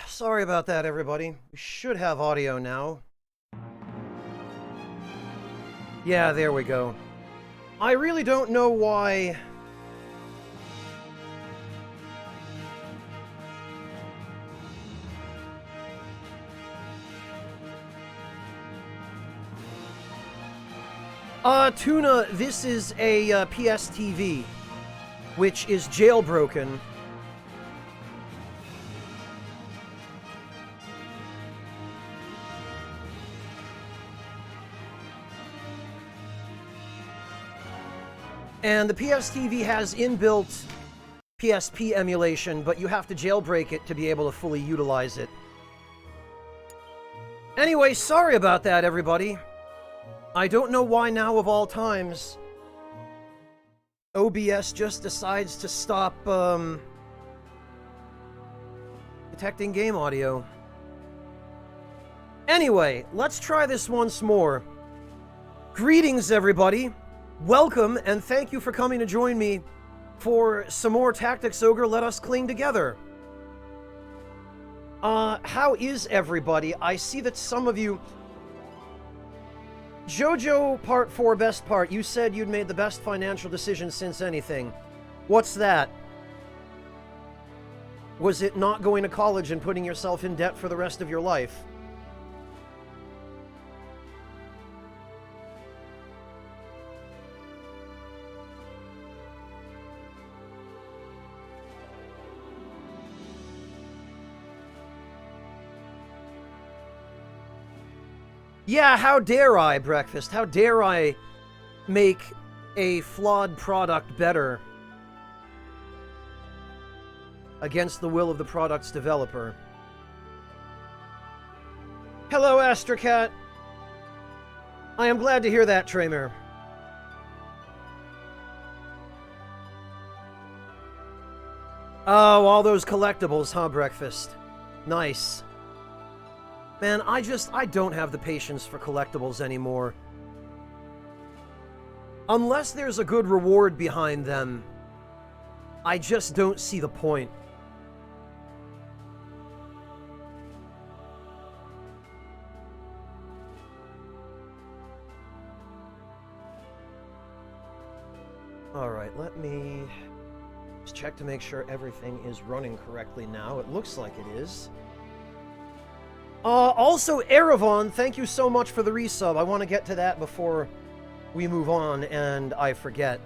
Sorry about that, everybody. We should have audio now. Yeah, there we go. I really don't know why... Tuna, this is a PS TV, which is jailbroken. And the PS TV has inbuilt PSP emulation, but you have to jailbreak it to be able to fully utilize it. Anyway, sorry about that, everybody. I don't know why now of all times OBS just decides to stop detecting game audio. Anyway, let's try this once more. Greetings, everybody. Welcome, and thank you for coming to join me for some more Tactics Ogre Let Us Cling Together. How is everybody? I see that some of you... JoJo Part 4 Best Part, you said you'd made the best financial decision since anything. What's that? Was it not going to college and putting yourself in debt for the rest of your life? Yeah, how dare I, Breakfast? How dare I make a flawed product better against the will of the product's developer? Hello, Astracat. I am glad to hear that, Tremor. Oh, all those collectibles, huh, Breakfast? Nice. Man, I don't have the patience for collectibles anymore. Unless there's a good reward behind them, I just don't see the point. Alright, let me just check to make sure everything is running correctly now. It looks like it is. Also, Erevan, thank you so much for the resub. I want to get to that before we move on, and I forget.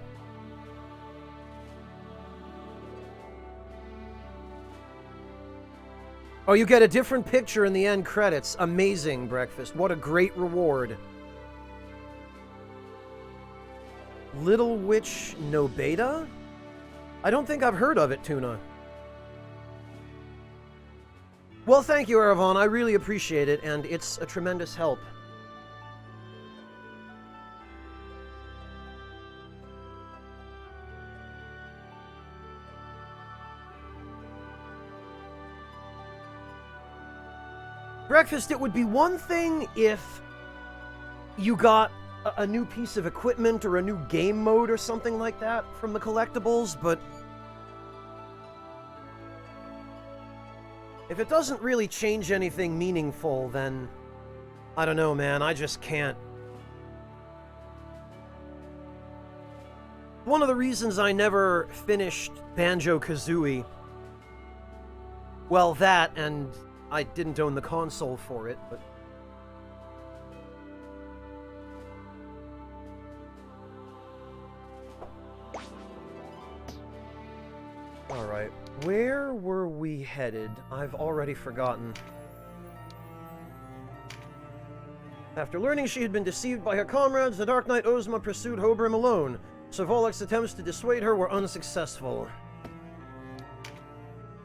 Oh, you get a different picture in the end credits. Amazing, Breakfast. What a great reward. Little Witch No Beta? I don't think I've heard of it, Tuna. Well, thank you, Erevan. I really appreciate it, and it's a tremendous help. Breakfast, it would be one thing if you got a new piece of equipment or a new game mode or something like that from the collectibles, but if it doesn't really change anything meaningful, then I don't know, man. I just can't. One of the reasons I never finished Banjo-Kazooie, well, that, and I didn't own the console for it, but... Alright, where were we headed? I've already forgotten. After learning she had been deceived by her comrades, the Dark Knight Ozma pursued Hobrim alone. Servolek's attempts to dissuade her were unsuccessful.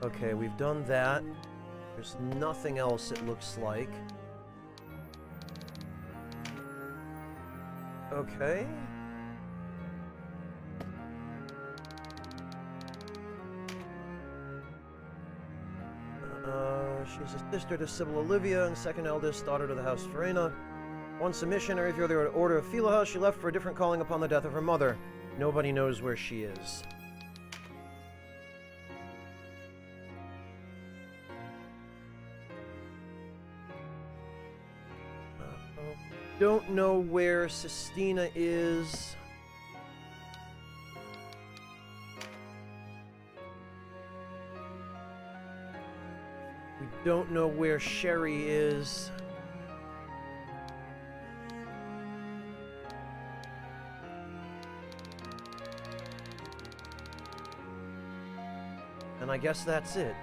Okay, we've done that. There's nothing else, it looks like. Okay. She's a sister to Sybil Olivia and second eldest daughter to the House Verena. Once a missionary for the Order of Philaha, she left for a different calling upon the death of her mother. Nobody knows where she is. don't know where Sistina is. We don't know where Sherry is. And I guess that's it.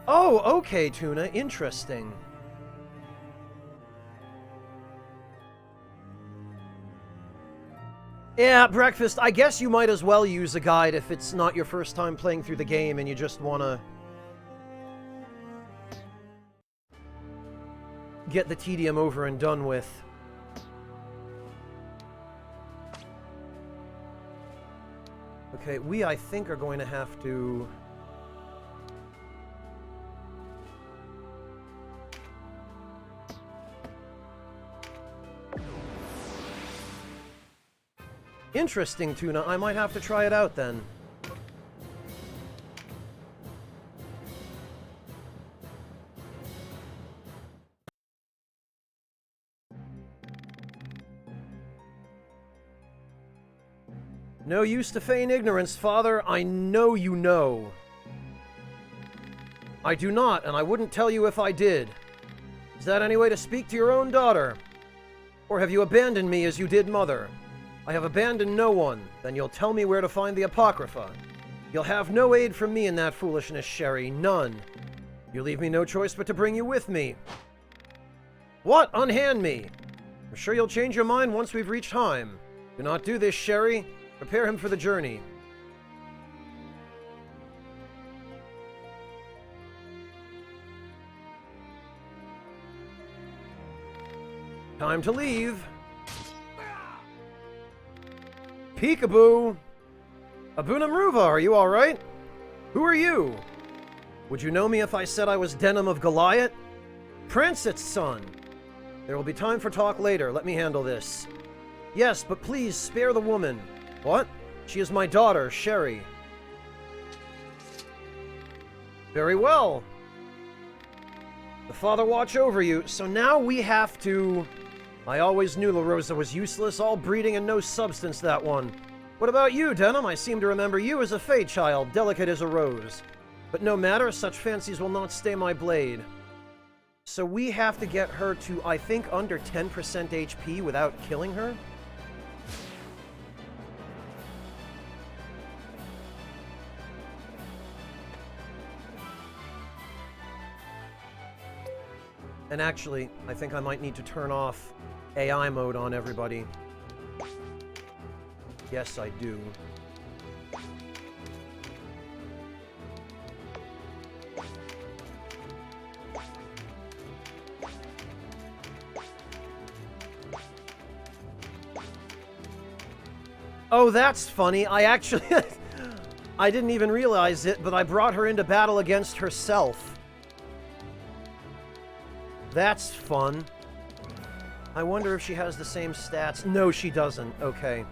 Oh, okay, Tuna. Interesting. Yeah, Breakfast, I guess you might as well use a guide if it's not your first time playing through the game and you just want to get the tedium over and done with. Okay, we, I think, are going to have to... Interesting, Tuna. I might have to try it out, then. No use to feign ignorance, Father. I know you know. I do not, and I wouldn't tell you if I did. Is that any way to speak to your own daughter? Or have you abandoned me as you did Mother? I have abandoned no one. Then you'll tell me where to find the Apocrypha. You'll have no aid from me in that foolishness, Sherry. None. You leave me no choice but to bring you with me. What? Unhand me! I'm sure you'll change your mind once we've reached Heim. Do not do this, Sherry. Prepare him for the journey. Time to leave. Peekaboo! Abunamruva, are you alright? Who are you? Would you know me if I said I was Denim of Goliath? Prancet's son! There will be time for talk later. Let me handle this. Yes, but please, spare the woman. What? She is my daughter, Sherry. Very well. The Father watch over you. So now we have to... I always knew La Rosa was useless, all breeding and no substance, that one. What about you, Denim? I seem to remember you as a Fey child, delicate as a rose. But no matter, such fancies will not stay my blade. So we have to get her to, I think, under 10% HP without killing her? And actually, I think I might need to turn off AI mode on everybody. Yes, I do. Oh, that's funny. I actually... I didn't even realize it, but I brought her into battle against herself. That's fun. I wonder if she has the same stats. No, she doesn't. Okay.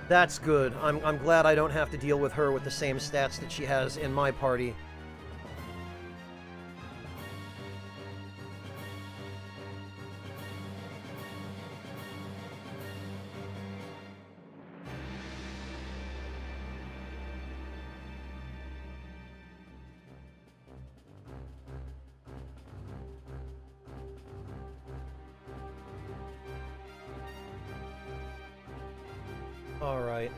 That's good. I'm glad I don't have to deal with her with the same stats that she has in my party. All right.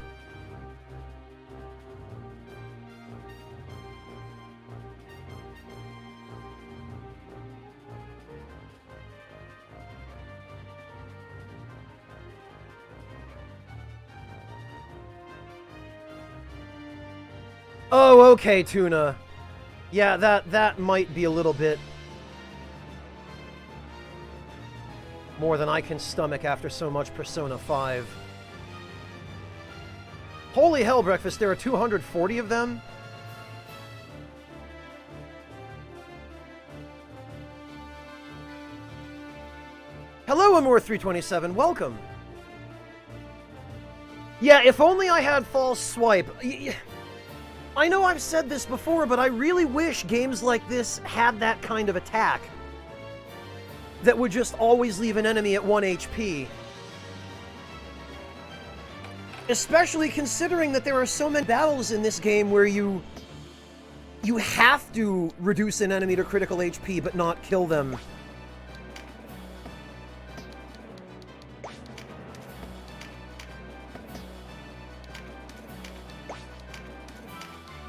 Oh, okay, Tuna. Yeah, that might be a little bit more than I can stomach after so much Persona 5. Holy hell, Breakfast, there are 240 of them? Hello, Amor327, welcome! Yeah, if only I had false swipe. I know I've said this before, but I really wish games like this had that kind of attack that would just always leave an enemy at 1 HP. Especially considering that there are so many battles in this game where you have to reduce an enemy to critical HP but not kill them.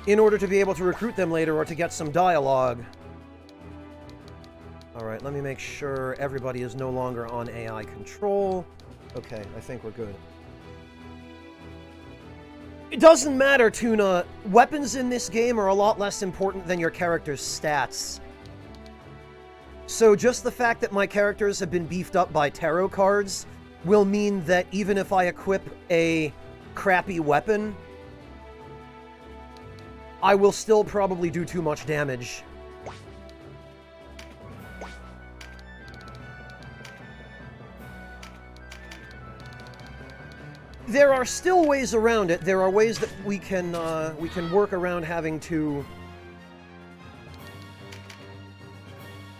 In order to be able to recruit them later or to get some dialogue. Alright, let me make sure everybody is no longer on AI control. Okay, I think we're good. It doesn't matter, Tuna. Weapons in this game are a lot less important than your character's stats. So just the fact that my characters have been beefed up by tarot cards will mean that even if I equip a crappy weapon, I will still probably do too much damage. There are still ways around it. There are ways that we can work around having to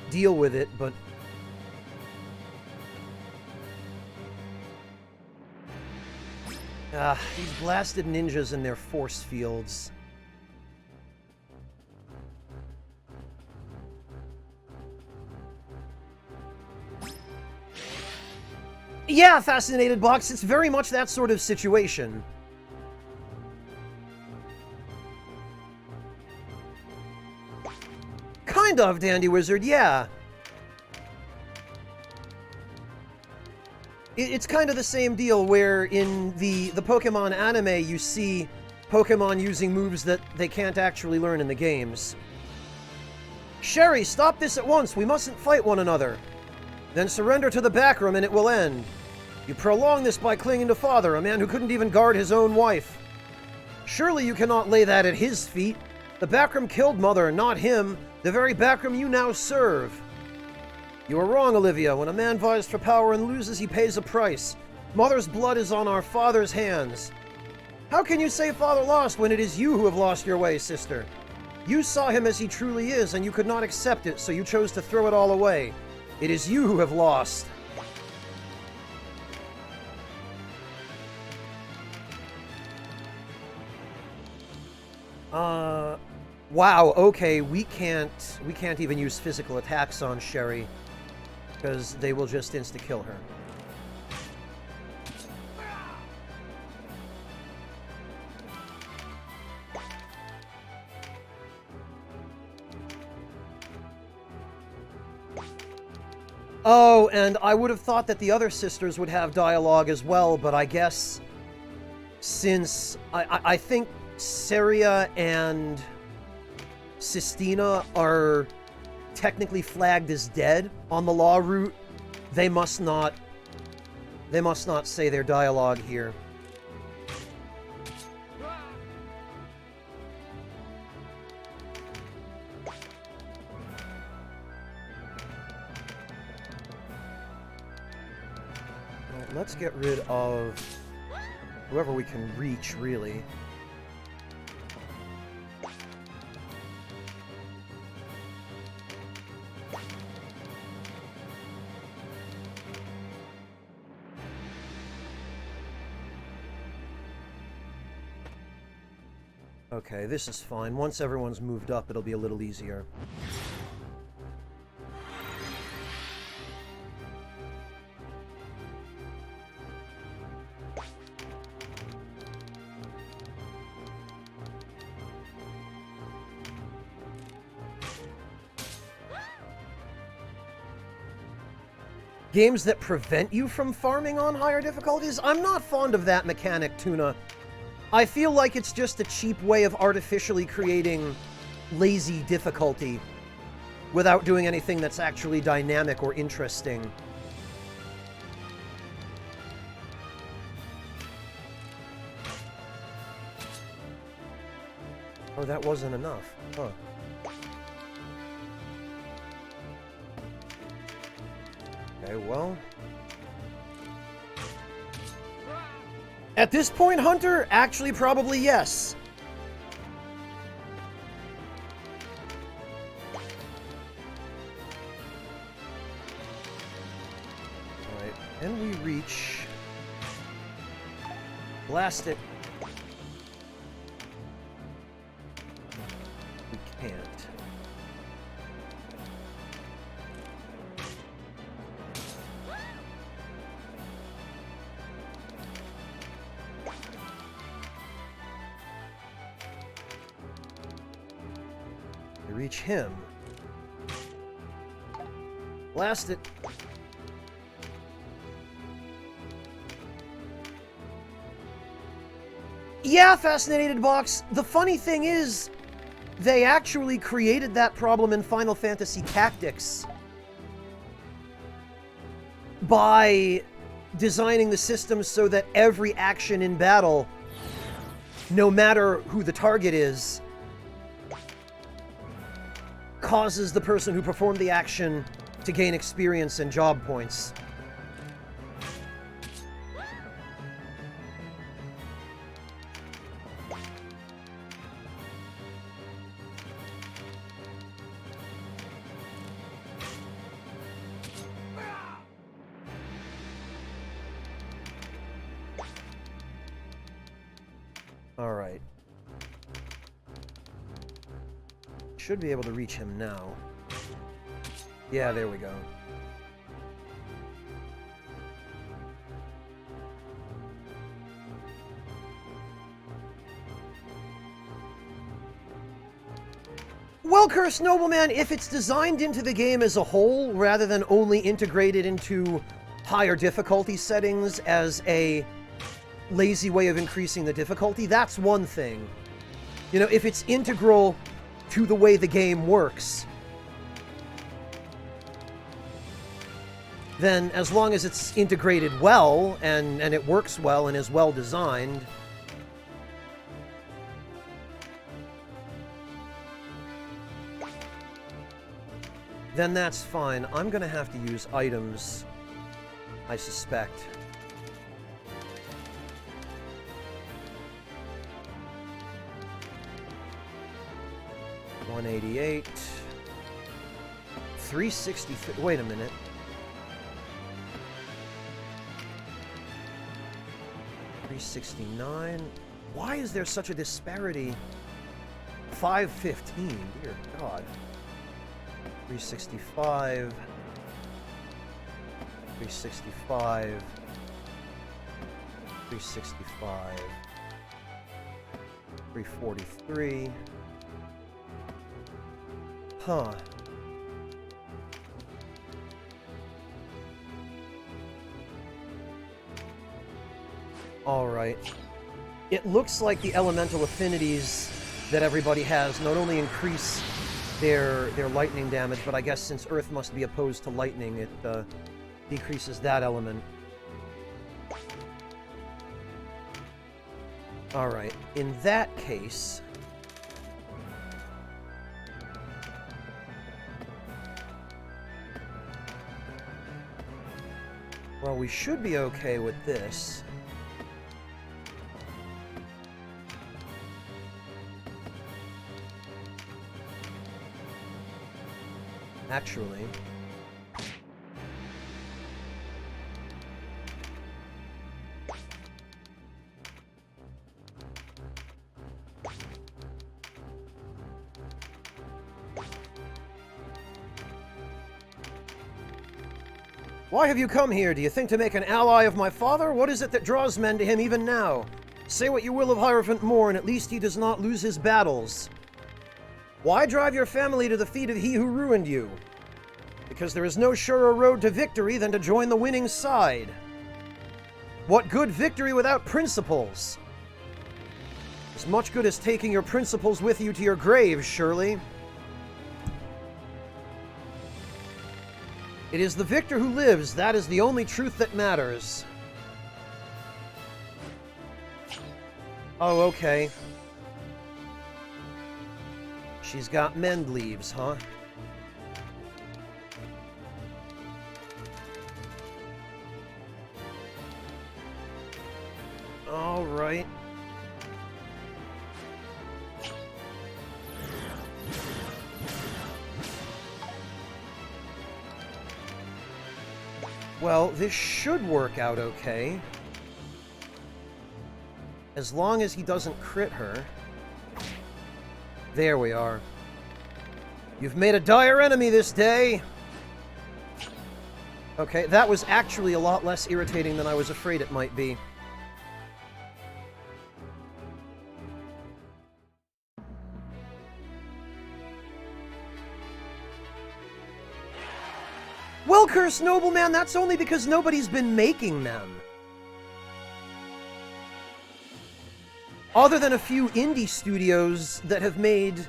deal with it, but these blasted ninjas and their force fields. Yeah, Fascinated Box, it's very much that sort of situation. Kind of, Dandy Wizard, yeah. It's kind of the same deal where in the Pokemon anime you see Pokemon using moves that they can't actually learn in the games. Sherry, stop this at once! We mustn't fight one another! Then surrender to the backroom and it will end. You prolong this by clinging to Father, a man who couldn't even guard his own wife. Surely you cannot lay that at his feet. The backroom killed Mother, not him, the very backroom you now serve. You are wrong, Olivia. When a man vies for power and loses, he pays a price. Mother's blood is on our Father's hands. How can you say Father lost when it is you who have lost your way, sister? You saw him as he truly is, and you could not accept it, so you chose to throw it all away. It is you who have lost. Wow, okay, we can't even use physical attacks on Sherry, because they will just insta-kill her. Oh, and I would have thought that the other sisters would have dialogue as well, but I guess since I think Saria and Sistina are technically flagged as dead on the law route, they must not say their dialogue here. Let's get rid of whoever we can reach, really. Okay, this is fine. Once everyone's moved up, it'll be a little easier. Games that prevent you from farming on higher difficulties? I'm not fond of that mechanic, Tuna. I feel like it's just a cheap way of artificially creating lazy difficulty without doing anything that's actually dynamic or interesting. Oh, that wasn't enough. Huh. Okay, well... At this point, Hunter, actually probably yes. Alright, and we reach... Blast it. We can't. We reach him. Blast it. Yeah, Fascinated Box. The funny thing is, they actually created that problem in Final Fantasy Tactics by designing the system so that every action in battle, no matter who the target is, causes the person who performed the action to gain experience and job points. Alright. Should be able to reach him now. Yeah, there we go. Well, Cursed Nobleman, if it's designed into the game as a whole, rather than only integrated into higher difficulty settings as a lazy way of increasing the difficulty, that's one thing. You know, if it's integral to the way the game works, then as long as it's integrated well, and it works well and is well designed, then that's fine. I'm gonna have to use items, I suspect. $188, 360. Wait a minute. $369. Why is there such a disparity? $515. Dear God. 365. 365. 365. 343. Huh. Alright. It looks like the elemental affinities that everybody has not only increase their lightning damage, but I guess since Earth must be opposed to lightning, it decreases that element. Alright. In that case... well, we should be okay with this. Actually... why have you come here? Do you think to make an ally of my father? What is it that draws men to him even now? Say what you will of Hierophant Moore, and at least he does not lose his battles. Why drive your family to the feet of he who ruined you? Because there is no surer road to victory than to join the winning side. What good victory without principles? As much good as taking your principles with you to your grave, surely. It is the victor who lives. That is the only truth that matters. Oh, okay. She's got mend leaves, huh? Well, this should work out okay. As long as he doesn't crit her. There we are. You've made a dire enemy this day! Okay, that was actually a lot less irritating than I was afraid it might be. Well, Cursed Nobleman, that's only because nobody's been making them. Other than a few indie studios that have made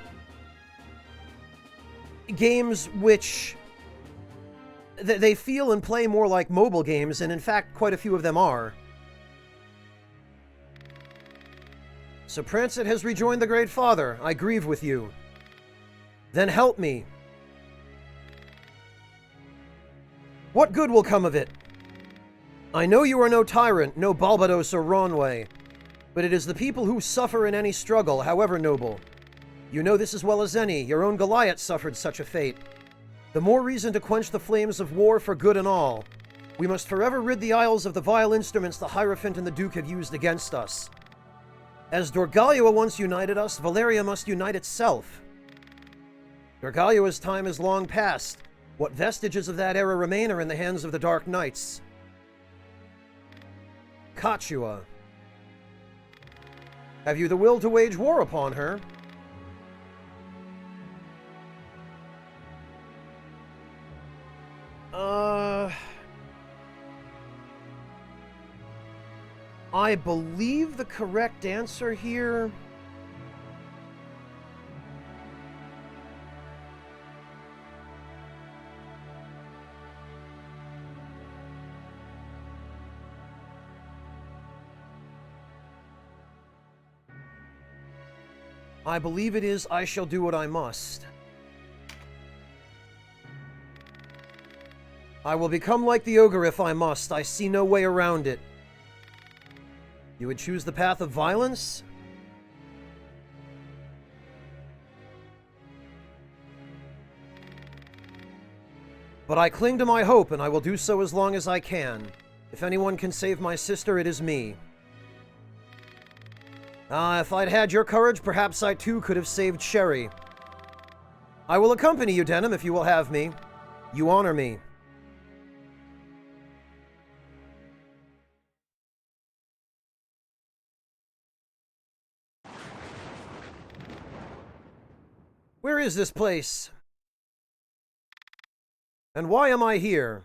games which they feel and play more like mobile games, and in fact, quite a few of them are. So Prancet has rejoined the Great Father. I grieve with you. Then help me. What good will come of it? I know you are no tyrant, no Balbados or Ronway, but it is the people who suffer in any struggle, however noble. You know this as well as any. Your own Goliath suffered such a fate. The more reason to quench the flames of war for good and all. We must forever rid the Isles of the vile instruments the Hierophant and the Duke have used against us. As Dorgalua once united us, Valeria must unite itself. Dorgalua's time is long past. What vestiges of that era remain are in the hands of the Dark Knights. Kachua. Have you the will to wage war upon her? I believe the correct answer here... I believe it is, I shall do what I must. I will become like the Ogre if I must. I see no way around it. You would choose the path of violence? But I cling to my hope, and I will do so as long as I can. If anyone can save my sister, it is me. If I'd had your courage, perhaps I too could have saved Sherry. I will accompany you, Denim, if you will have me. You honor me. Where is this place? And why am I here?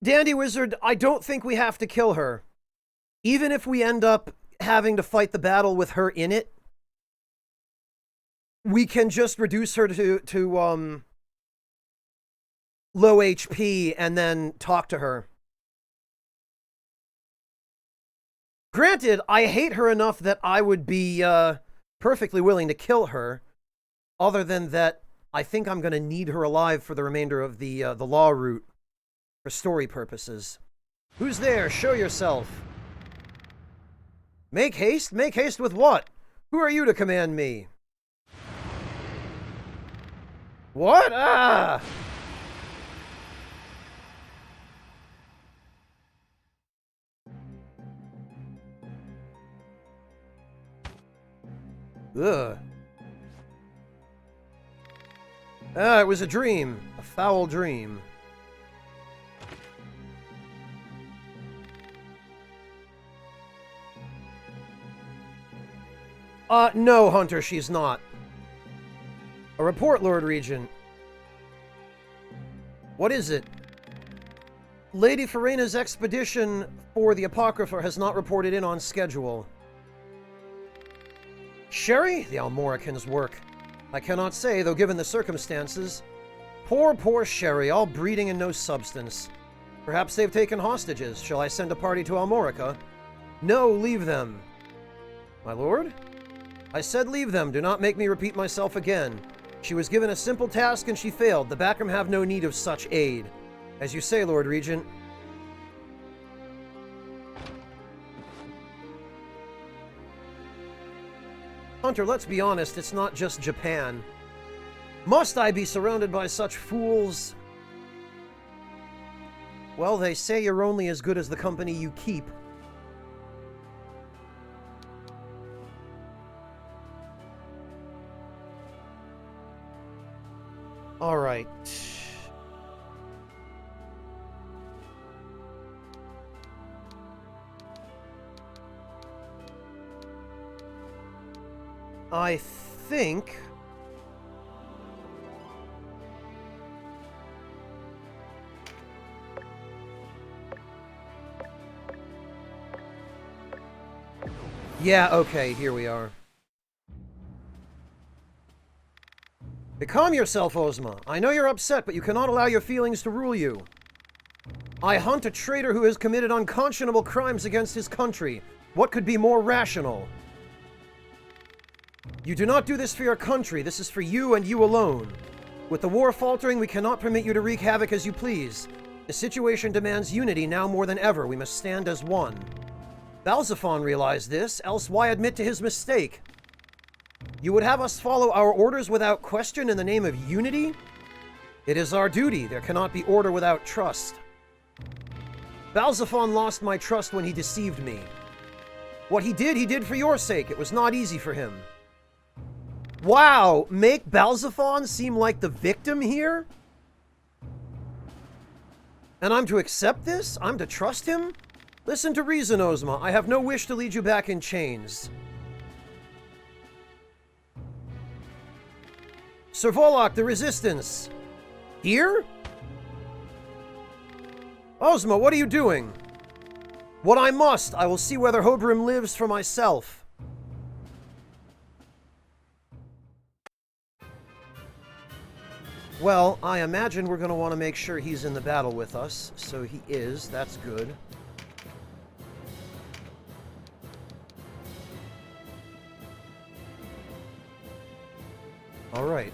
Dandy Wizard, I don't think we have to kill her. Even if we end up having to fight the battle with her in it, we can just reduce her to low HP and then talk to her. Granted, I hate her enough that I would be perfectly willing to kill her. Other than that, I think I'm going to need her alive for the remainder of the law route. For story purposes. Who's there? Show yourself. Make haste? Make haste with what? Who are you to command me? What? Ah! Ugh. Ah, it was a dream. A foul dream. No, Hunter, she's not. A report, Lord Regent. What is it? Lady Ferena's expedition for the Apocrypha has not reported in on schedule. Sherry? The Almoricans' work. I cannot say, though given the circumstances. Poor, poor Sherry, all breeding and no substance. Perhaps they've taken hostages. Shall I send a party to Almorica? No, leave them. My lord? I said leave them. Do not make me repeat myself again. She was given a simple task and she failed. The Backram have no need of such aid. As you say, Lord Regent. Hunter, let's be honest, it's not just Japan. Must I be surrounded by such fools? Well, they say you're only as good as the company you keep. All right. I think... Yeah, okay, here we are. Calm yourself, Ozma. I know you're upset, but you cannot allow your feelings to rule you. I hunt a traitor who has committed unconscionable crimes against his country. What could be more rational? You do not do this for your country. This is for you and you alone. With the war faltering, we cannot permit you to wreak havoc as you please. The situation demands unity now more than ever. We must stand as one. Balzaphon realized this, else why admit to his mistake? You would have us follow our orders without question in the name of unity? It is our duty. There cannot be order without trust. Balzaphon lost my trust when he deceived me. What he did for your sake. It was not easy for him. Wow, make Balzaphon seem like the victim here? And I'm to accept this? I'm to trust him? Listen to reason, Ozma. I have no wish to lead you back in chains. Sir Volok, the Resistance. Here? Ozma, what are you doing? What I must. I will see whether Hobrim lives for myself. Well, I imagine we're going to want to make sure he's in the battle with us. So he is. That's good. All right.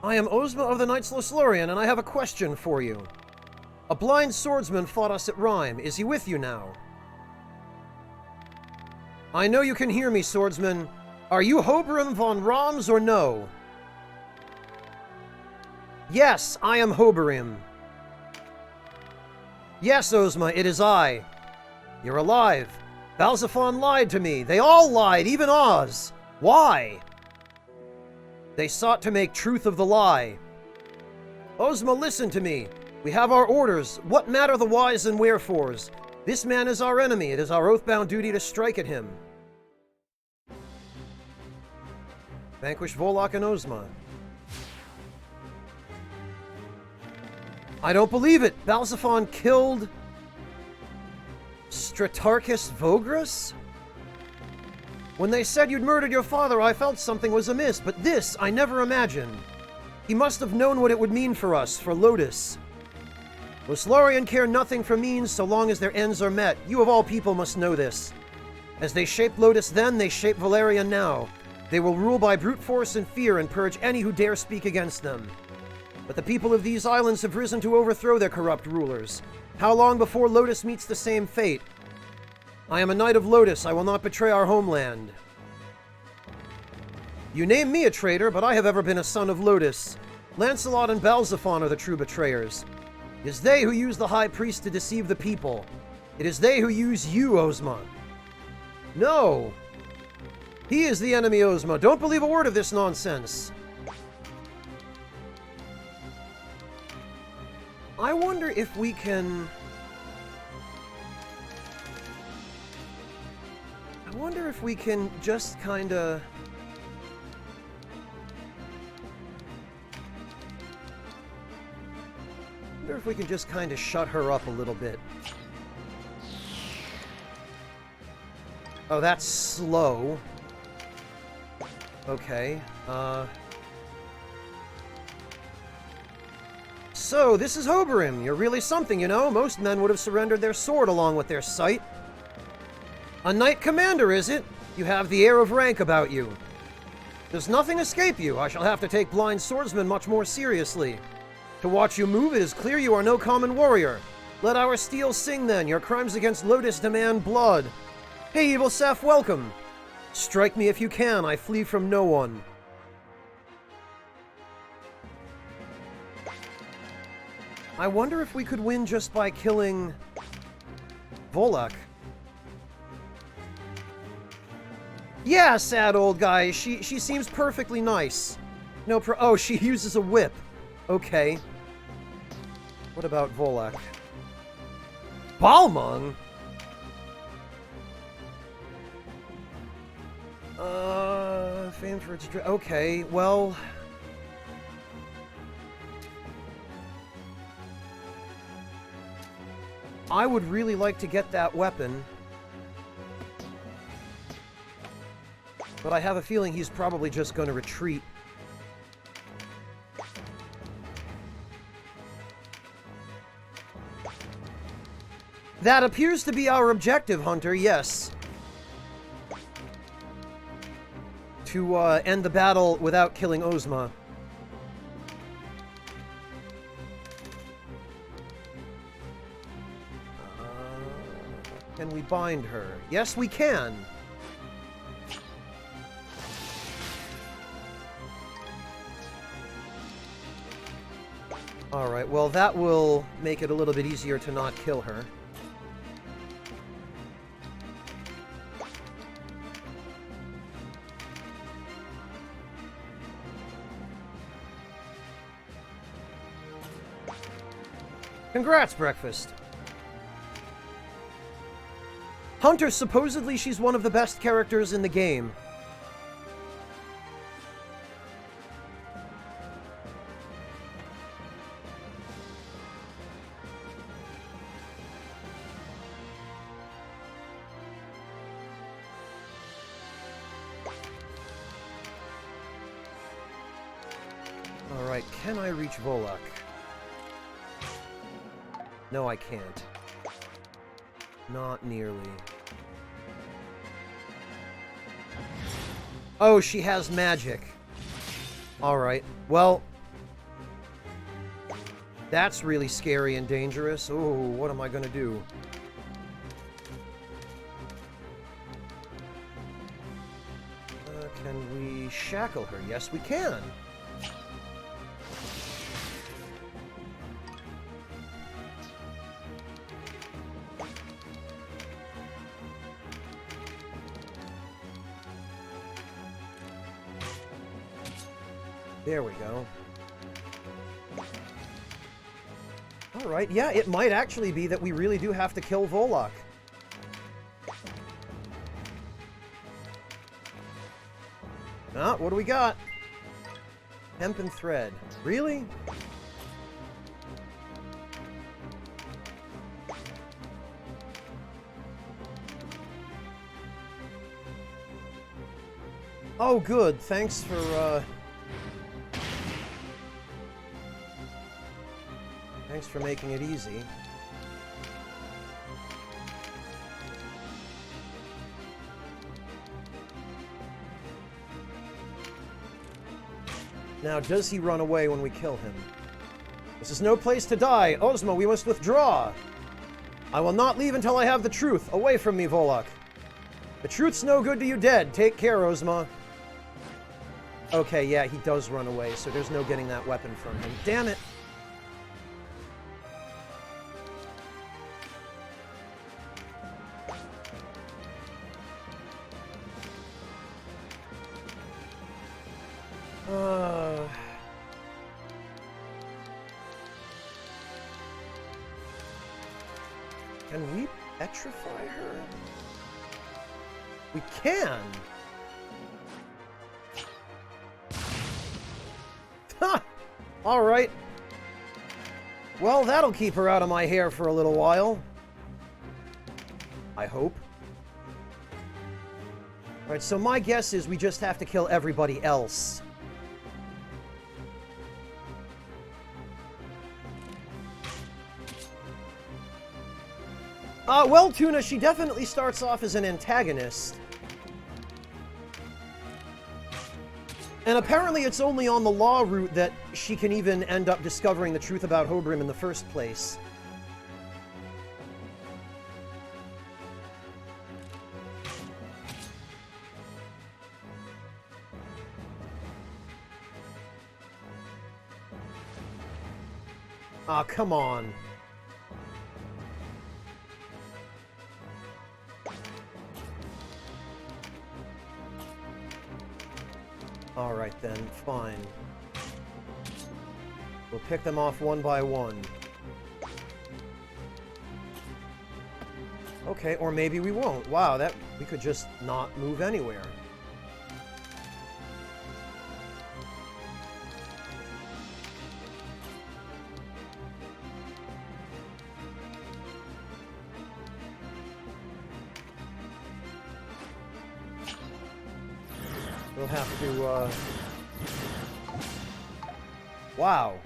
I am Ozma of the Knights Lothlorien, and I have a question for you. A blind swordsman fought us at Rhyme. Is he with you now? I know you can hear me, swordsman. Are you Hobrim von Roms or no? Yes, I am Hobrim. Yes, Ozma, it is I. You're alive. Balzaphon lied to me. They all lied, even Oz. Why? They sought to make truth of the lie. Ozma, listen to me. We have our orders. What matter the whys and wherefores? This man is our enemy. It is our oath-bound duty to strike at him. Vanquish Volok and Ozma. I don't believe it. Balzaphon killed Stratarchus Vogris? When they said you'd murdered your father, I felt something was amiss, but this I never imagined. He must have known what it would mean for us, for Lotus. Lothlorien care nothing for means so long as their ends are met. You of all people must know this. As they shaped Lotus then, they shape Valeria now. They will rule by brute force and fear and purge any who dare speak against them. But the people of these islands have risen to overthrow their corrupt rulers. How long before Lotus meets the same fate? I am a knight of Lotus. I will not betray our homeland. You name me a traitor, but I have ever been a son of Lotus. Lancelot and Balzaphon are the true betrayers. It is they who use the High Priest to deceive the people. It is they who use you, Ozma. No! He is the enemy, Ozma. Don't believe a word of this nonsense. I wonder if we can... I wonder if we can just kinda... I wonder if we can just kinda shut her up a little bit. Oh, that's slow. Okay, So, this is Hobrim. You're really something, you know? Most men would have surrendered their sword along with their sight. A knight commander, is it? You have the air of rank about you. Does nothing escape you? I shall have to take blind swordsmen much more seriously. To watch you move, it is clear you are no common warrior. Let our steel sing then. Your crimes against Lotus demand blood. Hey, Evil Seth, welcome. Strike me if you can. I flee from no one. I wonder if we could win just by killing Volak. Yeah, sad old guy. She seems perfectly nice. No oh, she uses a whip. Okay. What about Volak? Balmung? Famed for its... Okay, well... I would really like to get that weapon. But I have a feeling he's probably just going to retreat. That appears to be our objective, Hunter, yes. To end the battle without killing Ozma. Can we bind her? Yes, we can! Alright, well that will make it a little bit easier to not kill her. Congrats, Breakfast! Hunter, supposedly she's one of the best characters in the game. Alright, can I reach Volak? No, I can't. Not nearly. Oh, she has magic. Alright, well... that's really scary and dangerous. Oh, what am I gonna do? Can we shackle her? Yes, we can! There we go. Alright, yeah, it might actually be that we really do have to kill Volak. Ah, what do we got? Hemp and thread. Really? Oh, good. Thanks for, thanks for making it easy. Now, does he run away when we kill him? This is no place to die. Ozma, we must withdraw. I will not leave until I have the truth. Away from me, Volak. The truth's no good to you dead. Take care, Ozma. Okay, yeah, he does run away, so there's no getting that weapon from him. Damn it. Can we petrify her? We can! Ha! Alright. Well, that'll keep her out of my hair for a little while. I hope. Alright, so my guess is we just have to kill everybody else. Well, Tuna, she definitely starts off as an antagonist. And apparently it's only on the law route that she can even end up discovering the truth about Hobrim in the first place. Ah, come on. Alright then, fine. We'll pick them off one by one. Okay, or maybe we won't. Wow, that we could just not move anywhere. We'll have to, wow.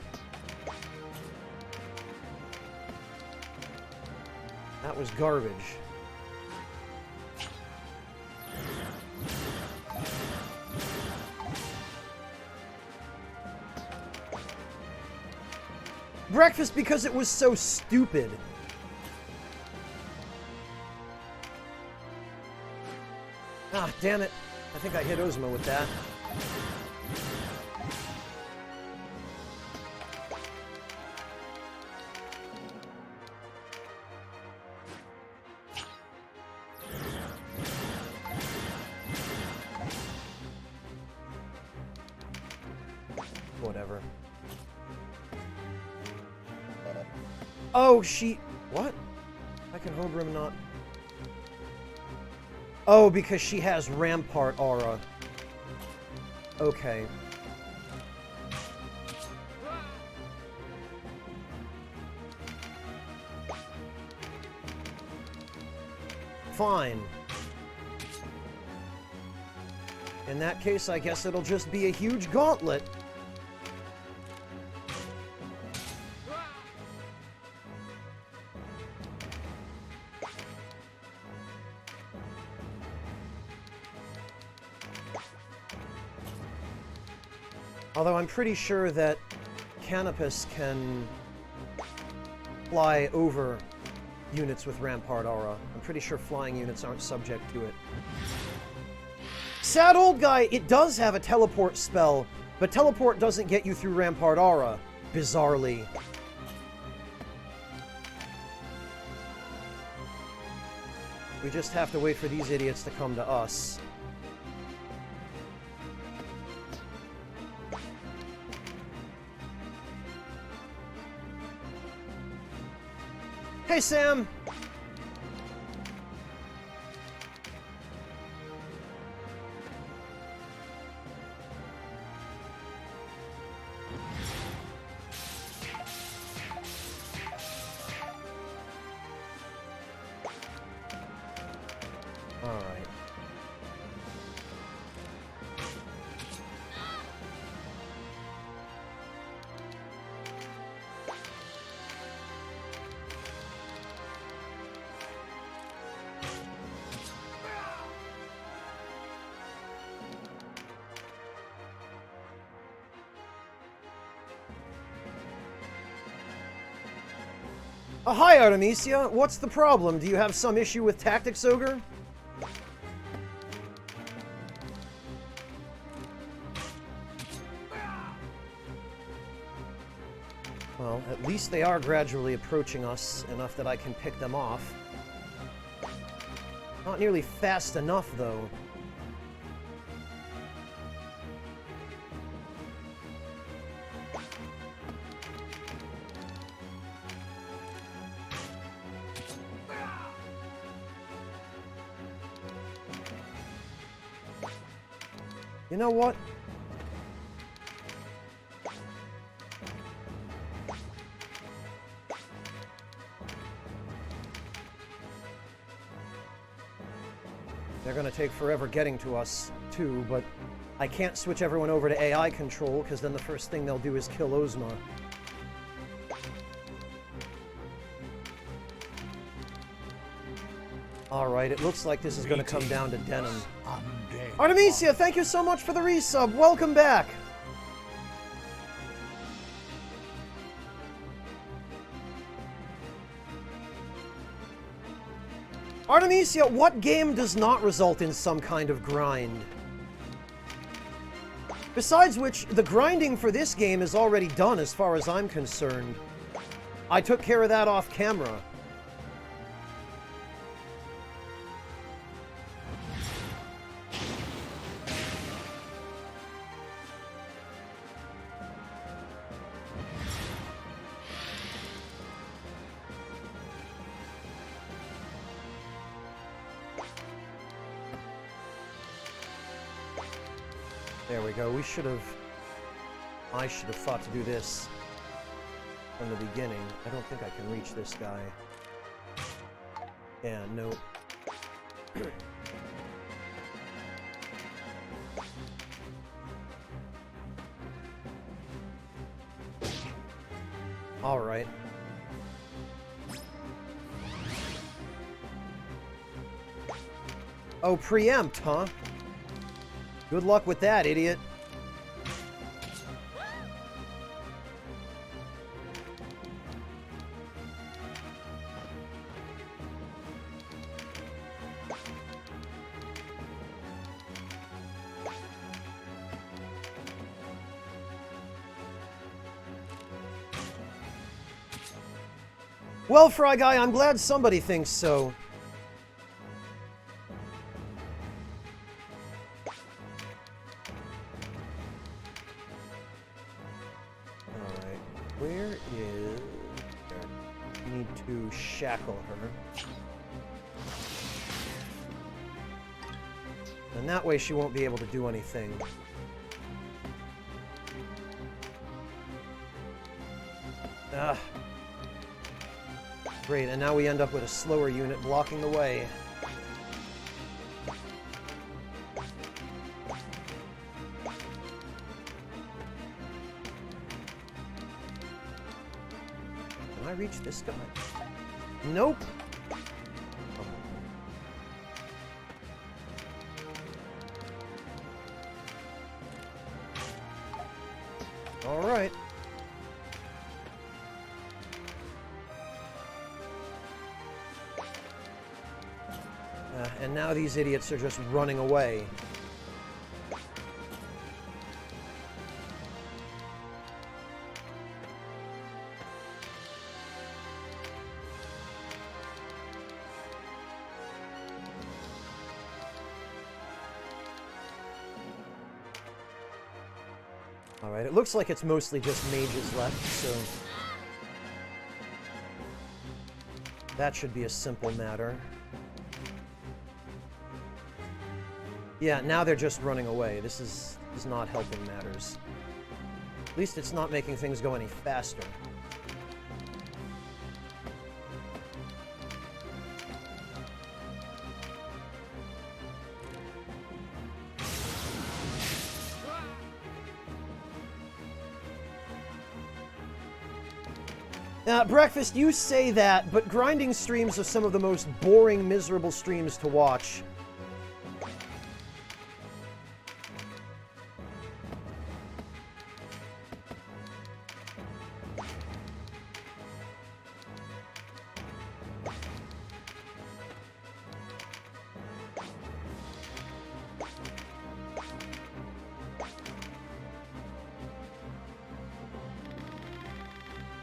That was garbage. Breakfast because it was so stupid. Ah, damn it. I think I hit Ozma with that. Whatever. Oh, she... What? How can Hobrim not... Oh, because she has Rampart Aura. Okay. Fine. In that case, I guess it'll just be a huge gauntlet. Although I'm pretty sure that Canopus can fly over units with Rampart Aura. I'm pretty sure flying units aren't subject to it. Sad old guy, it does have a teleport spell, but teleport doesn't get you through Rampart Aura, bizarrely. We just have to wait for these idiots to come to us. Hey, Sam! All right. Oh, hi, Artemisia. What's the problem? Do you have some issue with tactics, Ogre? Well, at least they are gradually approaching us enough that I can pick them off. Not nearly fast enough, though. You know what? They're gonna take forever getting to us, too, but I can't switch everyone over to AI control, because then the first thing they'll do is kill Ozma. Alright, it looks like this is going to come down to Denim. Artemisia, thank you so much for the resub. Welcome back. Artemisia, what game does not result in some kind of grind? Besides which, the grinding for this game is already done as far as I'm concerned. I took care of that off camera. There we go. I should have thought to do this from the beginning. I don't think I can reach this guy. Yeah, no. All right. Oh, preempt, huh? Good luck with that, idiot. Well, Fry Guy, I'm glad somebody thinks so. Shackle her. And that way she won't be able to do anything. Great, and now we end up with a slower unit blocking the way. Can I reach this guy? Nope. All right. And now these idiots are just running away. Alright, it looks like it's mostly just mages left, so that should be a simple matter. Yeah, now they're just running away. This is not helping matters. At least it's not making things go any faster. Breakfast, you say that, but grinding streams are some of the most boring, miserable streams to watch.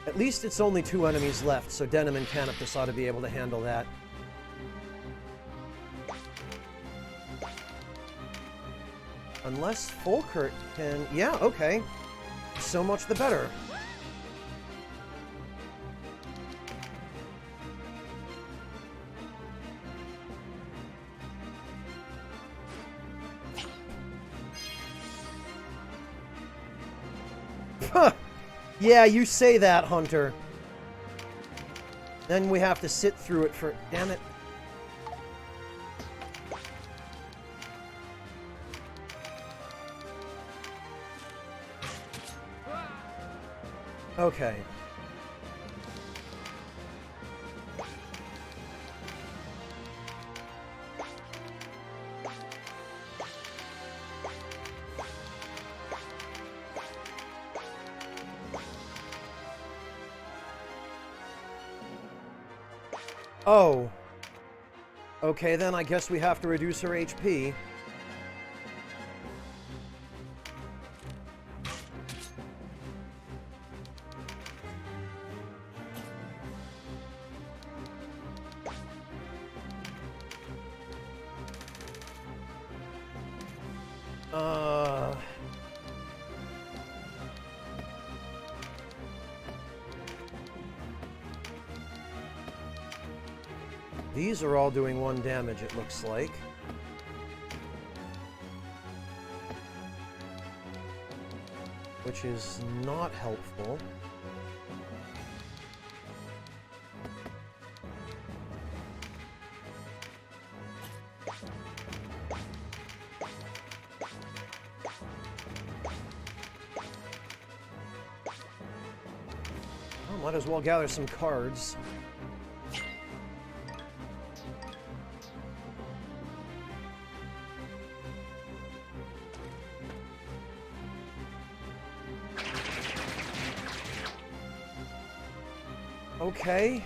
At least it's only 2 enemies left, so Denim and Canopus ought to be able to handle that. Unless Folkert can... Yeah, okay. So much the better. Huh! Yeah, you say that, Hunter. Then we have to sit through it for... Damn it. Okay. Oh. Okay, then I guess we have to reduce her HP. These are all doing 1 damage, it looks like. Which is not helpful. Well, might as well gather some cards. Okay.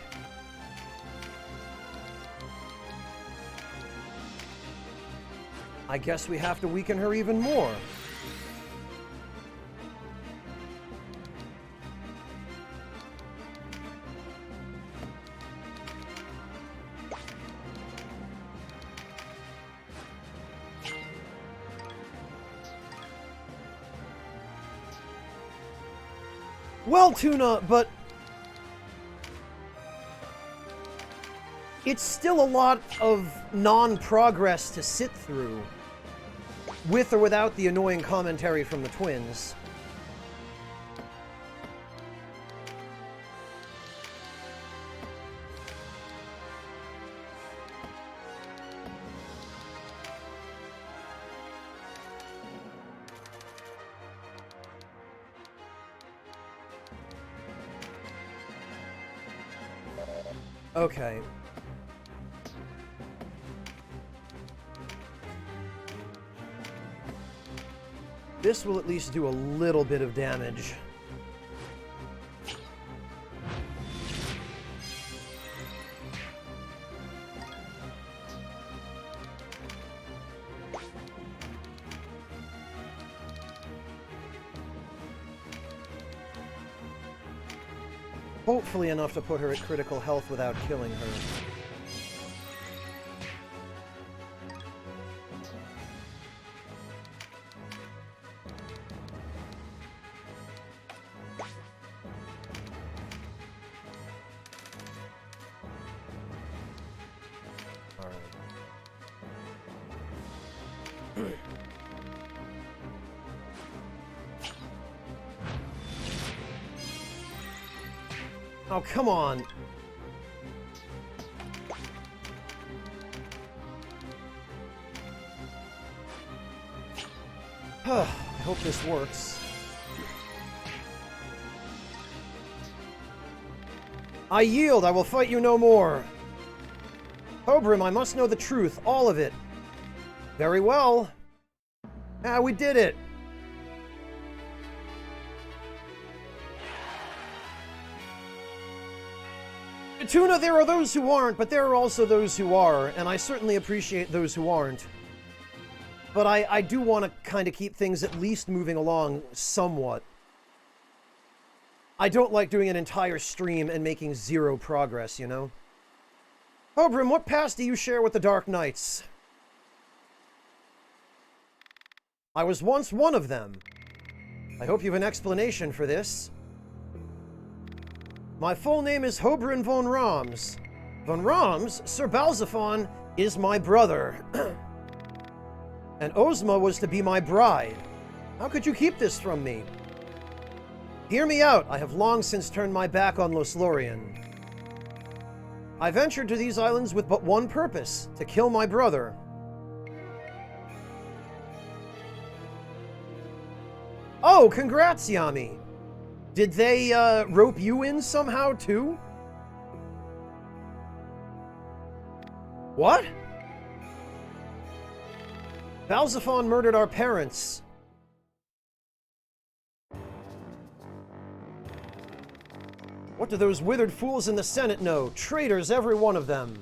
I guess we have to weaken her even more. Well, Tuna, but it's still a lot of non-progress to sit through, with or without the annoying commentary from the twins. Okay. This will at least do a little bit of damage. Hopefully enough to put her at critical health without killing her. Oh, come on. I hope this works. I yield. I will fight you no more. Ogre, I must know the truth. All of it. Very well. Ah, we did it. Tuna, there are those who aren't, but there are also those who are, and I certainly appreciate those who aren't. But I do want to kind of keep things at least moving along somewhat. I don't like doing an entire stream and making 0 progress, you know? Ogre, what past do you share with the Dark Knights? I was once one of them. I hope you have an explanation for this. My full name is Hobrin von Rams. Von Rams, Sir Balzaphon, is my brother. And Ozma was to be my bride. How could you keep this from me? Hear me out. I have long since turned my back on Lothlorien. I ventured to these islands with but one purpose, to kill my brother. Oh, congrats, Yami! Did they, rope you in somehow, too? What? Balzaphon murdered our parents. What What do those withered fools in the Senate know? Traitors, every one of them.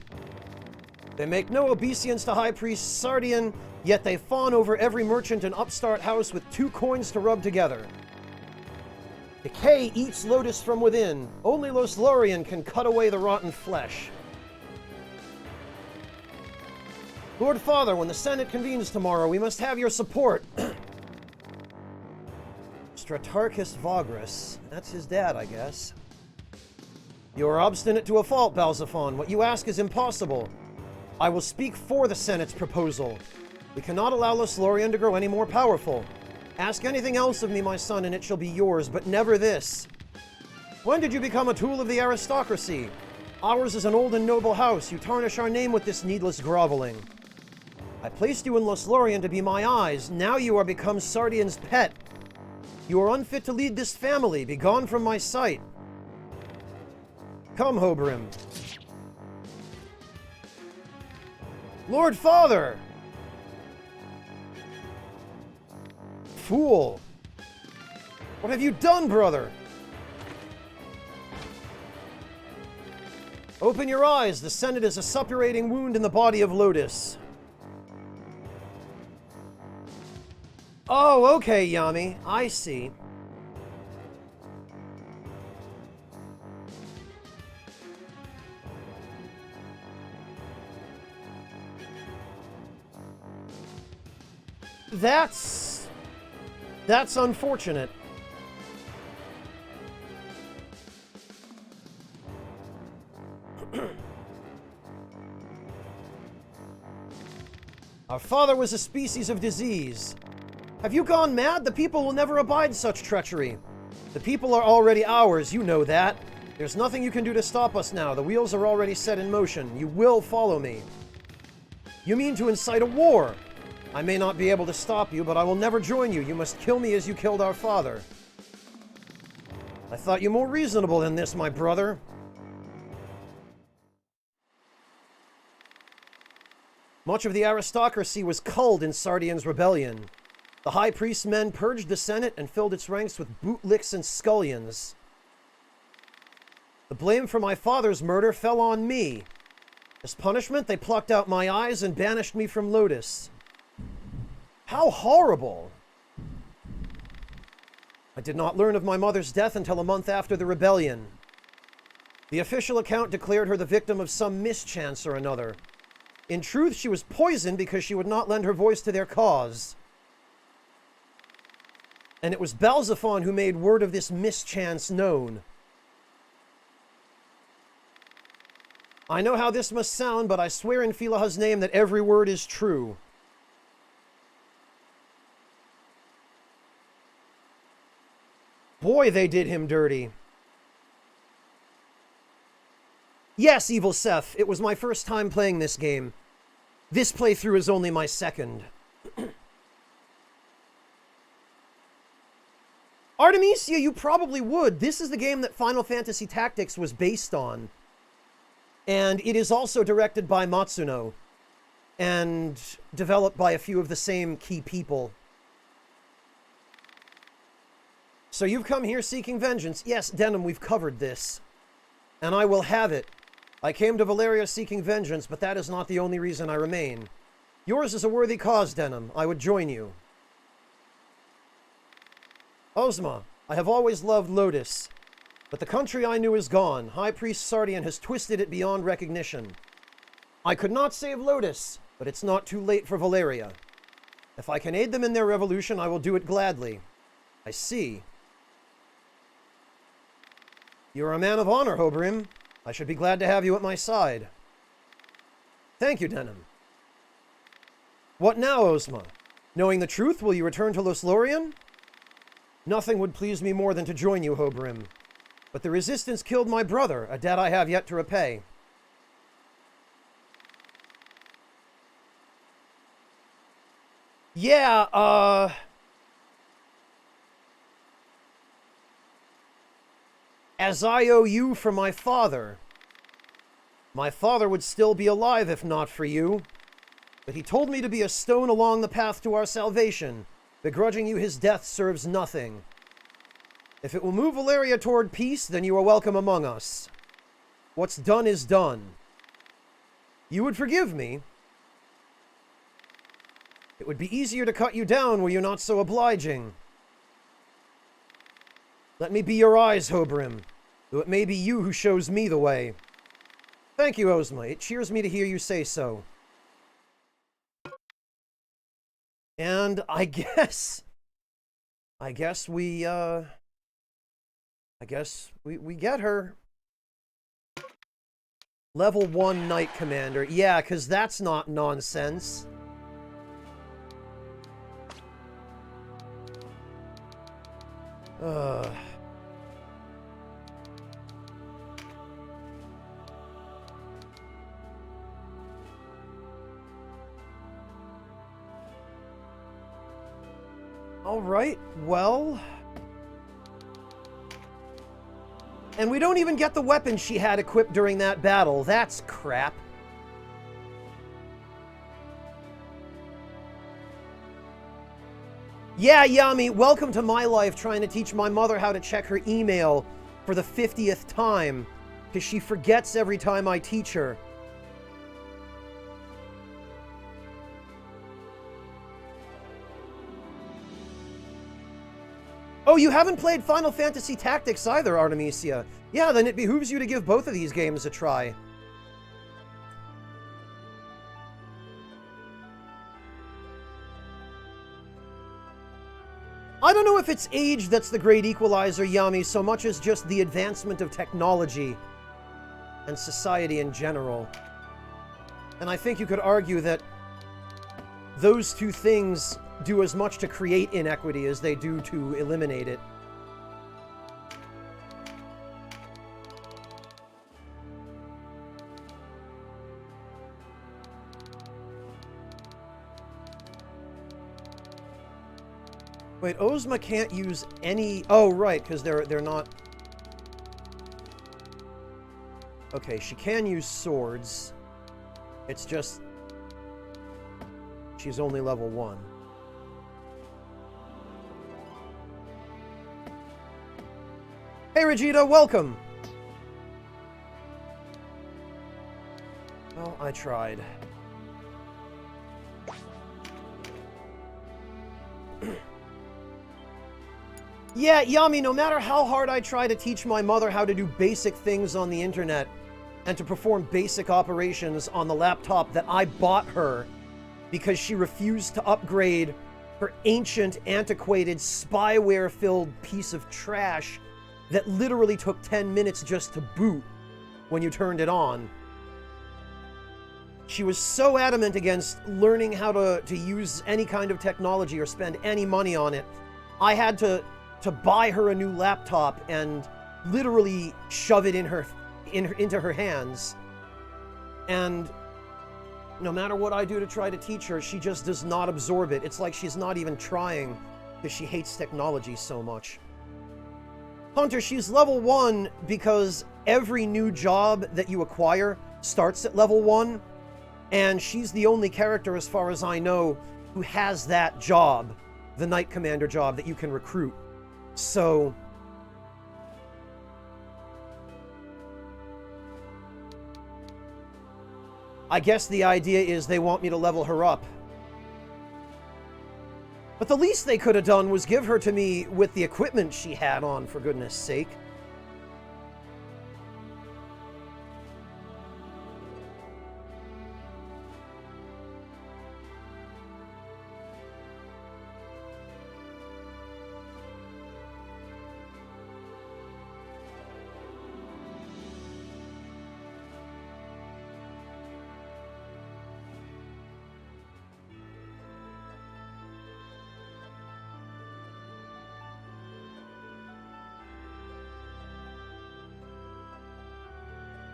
They make no obeisance to High Priest Sardian, yet they fawn over every merchant and upstart house with 2 coins to rub together. Decay eats Lotus from within. Only Lothlorien can cut away the rotten flesh. Lord Father, when the Senate convenes tomorrow, we must have your support. Stratarchus Vagris. That's his dad, I guess. You are obstinate to a fault, Balzaphon. What you ask is impossible. I will speak for the Senate's proposal. We cannot allow Lothlorien to grow any more powerful. Ask anything else of me, my son, and it shall be yours, but never this. When did you become a tool of the aristocracy? Ours is an old and noble house. You tarnish our name with this needless groveling. I placed you in Lothlorien to be my eyes. Now you are become Sardian's pet. You are unfit to lead this family. Be gone from my sight. Come, Hobrim. Lord Father! Fool! What have you done, brother? Open your eyes. The Senate is a suppurating wound in the body of Lotus. Oh, okay, Yami. I see. That's unfortunate. Our father was a species of disease. Have you gone mad? The people will never abide such treachery. The people are already ours, you know that. There's nothing you can do to stop us now. The wheels are already set in motion. You will follow me. You mean to incite a war? I may not be able to stop you, but I will never join you. You must kill me as you killed our father. I thought you more reasonable than this, my brother. Much of the aristocracy was culled in Sardian's rebellion. The High Priest's men purged the Senate and filled its ranks with bootlicks and scullions. The blame for my father's murder fell on me. As punishment, they plucked out my eyes and banished me from Lotus. How horrible! I did not learn of my mother's death until a month after the rebellion. The official account declared her the victim of some mischance or another. In truth, she was poisoned because she would not lend her voice to their cause. And it was Balzaphon who made word of this mischance known. I know how this must sound, but I swear in Philaha's name that every word is true. Boy, they did him dirty. Yes, Evil Seth, it was my first time playing this game. This playthrough is only my second. Artemisia, you probably would. This is the game that Final Fantasy Tactics was based on. And it is also directed by Matsuno. And developed by a few of the same key people. So you've come here seeking vengeance. Yes, Denim, we've covered this. And I will have it. I came to Valeria seeking vengeance, but that is not the only reason I remain. Yours is a worthy cause, Denim. I would join you. Ozma, I have always loved Lotus, but the country I knew is gone. High Priest Sardian has twisted it beyond recognition. I could not save Lotus, but it's not too late for Valeria. If I can aid them in their revolution, I will do it gladly. I see. You're a man of honor, Hobrim. I should be glad to have you at my side. Thank you, Denim. What now, Ozma? Knowing the truth, will you return to Lothlorien? Nothing would please me more than to join you, Hobrim. But the resistance killed my brother, a debt I have yet to repay. Yeah, as I owe you for my father. My father would still be alive if not for you. But he told me to be a stone along the path to our salvation. Begrudging you his death serves nothing. If it will move Valeria toward peace, then you are welcome among us. What's done is done. You would forgive me. It would be easier to cut you down were you not so obliging. Let me be your eyes, Hobrim, though it may be you who shows me the way. Thank you, Ozma. It cheers me to hear you say so. And I guess we get her. Level 1 Knight Commander. Yeah, because that's not nonsense. Alright, well... And we don't even get the weapon she had equipped during that battle. That's crap. Yeah, Yami, welcome to my life trying to teach my mother how to check her email for the 50th time, because she forgets every time I teach her. Oh, you haven't played Final Fantasy Tactics either, Artemisia. Yeah, then it behooves you to give both of these games a try. I don't know if it's age that's the great equalizer, Yami, so much as just the advancement of technology and society in general. And I think you could argue that those two things do as much to create inequity as they do to eliminate it. Wait, Ozma can't use any... Oh, right, because they're not... Okay, she can use swords. It's just... she's only level 1. Hey, Regita, welcome! Well, I tried. Yeah, Yami, no matter how hard I try to teach my mother how to do basic things on the internet and to perform basic operations on the laptop that I bought her because she refused to upgrade her ancient, antiquated, spyware-filled piece of trash that literally took 10 minutes just to boot when you turned it on. She was so adamant against learning how to use any kind of technology or spend any money on it. I had to buy her a new laptop and literally shove it into her hands. And no matter what I do to try to teach her, she just does not absorb it. It's like she's not even trying because she hates technology so much. Hunter, she's level 1 because every new job that you acquire starts at level 1, and she's the only character, as far as I know, who has that job, the Knight Commander job that you can recruit. So... I guess the idea is they want me to level her up. But the least they could have done was give her to me with the equipment she had on, for goodness sake.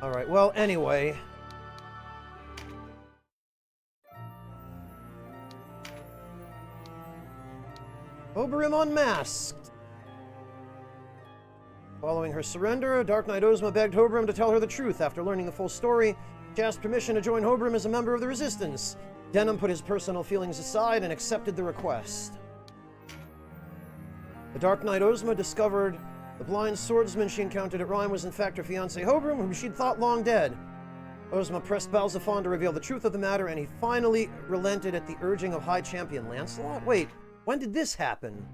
Alright, well, anyway. Oberyn unmasked. Following her surrender, Dark Knight Ozma begged Hobrim to tell her the truth. After learning the full story, she asked permission to join Hobrim as a member of the Resistance. Denham put his personal feelings aside and accepted the request. The Dark Knight Ozma discovered The blind swordsman she encountered at Rhyme was in fact her fiancé Hobrum, whom she'd thought long dead. Ozma pressed Balzaphon to reveal the truth of the matter, and he finally relented at the urging of High Champion Lancelot? Wait, when did this happen?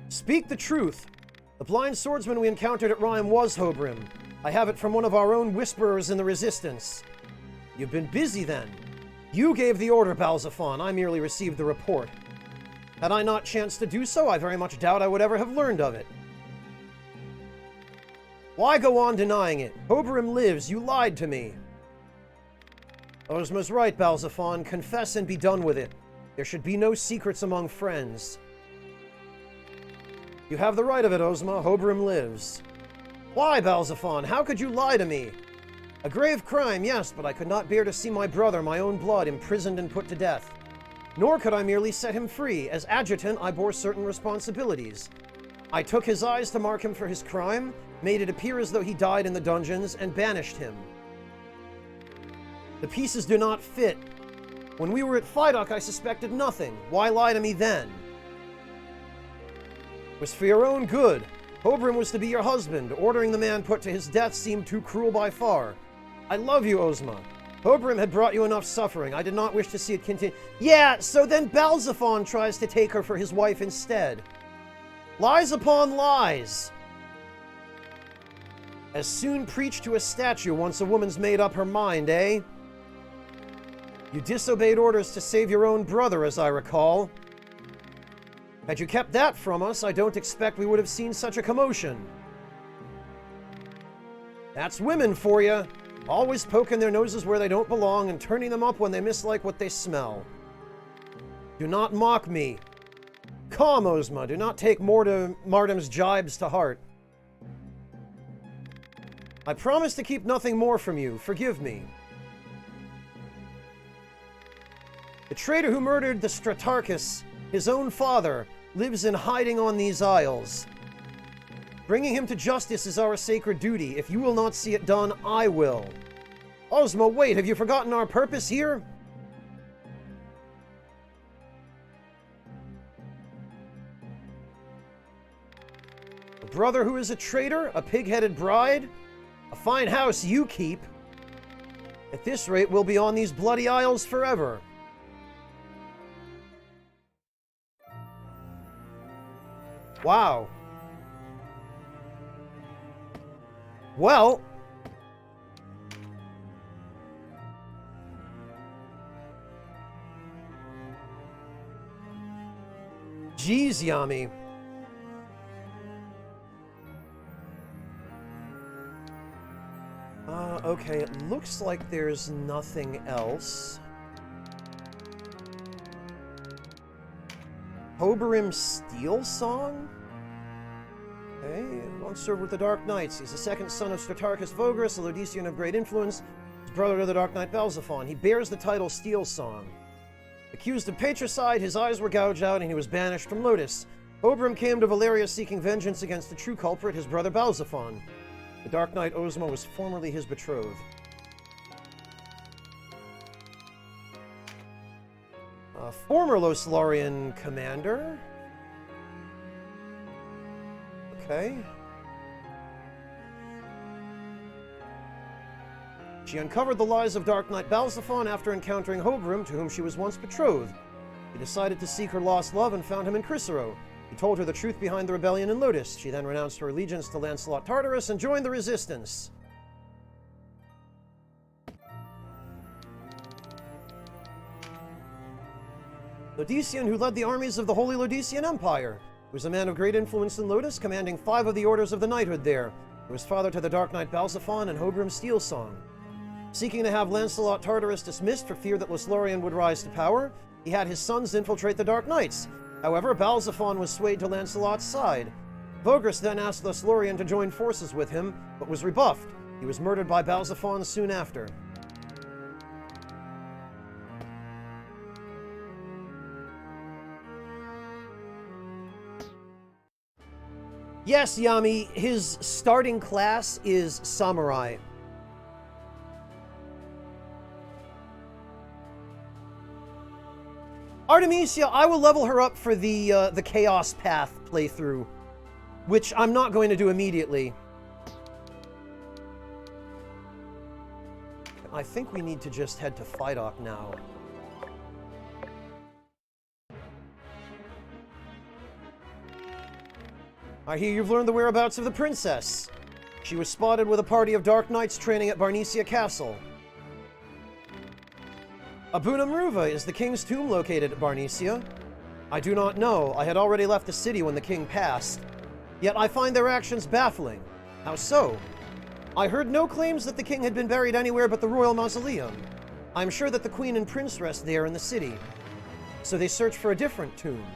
Speak the truth. The blind swordsman we encountered at Rhyme was Hobrum. I have it from one of our own whisperers in the Resistance. You've been busy then. You gave the order, Balzaphon. I merely received the report. Had I not chanced to do so, I very much doubt I would ever have learned of it. Why go on denying it? Hobrum lives. You lied to me. Ozma's right, Balzaphon. Confess and be done with it. There should be no secrets among friends. You have the right of it, Ozma. Hobrum lives. Why, Balzaphon? How could you lie to me? A grave crime, yes, but I could not bear to see my brother, my own blood, imprisoned and put to death. Nor could I merely set him free. As adjutant, I bore certain responsibilities. I took his eyes to mark him for his crime, made it appear as though he died in the dungeons, and banished him. The pieces do not fit. When we were at Phydock, I suspected nothing. Why lie to me then? It was for your own good. Hobrum was to be your husband. Ordering the man put to his death seemed too cruel by far. I love you, Ozma. Hobrum had brought you enough suffering. I did not wish to see it continue. Yeah, so then Balzaphon tries to take her for his wife instead. Lies upon lies. As soon preached to a statue once a woman's made up her mind, eh? You disobeyed orders to save your own brother, as I recall. Had you kept that from us, I don't expect we would have seen such a commotion. That's women for you. Always poking their noses where they don't belong and turning them up when they mislike what they smell. Do not mock me. Calm, Ozma. Do not take Martim's jibes to heart. I promise to keep nothing more from you. Forgive me. The traitor who murdered the Stratarchus, his own father, lives in hiding on these isles. Bringing him to justice is our sacred duty. If you will not see it done, I will. Ozma, wait, have you forgotten our purpose here? A brother who is a traitor? A pig-headed bride? A fine house you keep. At this rate, we'll be on these bloody isles forever. Wow. Well. Geez, Yami. Okay, it looks like there's nothing else. Hobrum Steel Song? Okay, once served with the Dark Knights. He's the second son of Stratarchus Vogris, a Lodician of great influence, his brother to the Dark Knight Balzaphon. He bears the title Steel Song. Accused of patricide, his eyes were gouged out and he was banished from Lodis. Hobrum came to Valeria seeking vengeance against the true culprit, his brother Balzaphon. The Dark Knight Ozma was formerly his betrothed. Former Lothlorien commander. Okay. She uncovered the lies of Dark Knight Balzaphon after encountering Hobrum, to whom she was once betrothed. She decided to seek her lost love and found him in Chrysero. He told her the truth behind the rebellion in Lodis. She then renounced her allegiance to Lancelot Tartarus and joined the Resistance. Lodician, who led the armies of the Holy Lodician Empire. He was a man of great influence in Lodis, commanding 5 of the orders of the knighthood there. He was father to the Dark Knight Balzaphon and Hobrum Steelsong. Seeking to have Lancelot Tartarus dismissed for fear that Lothlorien would rise to power, he had his sons infiltrate the Dark Knights. However, Balzaphon was swayed to Lancelot's side. Vogris then asked Lothlorien to join forces with him, but was rebuffed. He was murdered by Balzaphon soon after. Yes, Yami, his starting class is Samurai. Artemisia, I will level her up for the Chaos Path playthrough, which I'm not going to do immediately. I think we need to just head to Phydock now. I hear you've learned the whereabouts of the princess. She was spotted with a party of Dark Knights training at Barnesia Castle. Abuna Mruva, is the king's tomb located at Barnesia? I do not know. I had already left the city when the king passed. Yet I find their actions baffling. How so? I heard no claims that the king had been buried anywhere but the royal mausoleum. I'm sure that the queen and prince rest there in the city. So they search for a different tomb.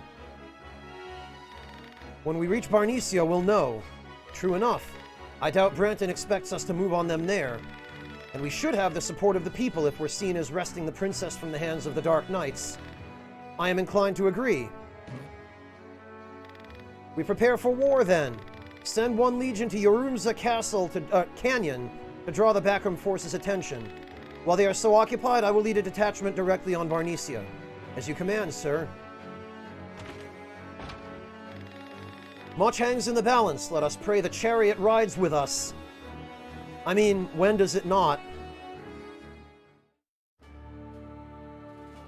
When we reach Barnesia, we'll know. True enough. I doubt Branton expects us to move on them there. And we should have the support of the people if we're seen as wresting the princess from the hands of the Dark Knights. I am inclined to agree. We prepare for war, then. Send one legion to Yorumza Castle Canyon to draw the Backham forces' attention. While they are so occupied, I will lead a detachment directly on Barnesia. As you command, sir. Much hangs in the balance. Let us pray the chariot rides with us. I mean, when does it not?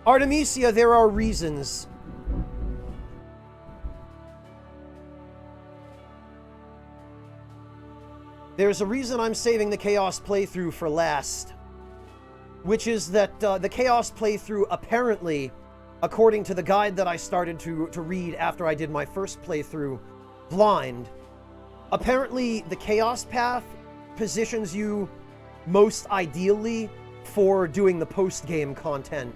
Artemisia, there are reasons. There's a reason I'm saving the Chaos playthrough for last. Which is that the Chaos playthrough apparently, according to the guide that I started to read after I did my first playthrough, blind, apparently the Chaos path positions you most ideally for doing the post-game content.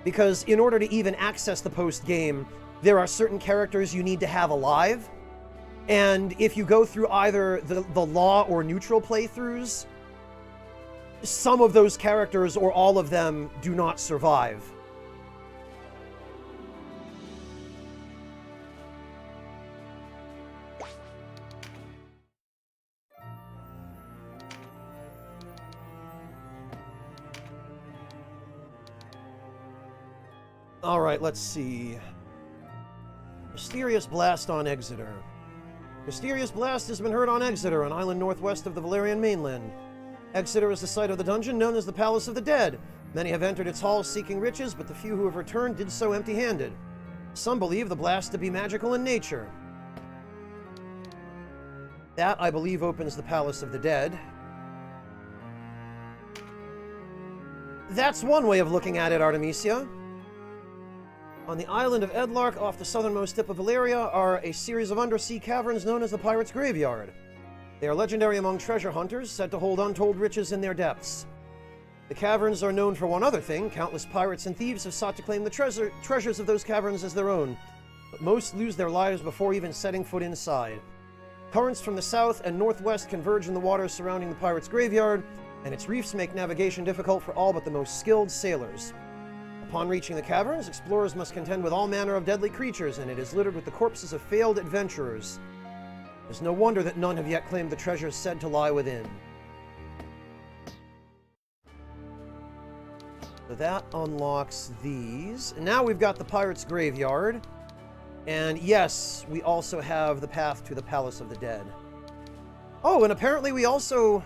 Because in order to even access the post-game, there are certain characters you need to have alive. And if you go through either the law or neutral playthroughs, some of those characters or all of them do not survive. Alright, let's see. Mysterious blast on Exeter. Mysterious blast has been heard on Exeter, an island northwest of the Valerian mainland. Exeter is the site of the dungeon known as the Palace of the Dead. Many have entered its halls seeking riches, but the few who have returned did so empty-handed. Some believe the blast to be magical in nature. That, I believe, opens the Palace of the Dead. That's one way of looking at it, Artemisia. On the island of Edlark, off the southernmost tip of Valeria, are a series of undersea caverns known as the Pirate's Graveyard. They are legendary among treasure hunters, said to hold untold riches in their depths. The caverns are known for one other thing. Countless pirates and thieves have sought to claim the treasures of those caverns as their own, but most lose their lives before even setting foot inside. Currents from the south and northwest converge in the waters surrounding the Pirate's Graveyard, and its reefs make navigation difficult for all but the most skilled sailors. Upon reaching the caverns, explorers must contend with all manner of deadly creatures, and it is littered with the corpses of failed adventurers. It's no wonder that none have yet claimed the treasures said to lie within. So that unlocks these. And now we've got the Pirate's Graveyard. And yes, we also have the path to the Palace of the Dead. Oh, and apparently we also...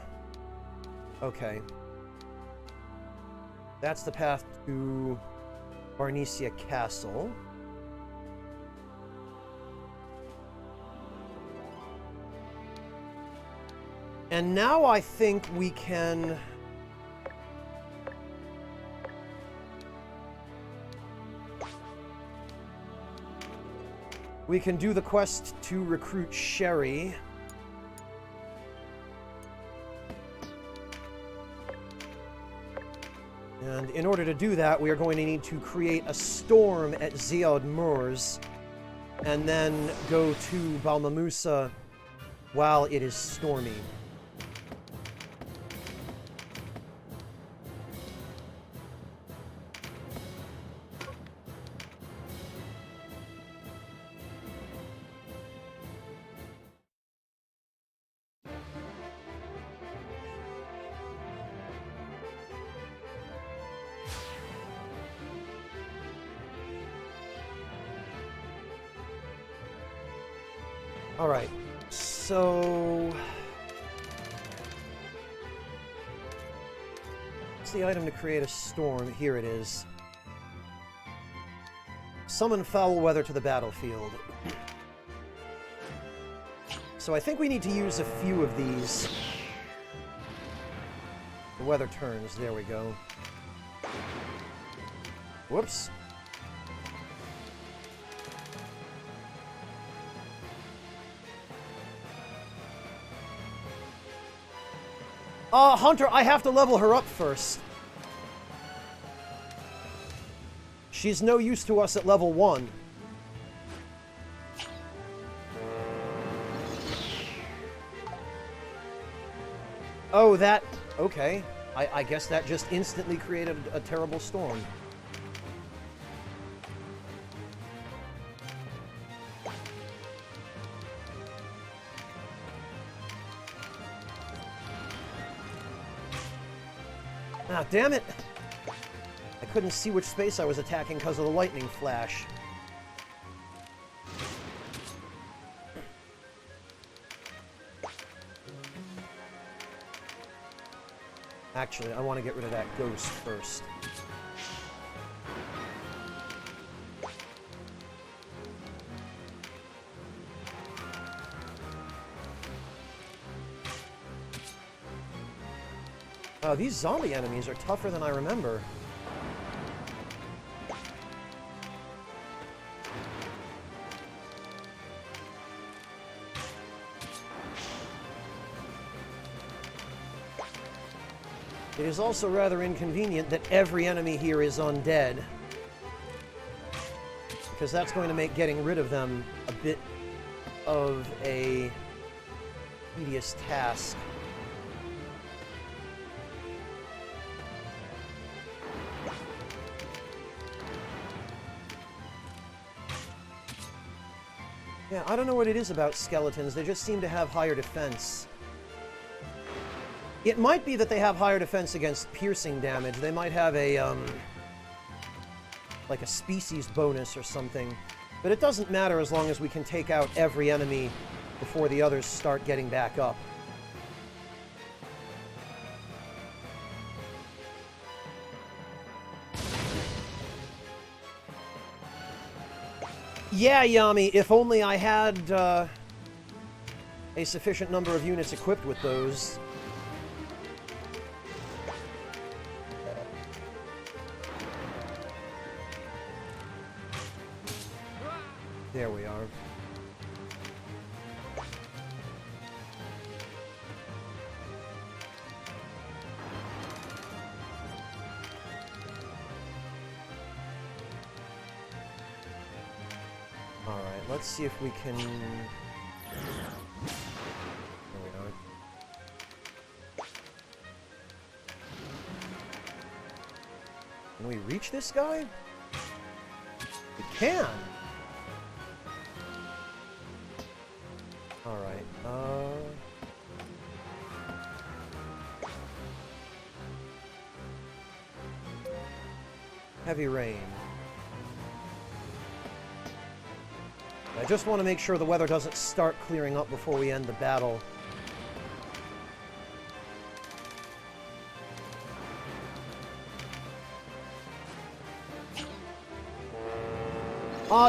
Okay. That's the path to Barnesia Castle. And now I think we can... We can do the quest to recruit Sherry. And in order to do that, we are going to need to create a storm at Ziad Moors, and then go to Balmamusa while it is stormy. Alright, so... what's the item to create a storm? Here it is. Summon foul weather to the battlefield. So I think we need to use a few of these. The weather turns, there we go. Whoops. Hunter, I have to level her up first. She's no use to us at level 1. Oh, that... okay. I guess that just instantly created a terrible storm. Ah, damn it! I couldn't see which space I was attacking because of the lightning flash. Actually, I want to get rid of that ghost first. Oh, these zombie enemies are tougher than I remember. It is also rather inconvenient that every enemy here is undead, because that's going to make getting rid of them a bit of a tedious task. Yeah, I don't know what it is about skeletons. They just seem to have higher defense. It might be that they have higher defense against piercing damage. They might have a, like a species bonus or something. But it doesn't matter as long as we can take out every enemy before the others start getting back up. Yeah, Yami, if only I had a sufficient number of units equipped with those. There we are. Alright, let's see if we can... There we are. Can we reach this guy? We can! Alright, heavy rain. I just want to make sure the weather doesn't start clearing up before we end the battle.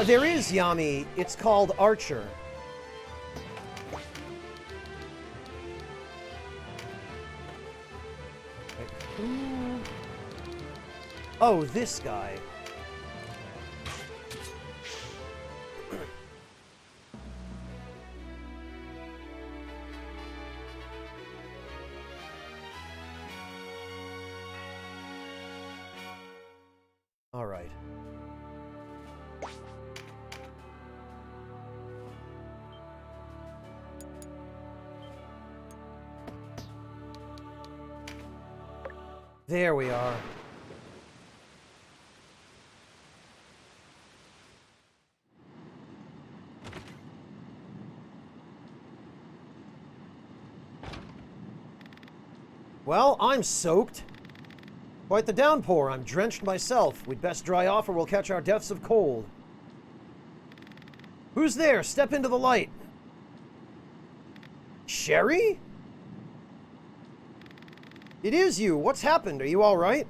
There is, Yami. It's called Archer. Oh, this guy. All right. There we are. Well, I'm soaked. Quite the downpour. I'm drenched myself. We'd best dry off or we'll catch our deaths of cold. Who's there? Step into the light. Sherry? It is you. What's happened? Are you all right?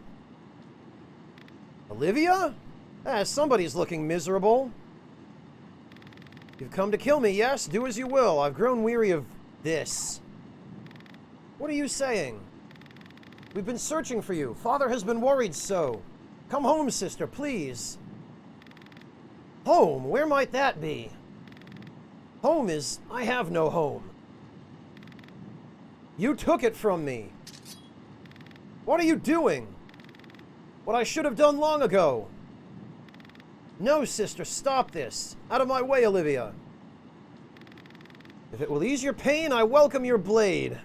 Olivia? Somebody's looking miserable. You've come to kill me, yes? Do as you will. I've grown weary of this. What are you saying? We've been searching for you. Father has been worried so. Come home, sister, please. Home? Where might that be? Home is... I have no home. You took it from me. What are you doing? What I should have done long ago. No, sister, stop this. Out of my way, Olivia. If it will ease your pain, I welcome your blade.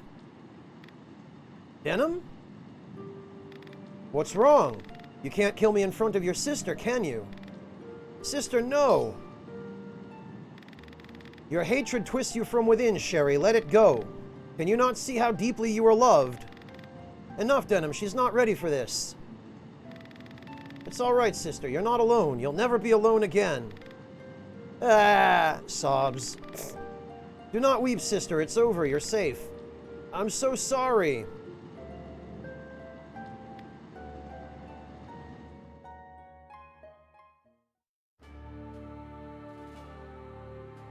Denim? What's wrong? You can't kill me in front of your sister, can you? Sister, no. Your hatred twists you from within, Sherry. Let it go. Can you not see how deeply you are loved? Enough, Denim. She's not ready for this. It's all right, sister. You're not alone. You'll never be alone again. Ah, sobs. Do not weep, sister. It's over. You're safe. I'm so sorry.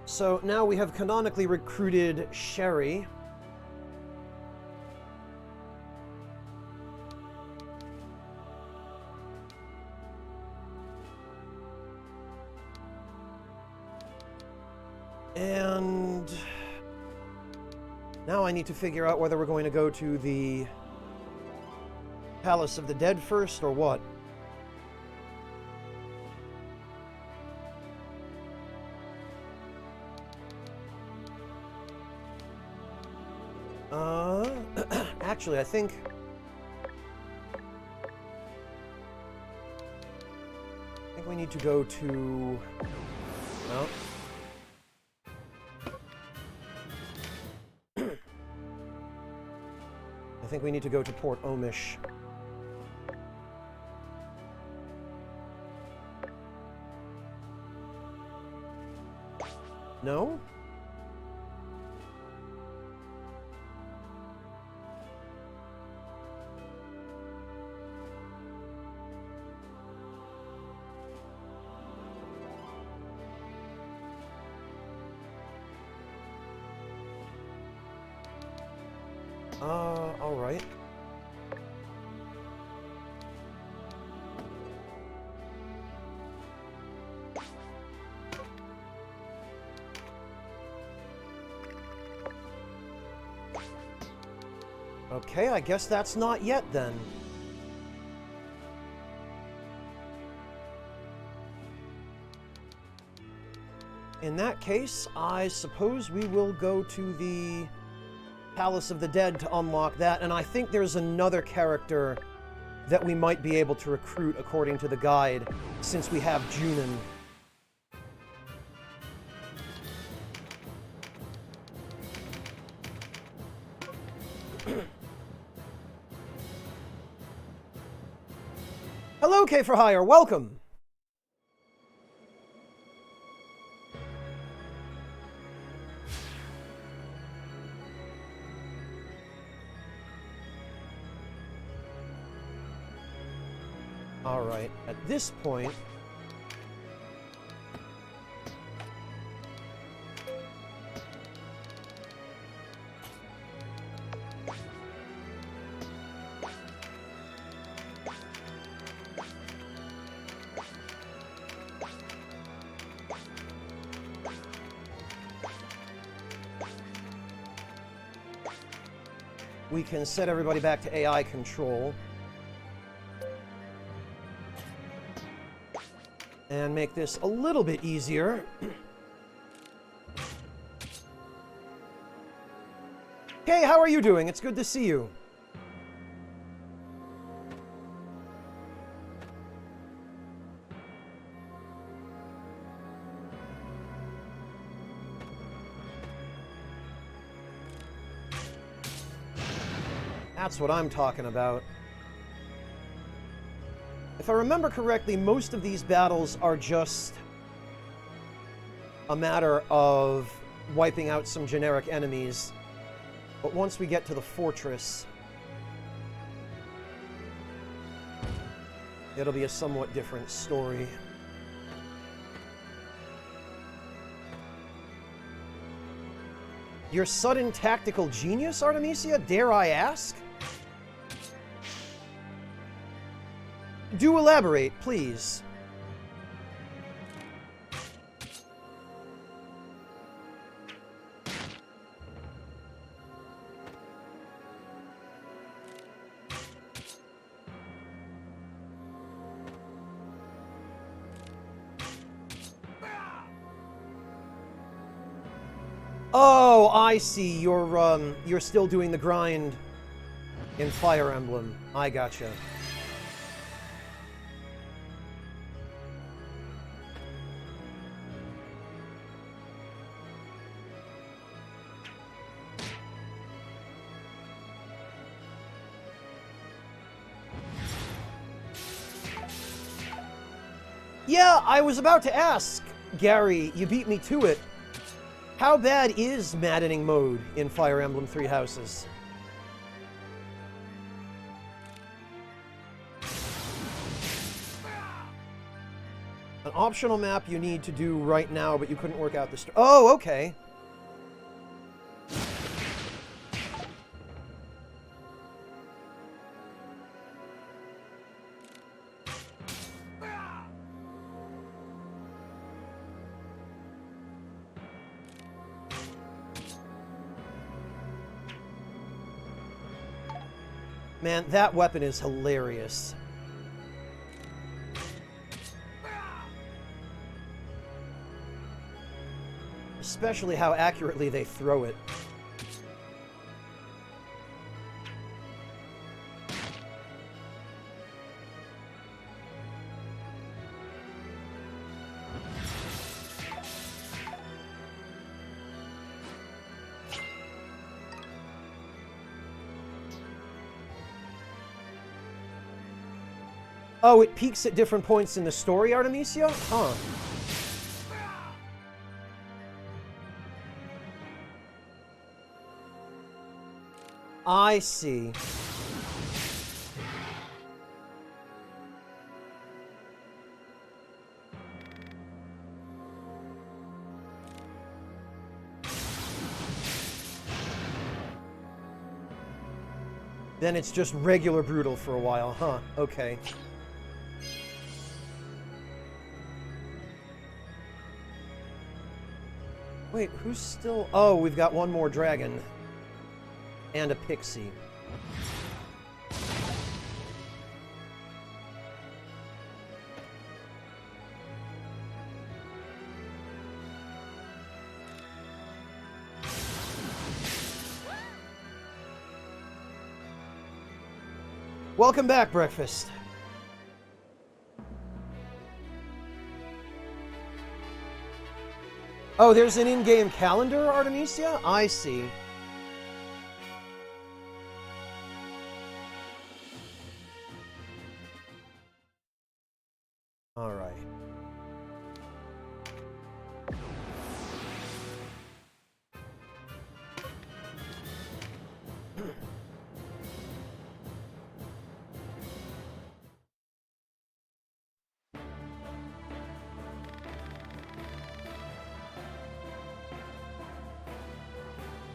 So now we have canonically recruited Sherry. And now I need to figure out whether we're going to go to the Palace of the Dead first or what. Actually, I think we need to go to... Well... I think we need to go to Port Omish. No? All right. Okay, I guess that's not yet then. In that case, I suppose we will go to the Palace of the Dead to unlock that, and I think there's another character that we might be able to recruit according to the guide, since we have Junin. Hello, K for Hire, welcome! Alright, at this point... we can set everybody back to AI control. And make this a little bit easier. Hey, how are you doing? It's good to see you. That's what I'm talking about. If I remember correctly, most of these battles are just a matter of wiping out some generic enemies But once we get to the fortress, it'll be a somewhat different story. Your sudden tactical genius, Artemisia? Dare I ask? Do elaborate, please. Oh, I see. You're still doing the grind in Fire Emblem. I gotcha. Yeah, I was about to ask, Gary, you beat me to it. How bad is maddening mode in Fire Emblem Three Houses? An optional map you need to do right now, but you couldn't work out the Oh, okay. Man, that weapon is hilarious. Especially how accurately they throw it. Oh, it peaks at different points in the story, Artemisia? Huh. I see. Then it's just regular brutal for a while, huh? Okay. Wait, who's still... Oh, we've got one more dragon. And a pixie. Welcome back, breakfast. Oh, there's an in-game calendar, Artemisia? I see. All right.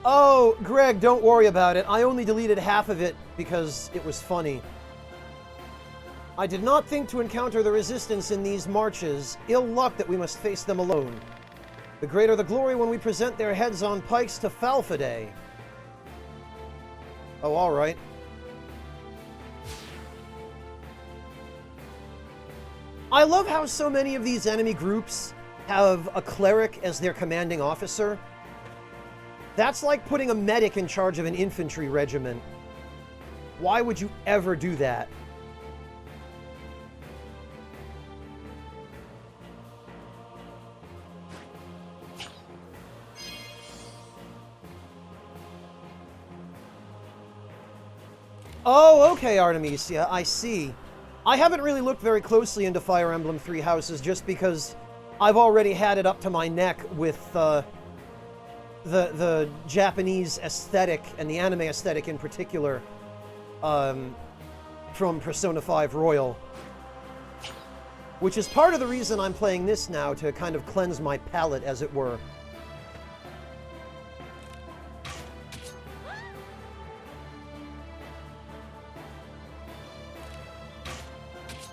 Oh, Greg, don't worry about it. I only deleted half of it because it was funny. I did not think to encounter the resistance in these marches. Ill luck that we must face them alone. The greater the glory when we present their heads on pikes to Falfaday. Oh, all right. I love how so many of these enemy groups have a cleric as their commanding officer. That's like putting a medic in charge of an infantry regiment. Why would you ever do that? Oh, okay, Artemisia, I see. I haven't really looked very closely into Fire Emblem Three Houses just because I've already had it up to my neck with the Japanese aesthetic and the anime aesthetic in particular from Persona 5 Royal. Which is part of the reason I'm playing this now, to kind of cleanse my palate, as it were.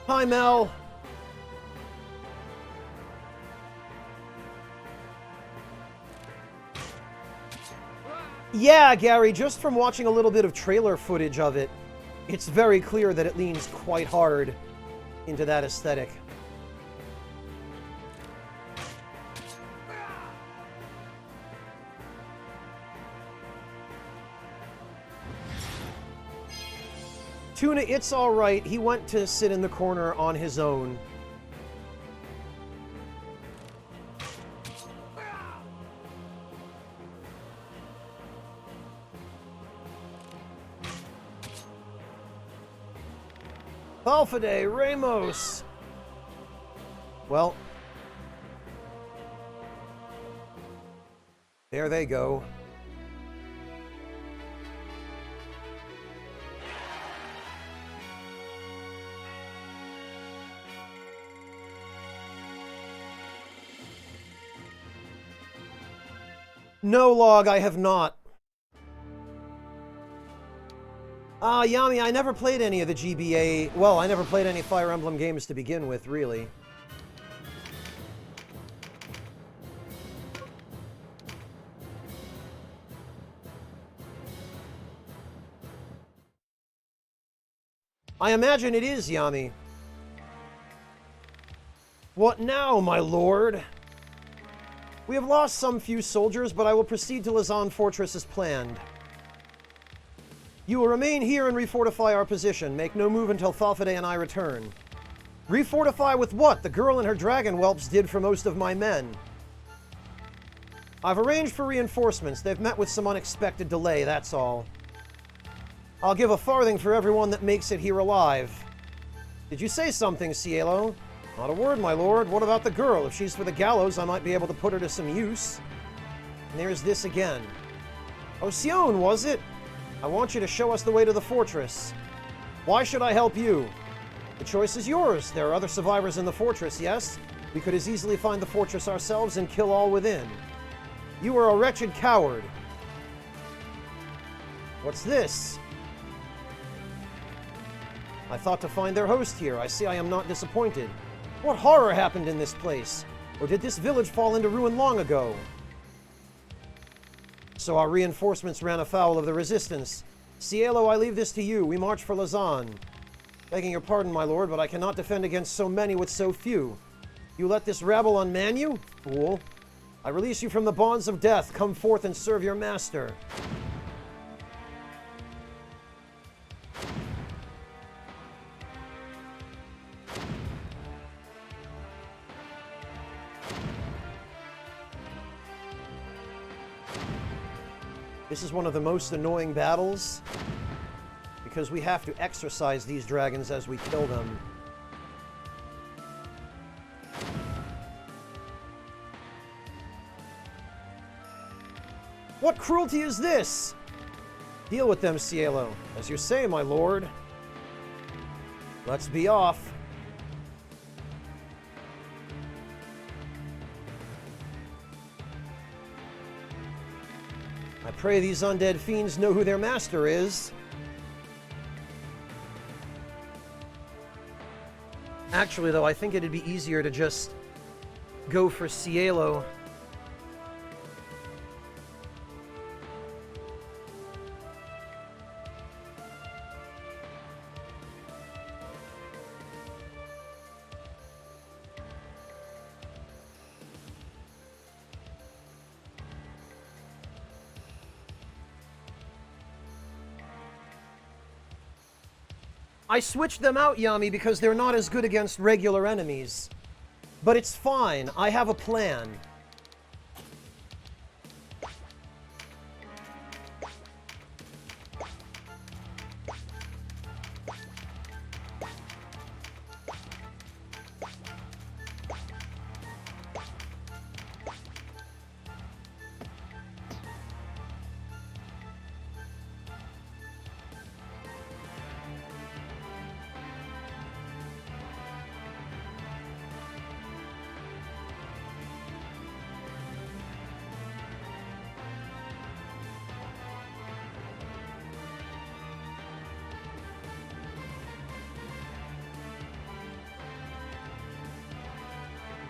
Hi, Mel! Yeah, Gary, just from watching a little bit of trailer footage of it, it's very clear that it leans quite hard into that aesthetic. Tuna, it's alright. He went to sit in the corner on his own. Alphade, Ramos! Well, there they go. No, Log, I have not. Yami, I never played any of the GBA... Well, I never played any Fire Emblem games to begin with, really. I imagine it is, Yami. What now, my lord? We have lost some few soldiers, but I will proceed to Lazan Fortress as planned. You will remain here and refortify our position. Make no move until Falfade and I return. Refortify with what? The girl and her dragon whelps did for most of my men. I've arranged for reinforcements. They've met with some unexpected delay, that's all. I'll give a farthing for everyone that makes it here alive. Did you say something, Cielo? Not a word, my lord. What about the girl? If she's for the gallows, I might be able to put her to some use. And there's this again. Oh, Sion, was it? I want you to show us the way to the fortress. Why should I help you? The choice is yours. There are other survivors in the fortress, yes? We could as easily find the fortress ourselves and kill all within. You are a wretched coward. What's this? I thought to find their host here. I see I am not disappointed. What horror happened in this place? Or did this village fall into ruin long ago? So our reinforcements ran afoul of the resistance. Cielo, I leave this to you. We march for Lazan. Begging your pardon, my lord, but I cannot defend against so many with so few. You let this rabble unman you? Fool. I release you from the bonds of death. Come forth and serve your master. This is one of the most annoying battles, because we have to exercise these dragons as we kill them. What cruelty is this? Deal with them, Cielo. As you say, my lord. Let's be off. I pray these undead fiends know who their master is. Actually, though, I think it'd be easier to just go for Cielo. I switched them out, Yami, because they're not as good against regular enemies. But it's fine. I have a plan.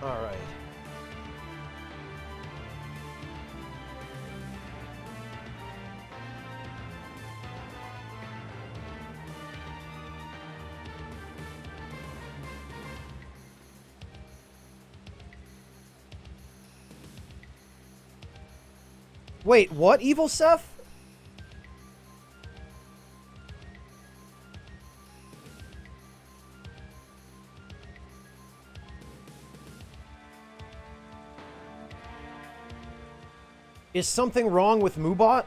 Alright. Wait, what, Evil Seth? Is something wrong with Moobot?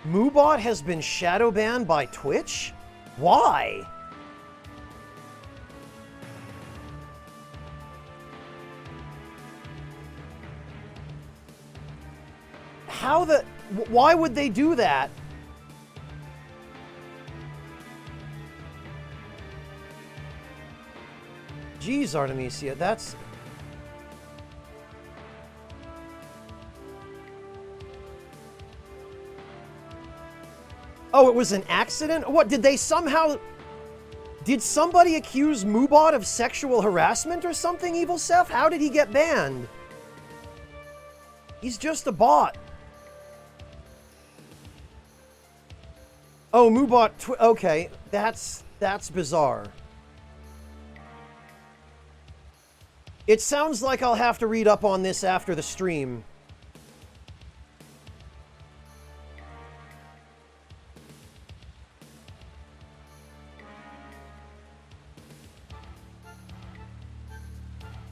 Moobot has been shadow banned by Twitch? Why? How the... Why would they do that? Jeez, Artemisia, that's... Oh, it was an accident? What, did they somehow... Did somebody accuse Moobot of sexual harassment or something, Evil Seth? How did he get banned? He's just a bot. Oh, Moobot... Okay, that's bizarre. It sounds like I'll have to read up on this after the stream.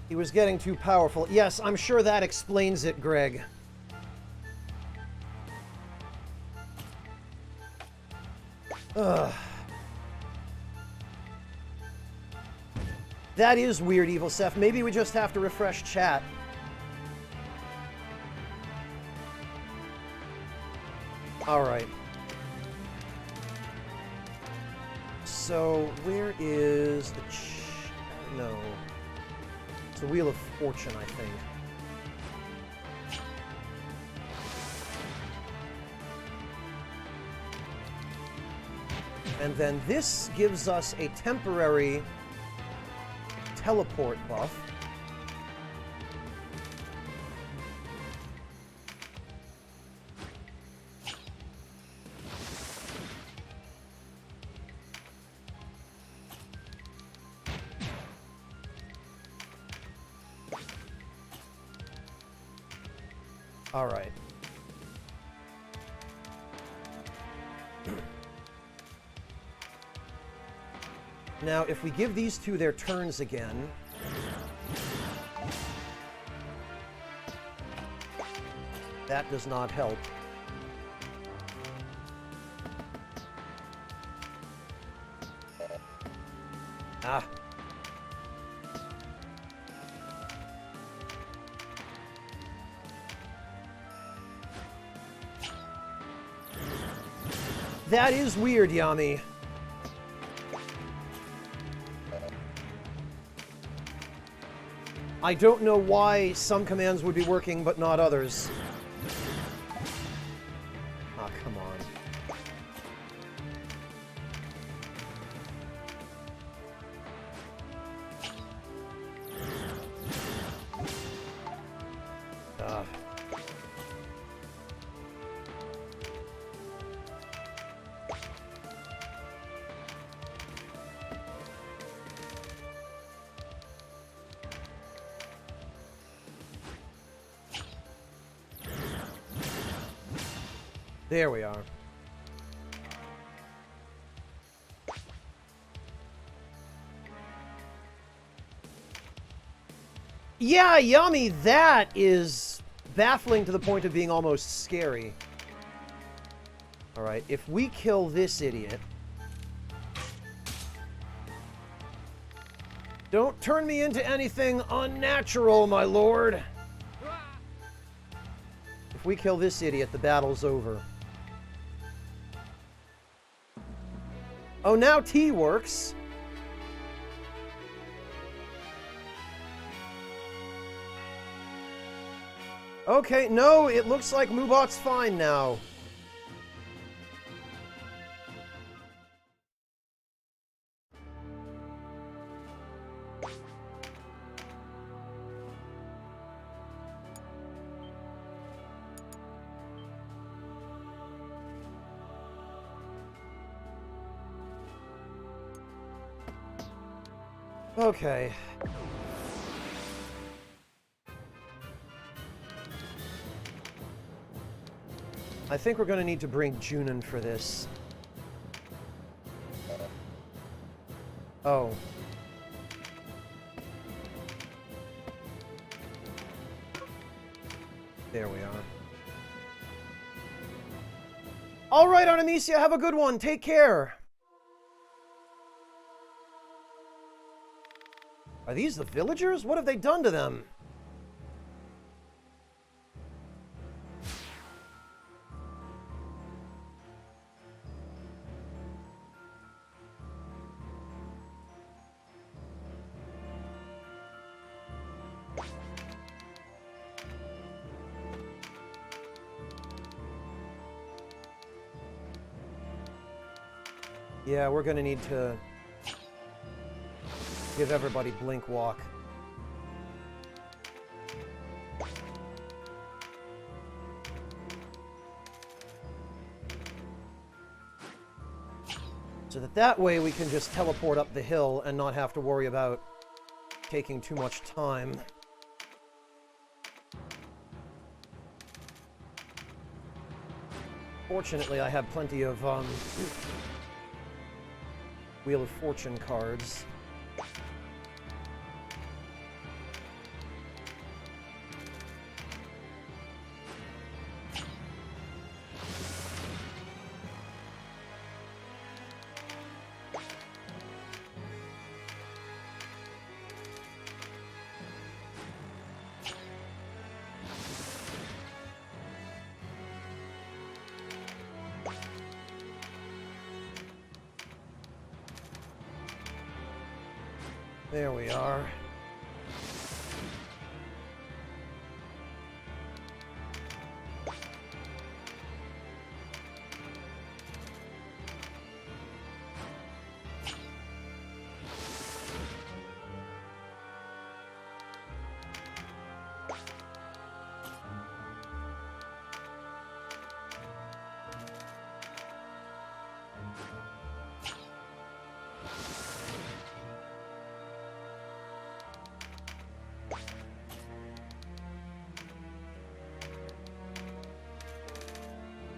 He was getting too powerful. Yes, I'm sure that explains it, Greg. Ugh. That is weird, Evil Seth. Maybe we just have to refresh chat. Alright. So, where is the... No. It's the Wheel of Fortune, I think. And then this gives us a temporary teleport buff. All right. Now, if we give these two their turns again... That does not help. Ah. That is weird, Yami. I don't know why some commands would be working, but not others. Ah, come on. There we are. Yeah, Yummy, that is baffling to the point of being almost scary. Alright, if we kill this idiot... Don't turn me into anything unnatural, my lord! If we kill this idiot, the battle's over. Oh, now T works. Okay, no, it looks like Moobot's fine now. Okay. I think we're gonna need to bring Junin for this. Oh. There we are. Alright, Artemisia, have a good one. Take care. Are these the villagers? What have they done to them? Yeah, we're gonna need to give everybody blink walk. So that way we can just teleport up the hill and not have to worry about taking too much time. Fortunately, I have plenty of Wheel of Fortune cards. There we are.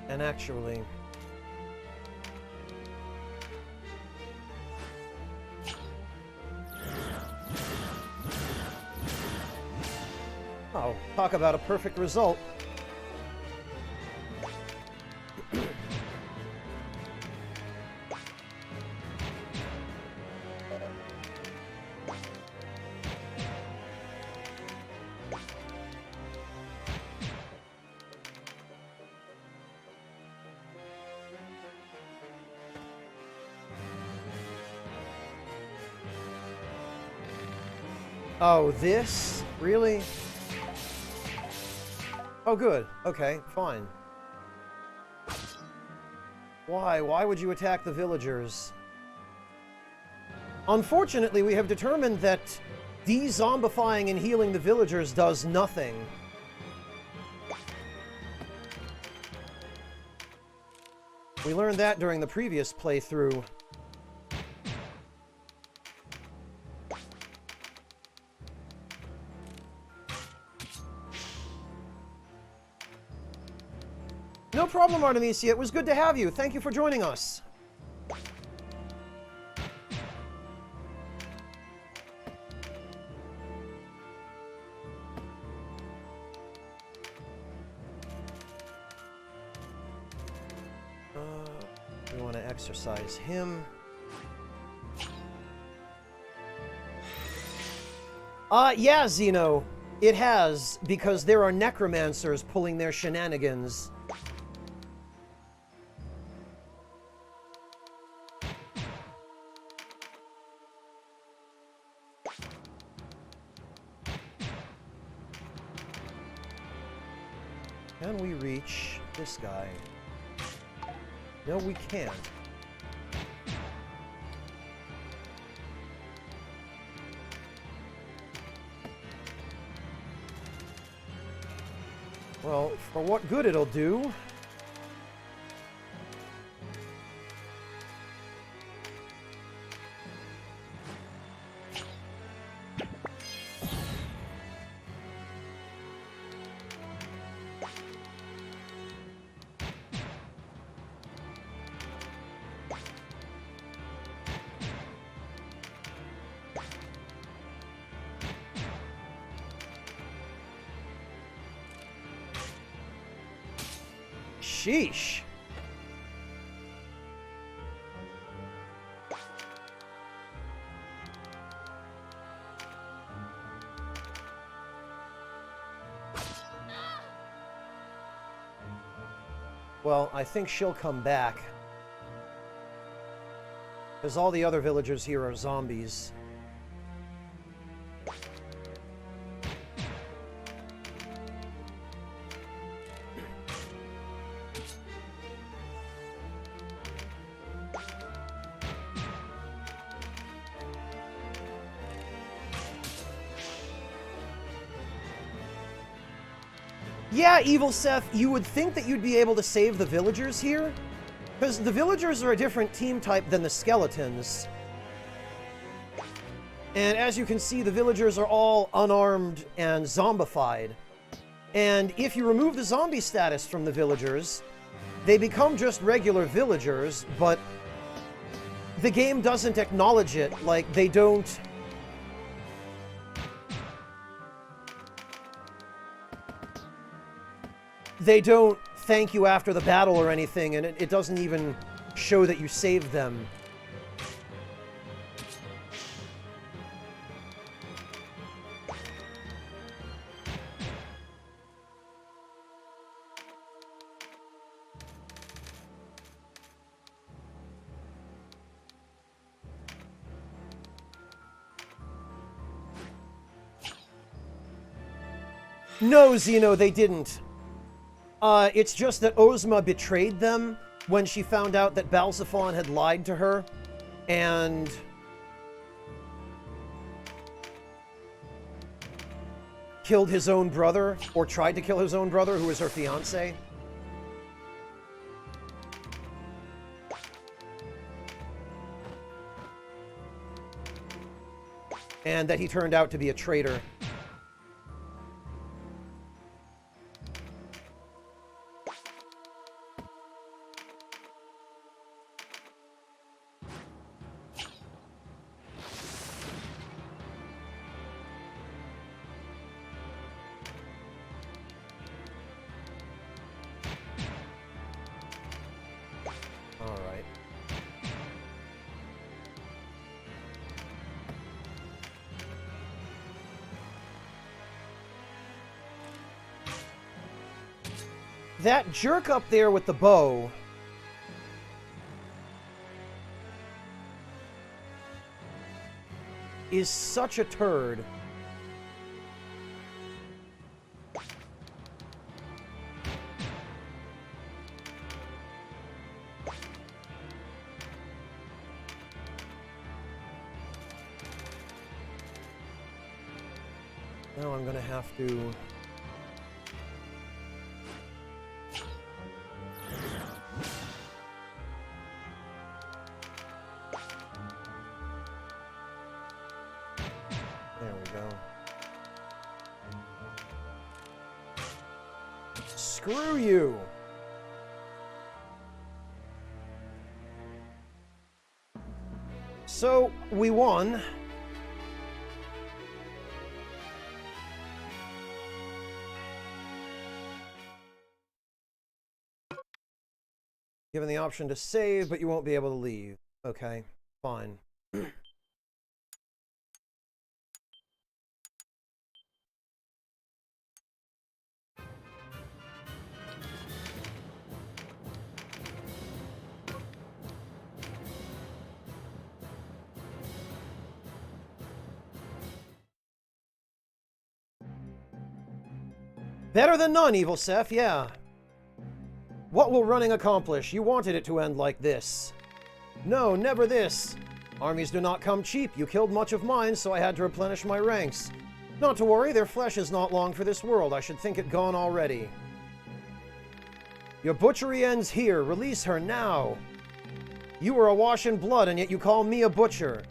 And actually, oh, talk about a perfect result. Oh, this? Really? Oh, good. Okay, fine. Why? Why would you attack the villagers? Unfortunately, we have determined that de-zombifying and healing the villagers does nothing. We learned that during the previous playthrough. No problem, Artemisia. It was good to have you. Thank you for joining us. We want to exercise him. Yeah, Xeno. It has, because there are necromancers pulling their shenanigans. Can we reach this guy? No, we can't. Well, for what good it'll do... Sheesh. Well, I think she'll come back. Because all the other villagers here are zombies. Yeah, Evil Seth, you would think that you'd be able to save the villagers here? Because the villagers are a different team type than the skeletons. And as you can see, the villagers are all unarmed and zombified. And if you remove the zombie status from the villagers, they become just regular villagers, but the game doesn't acknowledge it. Like, they don't... They don't thank you after the battle or anything, and it doesn't even show that you saved them. No, Xeno, they didn't. It's just that Ozma betrayed them when she found out that Balzaphon had lied to her, and... killed his own brother, or tried to kill his own brother, who was her fiancé. And that he turned out to be a traitor. That jerk up there with the bow is such a turd. Now I'm gonna have to... There we go. Screw you! So, we won. Given the option to save, but you won't be able to leave. Okay, fine. Better than none, Evil Seth, yeah. What will running accomplish? You wanted it to end like this. No, never this. Armies do not come cheap. You killed much of mine, so I had to replenish my ranks. Not to worry, their flesh is not long for this world. I should think it gone already. Your butchery ends here. Release her now. You were awash in blood, and yet you call me a butcher.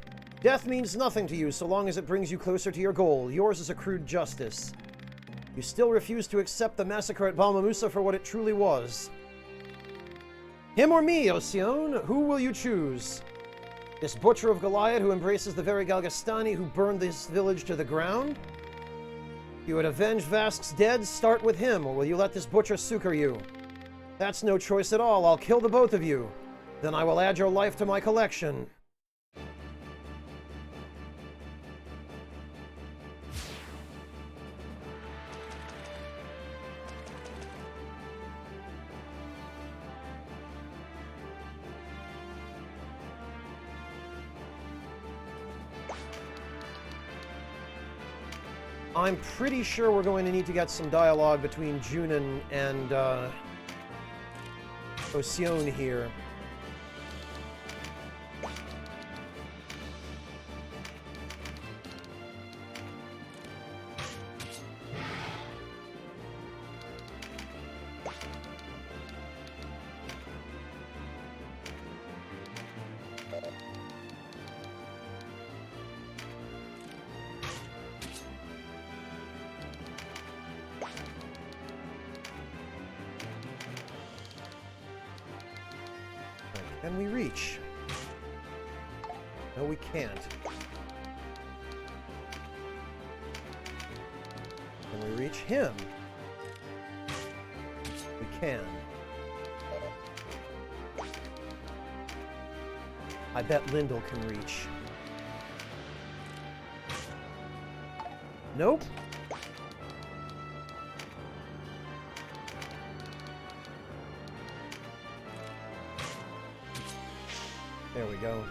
Death means nothing to you so long as it brings you closer to your goal. Yours is a crude justice. You still refuse to accept the massacre at Balmamusa for what it truly was. Him or me, Ocean? Who will you choose? This butcher of Goliath who embraces the very Galgastani who burned this village to the ground? You would avenge Vask's dead? Start with him, or will you let this butcher succor you? That's no choice at all. I'll kill the both of you. Then I will add your life to my collection. I'm pretty sure we're going to need to get some dialogue between Junin and Ocean here. Can we reach? No, we can't. Can we reach him? We can. I bet Lyndall can reach. Nope. There we go.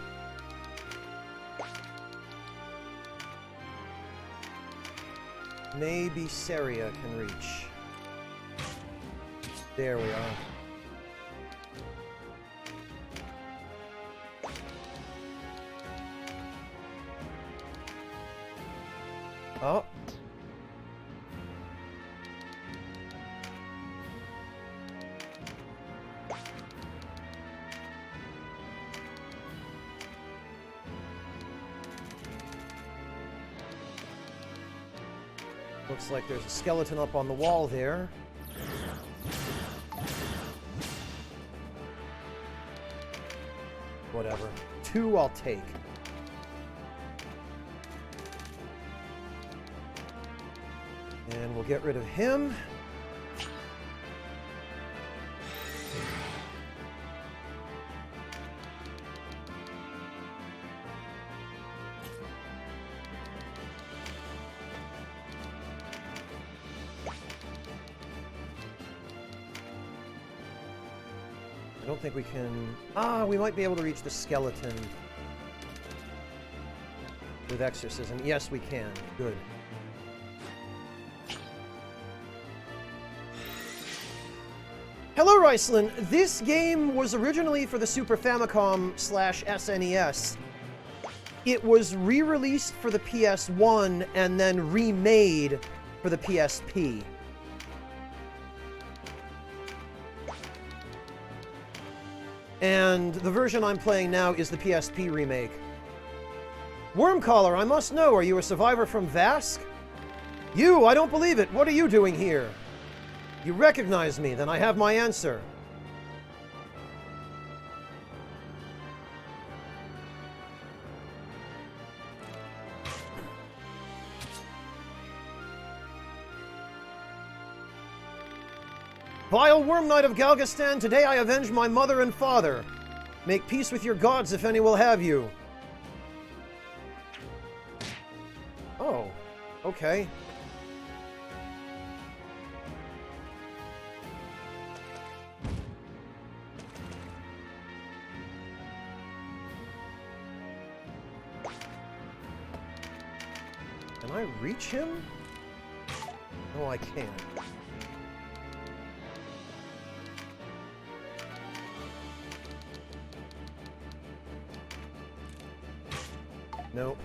Maybe Saria can reach. There we are. Oh. Looks like there's a skeleton up on the wall there. Whatever. 2 I'll take. And we'll get rid of him. I don't think we can... Ah, we might be able to reach the skeleton with exorcism. Yes, we can. Good. Hello, Riceland. This game was originally for the Super Famicom / SNES. It was re-released for the PS1 and then remade for the PSP. And the version I'm playing now is the PSP remake. Wormcaller, I must know, are you a survivor from Vask? You, I don't believe it. What are you doing here? You recognize me, then I have my answer. Vile Worm Knight of Galgastan, today I avenge my mother and father. Make peace with your gods if any will have you. Oh, okay. Can I reach him? No, I can't. Nope.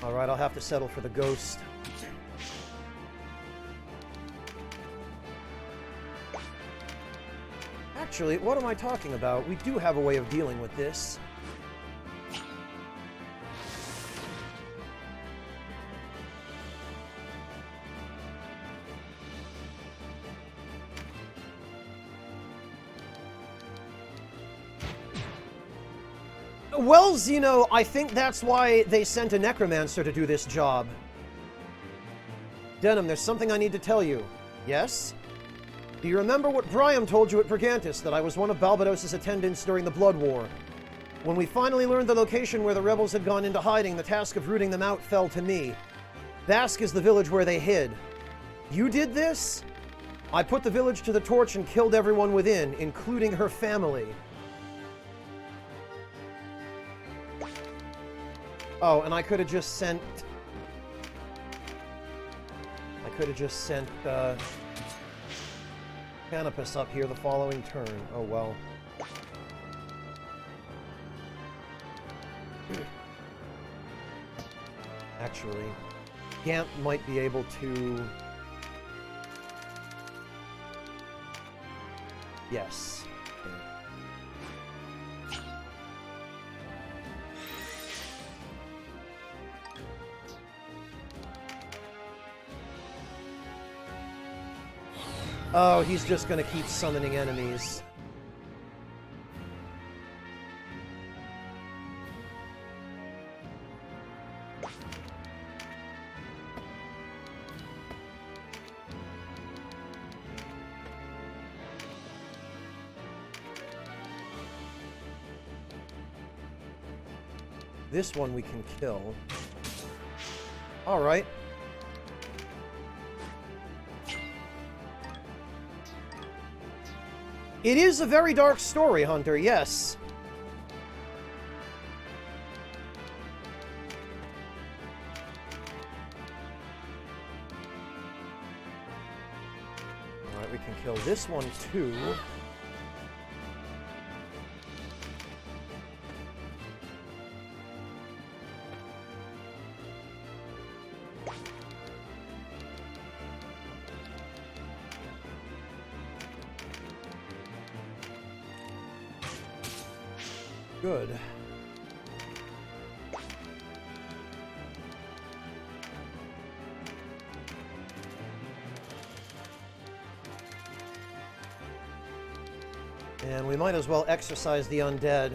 Alright, I'll have to settle for the ghost. Actually, what am I talking about? We do have a way of dealing with this. Well, Zeno, I think that's why they sent a necromancer to do this job. Denim, there's something I need to tell you. Yes? Do you remember what Priam told you at Brigantis, that I was one of Balbados's attendants during the Blood War? When we finally learned the location where the rebels had gone into hiding, the task of rooting them out fell to me. Bask is the village where they hid. You did this? I put the village to the torch and killed everyone within, including her family. Oh, and I could have just sent... Canopus up here the following turn. Oh, well. Actually, Gamp might be able to... Yes. Oh, he's just gonna keep summoning enemies. This one we can kill. All right. It is a very dark story, Hunter, yes. Alright, we can kill this one too. Good. And we might as well exercise the undead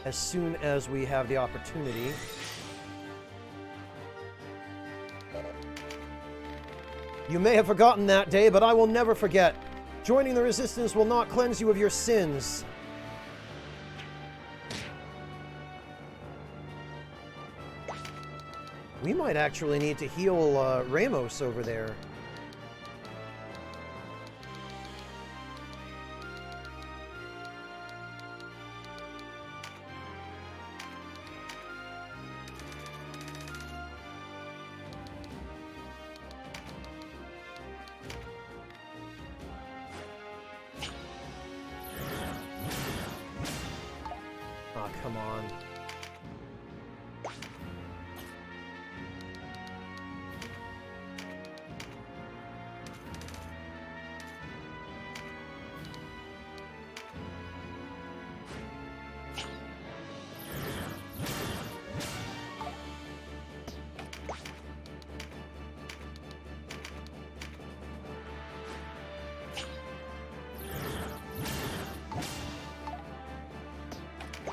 as soon as we have the opportunity. You may have forgotten that day, but I will never forget. Joining the Resistance will not cleanse you of your sins. We might actually need to heal Ramos over there. Oh, come on.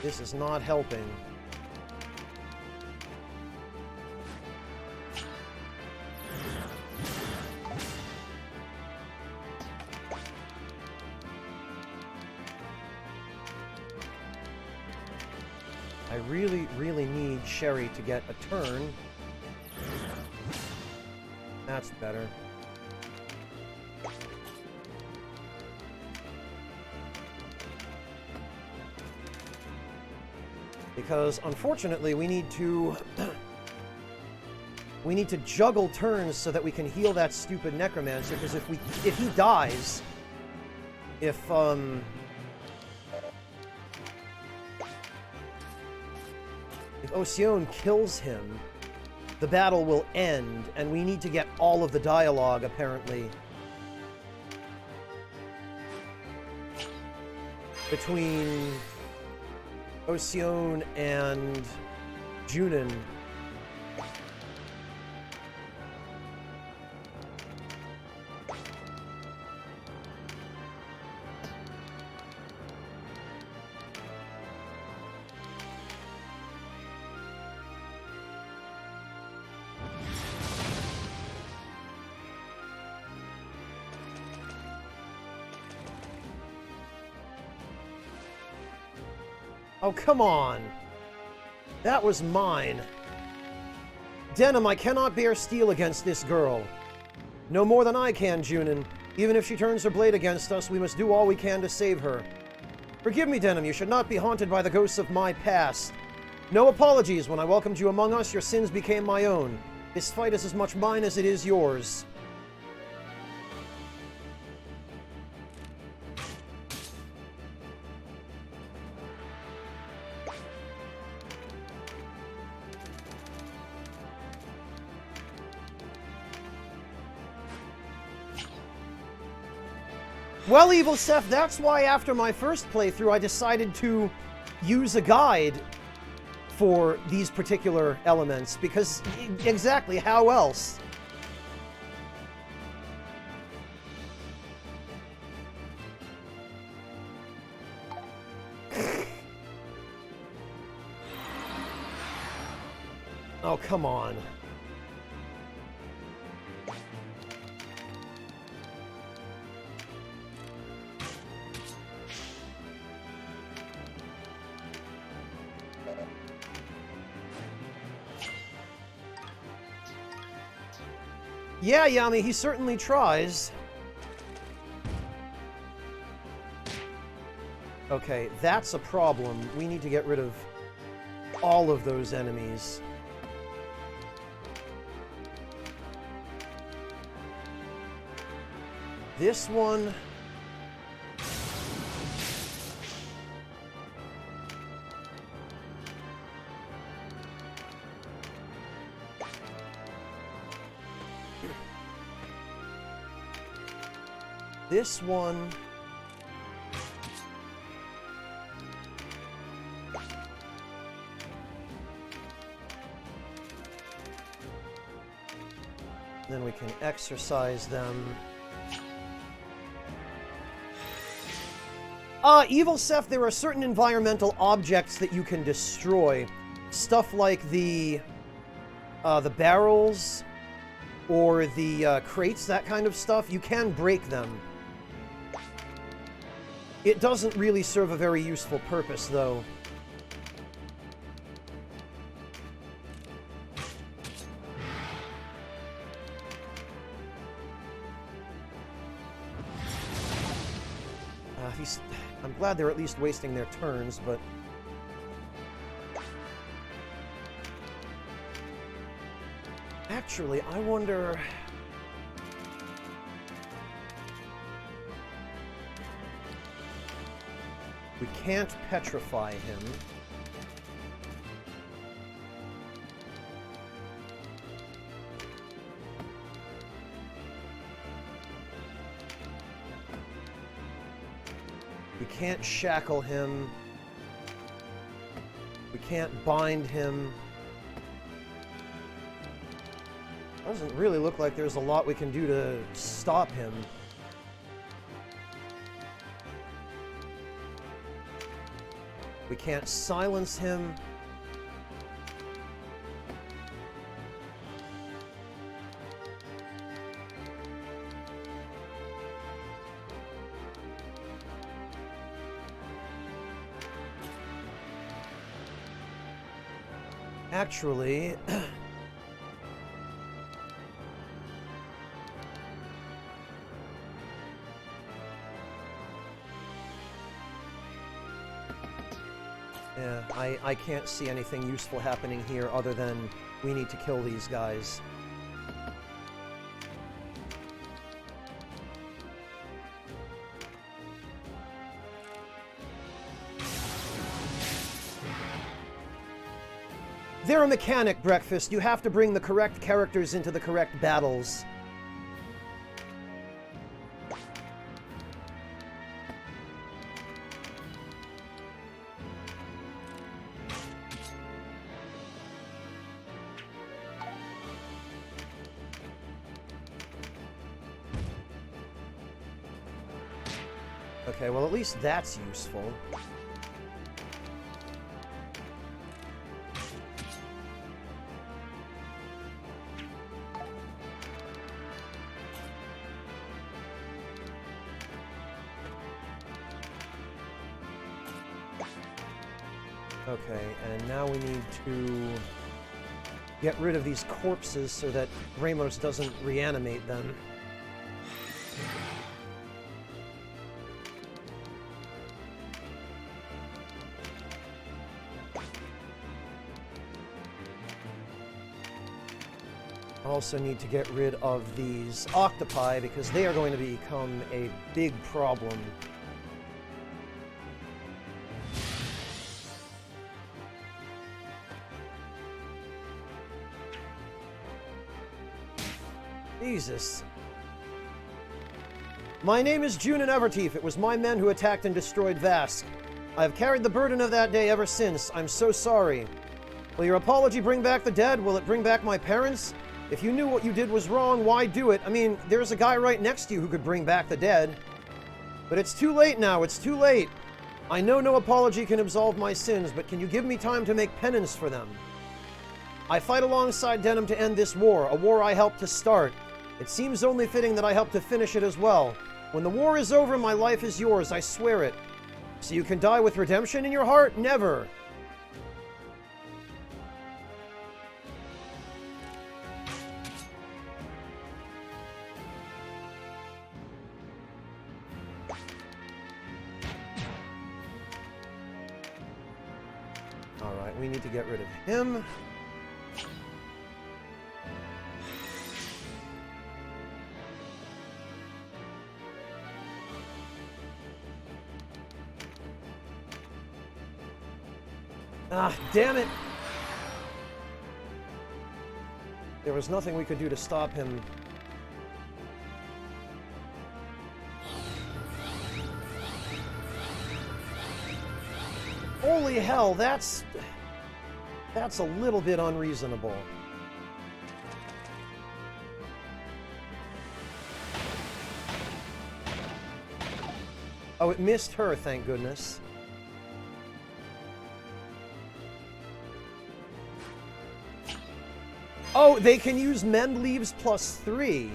This is not helping. I really need Sherry to get a turn. That's better. Because, unfortunately, we need to... we need to juggle turns so that we can heal that stupid necromancer, because if he dies, If Ocean kills him, the battle will end, and we need to get all of the dialogue, apparently, between Ocean and Junin. Oh, come on. That was mine. Denim, I cannot bear steel against this girl. No more than I can, Junin. Even if she turns her blade against us, we must do all we can to save her. Forgive me, Denim, you should not be haunted by the ghosts of my past. No apologies. When I welcomed you among us, your sins became my own. This fight is as much mine as it is yours. Well, Evil Seth, that's why after my first playthrough I decided to use a guide for these particular elements, because exactly how else? Oh, come on. Yeah, Yami, he certainly tries. Okay, that's a problem. We need to get rid of all of those enemies. This one... This one... Then we can exercise them. Evil Seth, there are certain environmental objects that you can destroy. Stuff like the barrels or the crates, that kind of stuff. You can break them. It doesn't really serve a very useful purpose, though. I'm glad they're at least wasting their turns, but... Actually, I wonder... We can't petrify him. We can't shackle him. We can't bind him. Doesn't really look like there's a lot we can do to stop him. We can't silence him. Actually... Yeah, I can't see anything useful happening here other than we need to kill these guys. They're a mechanic, Breakfast. You have to bring the correct characters into the correct battles. Okay, well, at least that's useful. Okay, and now we need to get rid of these corpses so that Ramos doesn't reanimate them. Also need to get rid of these octopi because they are going to become a big problem. Jesus. My name is Junin Everteeth. It was my men who attacked and destroyed Vask. I have carried the burden of that day ever since. I'm so sorry. Will your apology bring back the dead? Will it bring back my parents? If you knew what you did was wrong, why do it? I mean, there's a guy right next to you who could bring back the dead. But it's too late now. It's too late. I know no apology can absolve my sins, but can you give me time to make penance for them? I fight alongside Denim to end this war, a war I helped to start. It seems only fitting that I help to finish it as well. When the war is over, my life is yours, I swear it. So you can die with redemption in your heart? Never. Alright, we need to get rid of him. Ah, damn it! There was nothing we could do to stop him. Holy hell, that's a little bit unreasonable. Oh, it missed her, thank goodness. Oh, they can use Mend Leaves +3.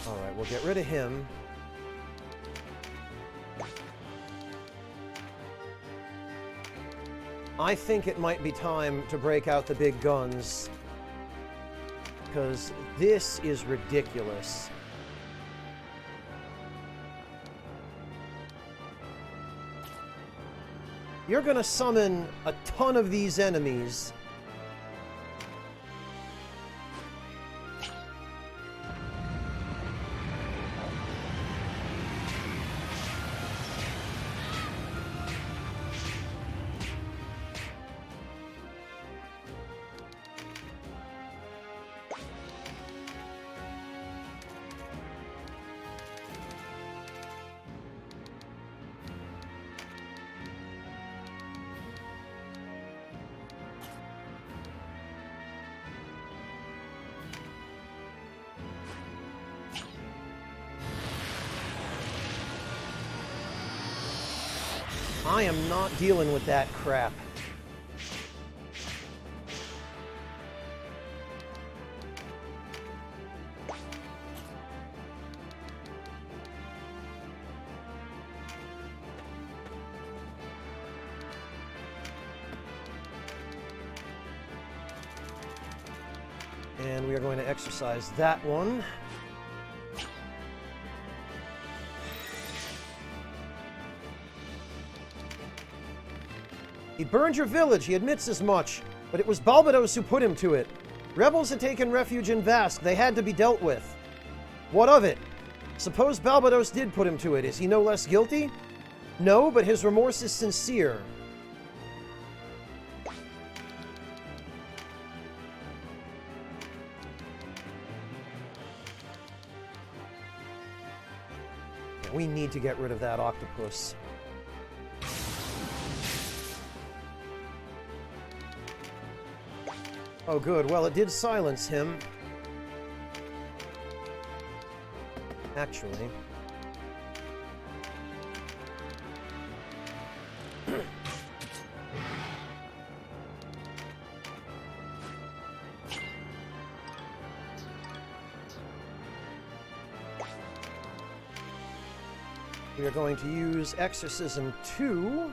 Alright, we'll get rid of him. I think it might be time to break out the big guns, because this is ridiculous. You're gonna summon a ton of these enemies. I am not dealing with that crap. And we are going to exercise that one. He burned your village, he admits as much, but it was Balbados who put him to it. Rebels had taken refuge in Vask, they had to be dealt with. What of it? Suppose Balbados did put him to it, is he no less guilty? No, but his remorse is sincere. We need to get rid of that octopus. Oh, good. Well, it did silence him. Actually. We are going to use Exorcism 2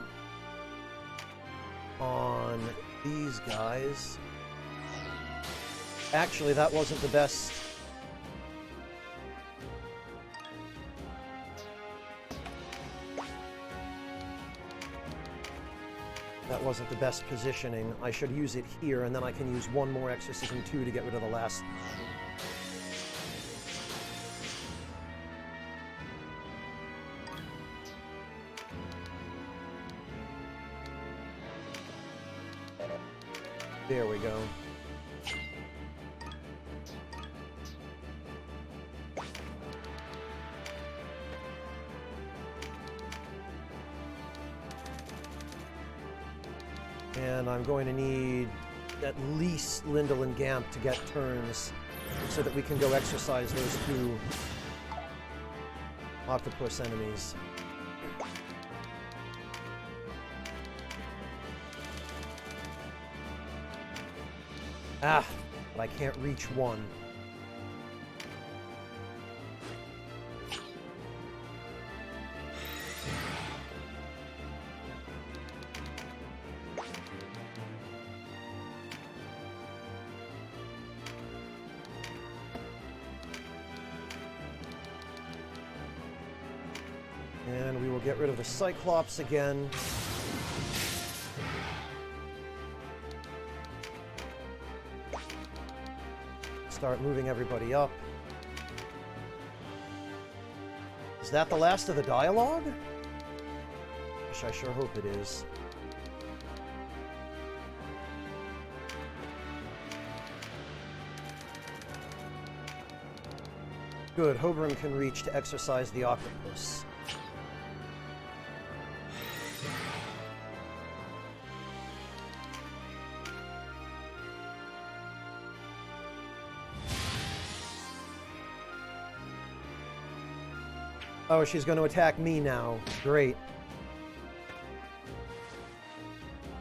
on these guys. Actually, that wasn't the best. That wasn't the best positioning. I should use it here, and then I can use one more Exorcism 2 to get rid of the last. There we go. And I'm going to need at least Lyndall and Gamp to get turns so that we can go exercise those two octopus enemies. Ah, but I can't reach one. And we will get rid of the Cyclops again. Start moving everybody up. Is that the last of the dialogue? Gosh, I sure hope it is. Good, Hobron can reach to exercise the octopus. Oh, she's going to attack me now. Great.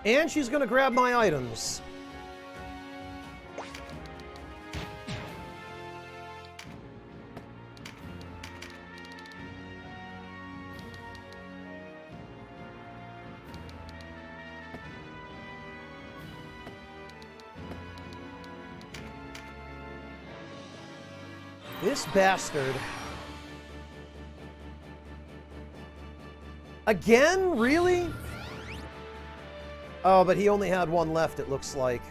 And she's going to grab my items. This bastard... Again? Really? Oh, but he only had one left, it looks like.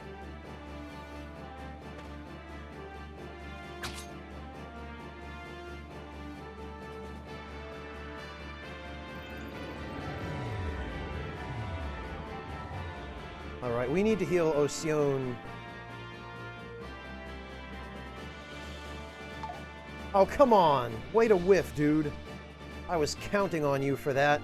Alright, we need to heal Ocean. Oh, come on! Way to whiff, dude. I was counting on you for that.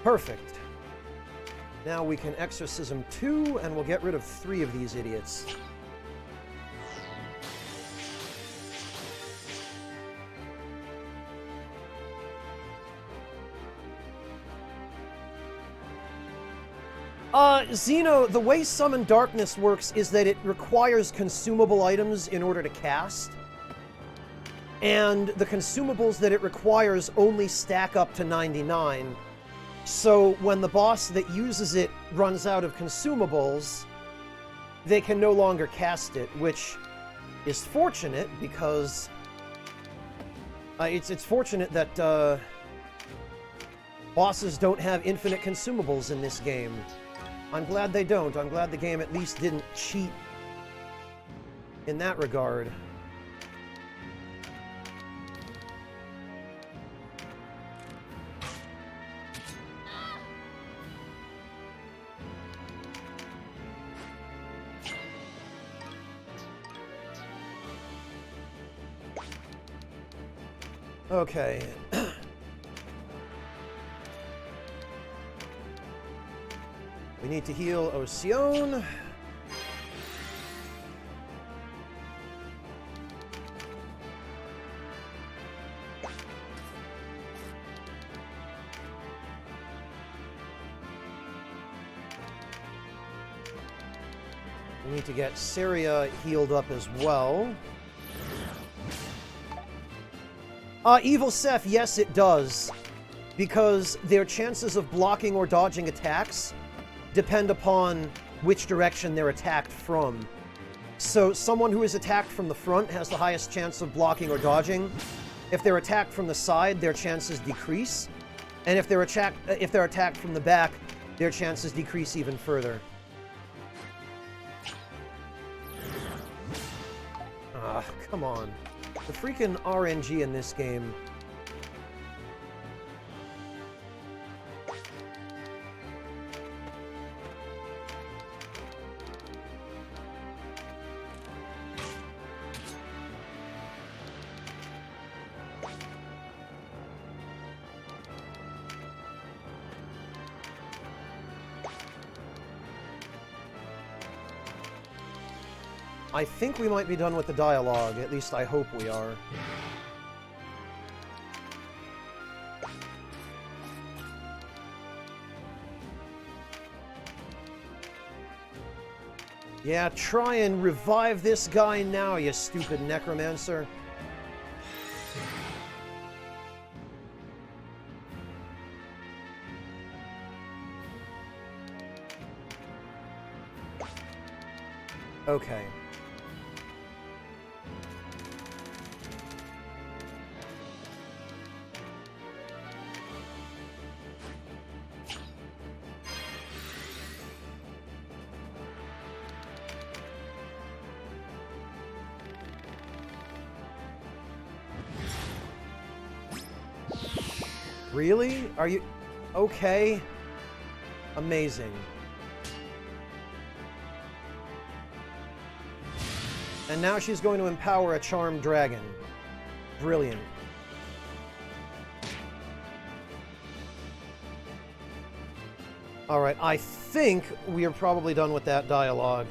Perfect. Now we can Exorcism 2, and we'll get rid of 3 of these idiots. Zeno, the way Summon Darkness works is that it requires consumable items in order to cast. and the consumables that it requires only stack up to 99. So when the boss that uses it runs out of consumables, they can no longer cast it, which is fortunate because it's fortunate that bosses don't have infinite consumables in this game. I'm glad they don't. I'm glad the game at least didn't cheat in that regard. Okay. We need to heal Ocean. We need to get Syria healed up as well. Evil Seth, yes it does. Because their chances of blocking or dodging attacks depend upon which direction they're attacked from. So someone who is attacked from the front has the highest chance of blocking or dodging. If they're attacked from the side, their chances decrease. And if they're attacked from the back, their chances decrease even further. Ah, come on. The freaking RNG in this game. I think we might be done with the dialogue. At least I hope we are. Yeah, try and revive this guy now, you stupid necromancer. Okay. Really? Are you... Okay. Amazing. And now she's going to empower a charmed dragon. Brilliant. Alright, I think we are probably done with that dialogue.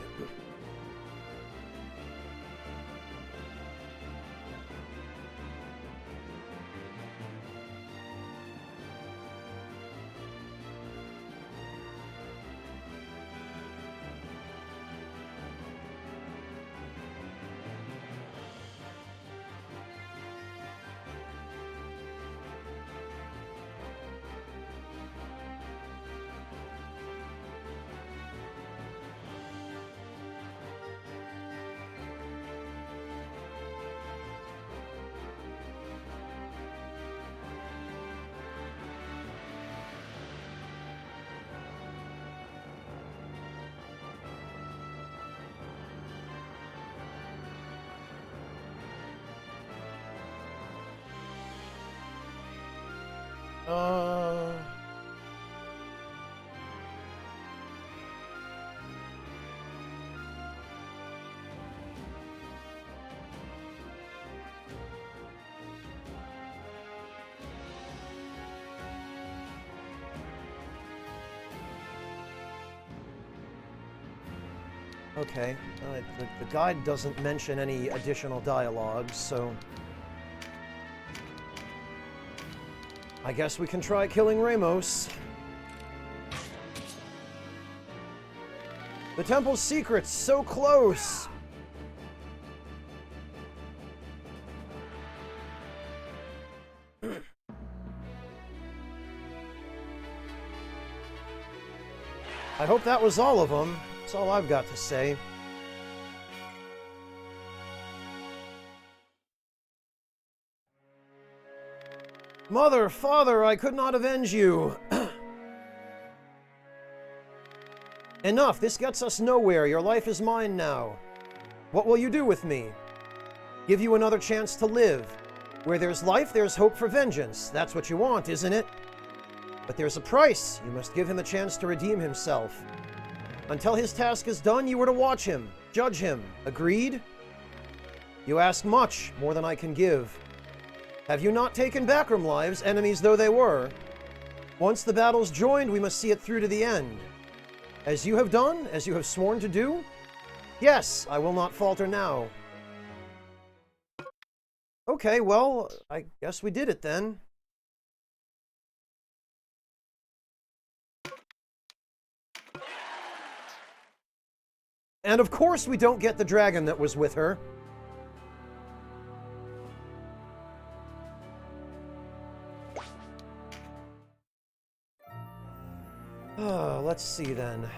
Okay, the guide doesn't mention any additional dialogue, so... I guess we can try killing Ramos. The temple's secret's so close! I hope that was all of them. That's all I've got to say. Mother, father, I could not avenge you. Enough, this gets us nowhere. Your life is mine now. What will you do with me? Give you another chance to live. Where there's life, there's hope for vengeance. That's what you want, isn't it? But there's a price. You must give him a chance to redeem himself. Until his task is done, you were to watch him, judge him. Agreed? You ask much, more than I can give. Have you not taken backroom lives, enemies though they were? Once the battle's joined, we must see it through to the end. As you have done, as you have sworn to do? Yes, I will not falter now. Okay, well, I guess we did it then. And of course we don't get the dragon that was with her. Let's see then.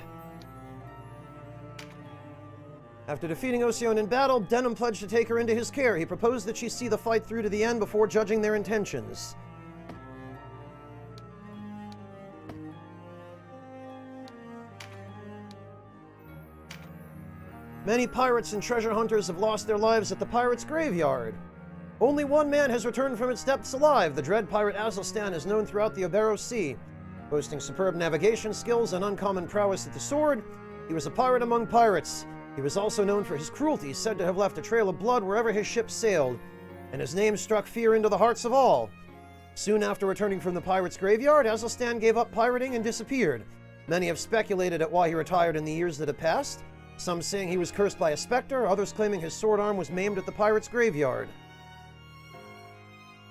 After defeating Ocean in battle, Denim pledged to take her into his care. He proposed that she see the fight through to the end before judging their intentions. Many pirates and treasure hunters have lost their lives at the pirates' graveyard. Only one man has returned from its depths alive. The dread pirate Azelstan is known throughout the Obero Sea. Boasting superb navigation skills and uncommon prowess at the sword, he was a pirate among pirates. He was also known for his cruelty, said to have left a trail of blood wherever his ship sailed, and his name struck fear into the hearts of all. Soon after returning from the pirates' graveyard, Azelstan gave up pirating and disappeared. Many have speculated at why he retired in the years that have passed, some saying he was cursed by a specter, others claiming his sword arm was maimed at the pirates' graveyard.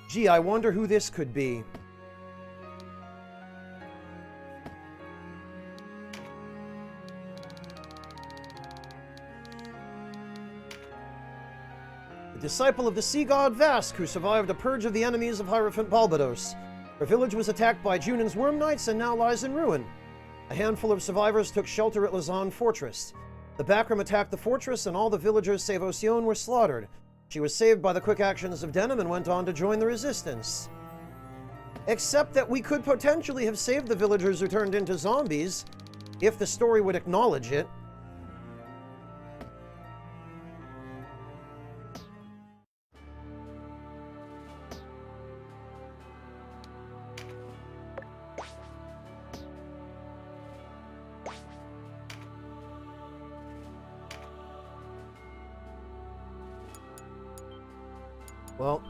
Gee, I wonder who this could be. Disciple of the sea god Vask, who survived a purge of the enemies of Hierophant Balbados. Her village was attacked by Junan's Worm Knights and now lies in ruin. A handful of survivors took shelter at Lausanne Fortress. The Bakram attacked the fortress and all the villagers save Ocean were slaughtered. She was saved by the quick actions of Denim and went on to join the resistance. Except that we could potentially have saved the villagers who turned into zombies, if the story would acknowledge it. Well,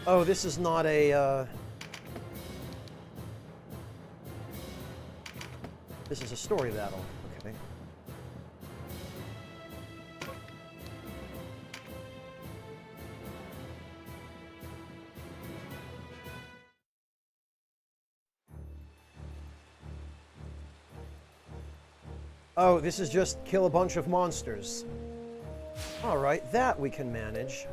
oh, this is not a, this is a story battle, okay. Oh, this is just kill a bunch of monsters. Alright, that we can manage.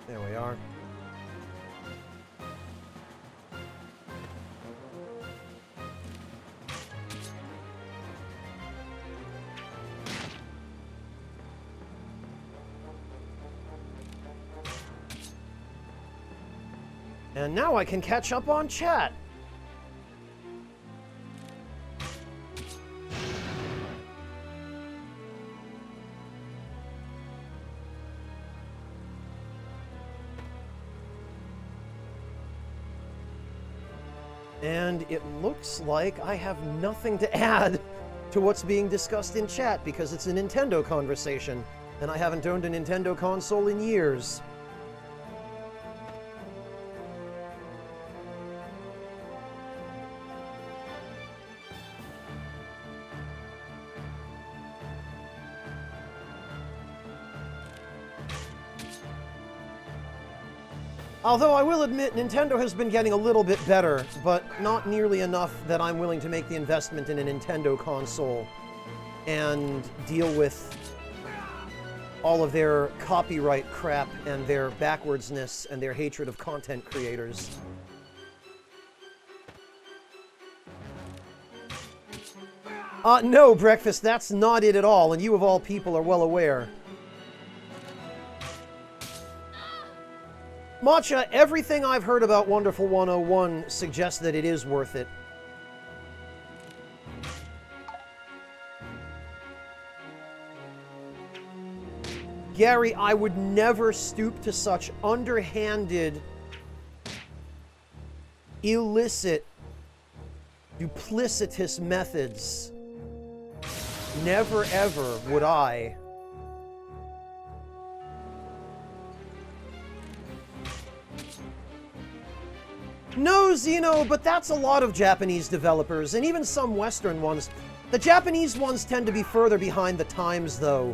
There we are. And now I can catch up on chat. And it looks like I have nothing to add to what's being discussed in chat because it's a Nintendo conversation, and I haven't owned a Nintendo console in years. Although I will admit, Nintendo has been getting a little bit better, but not nearly enough that I'm willing to make the investment in a Nintendo console and deal with all of their copyright crap and their backwardsness and their hatred of content creators. No, Breakfast, that's not it at all, and you of all people are well aware. Matcha, everything I've heard about Wonderful 101 suggests that it is worth it. Gary, I would never stoop to such underhanded, illicit, duplicitous methods. Never ever would I. No, Xeno, but that's a lot of Japanese developers, and even some Western ones. The Japanese ones tend to be further behind the times, though.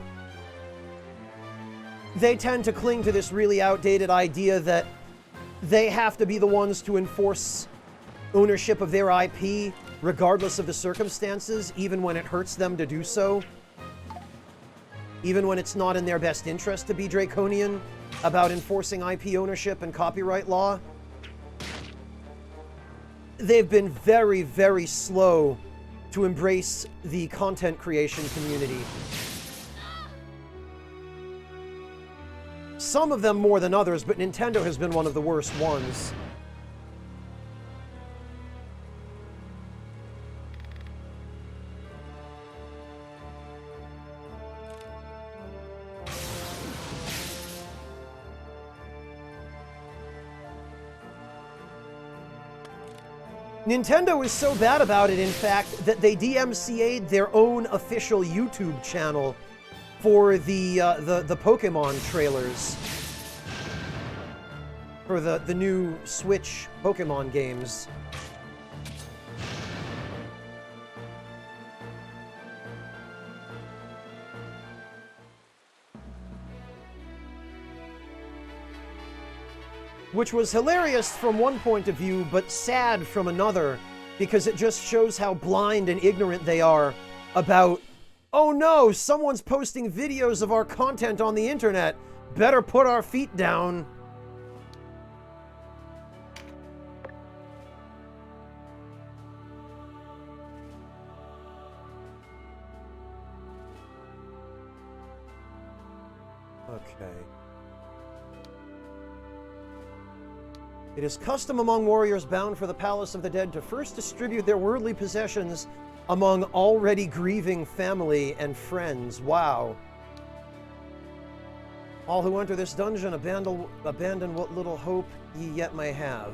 They tend to cling to this really outdated idea that they have to be the ones to enforce ownership of their IP, regardless of the circumstances, even when it hurts them to do so. Even when it's not in their best interest to be draconian about enforcing IP ownership and copyright law. They've been very, very slow to embrace the content creation community. Some of them more than others, but Nintendo has been one of the worst ones. Nintendo is so bad about it, in fact, that they DMCA'd their own official YouTube channel for the Pokemon trailers. For the new Switch Pokemon games. Which was hilarious from one point of view, but sad from another, because it just shows how blind and ignorant they are about, oh no, someone's posting videos of our content on the internet. Better put our feet down. Okay. It is custom among warriors bound for the Palace of the Dead to first distribute their worldly possessions among already grieving family and friends. Wow. All who enter this dungeon abandon what little hope ye yet may have.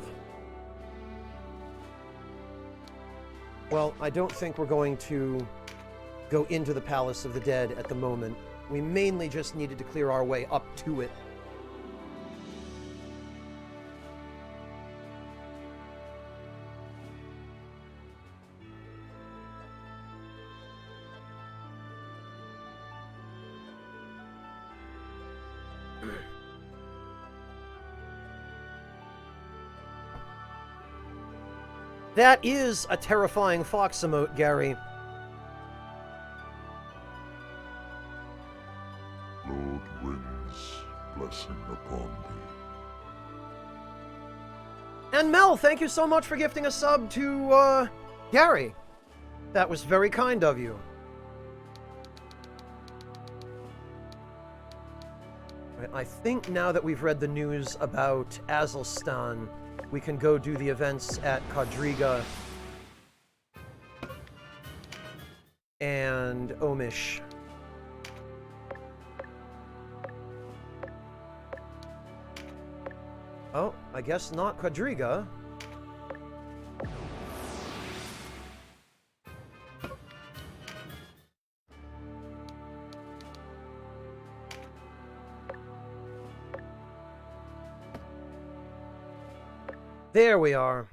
Well, I don't think we're going to go into the Palace of the Dead at the moment. We mainly just needed to clear our way up to it. That is a terrifying fox emote, Gary. Lord winds, blessing upon thee. And Mel, thank you so much for gifting a sub to, Gary. That was very kind of you. I think now that we've read the news about Azelstan, we can go do the events at Quadriga and Omish. Oh, I guess not Quadriga. There we are.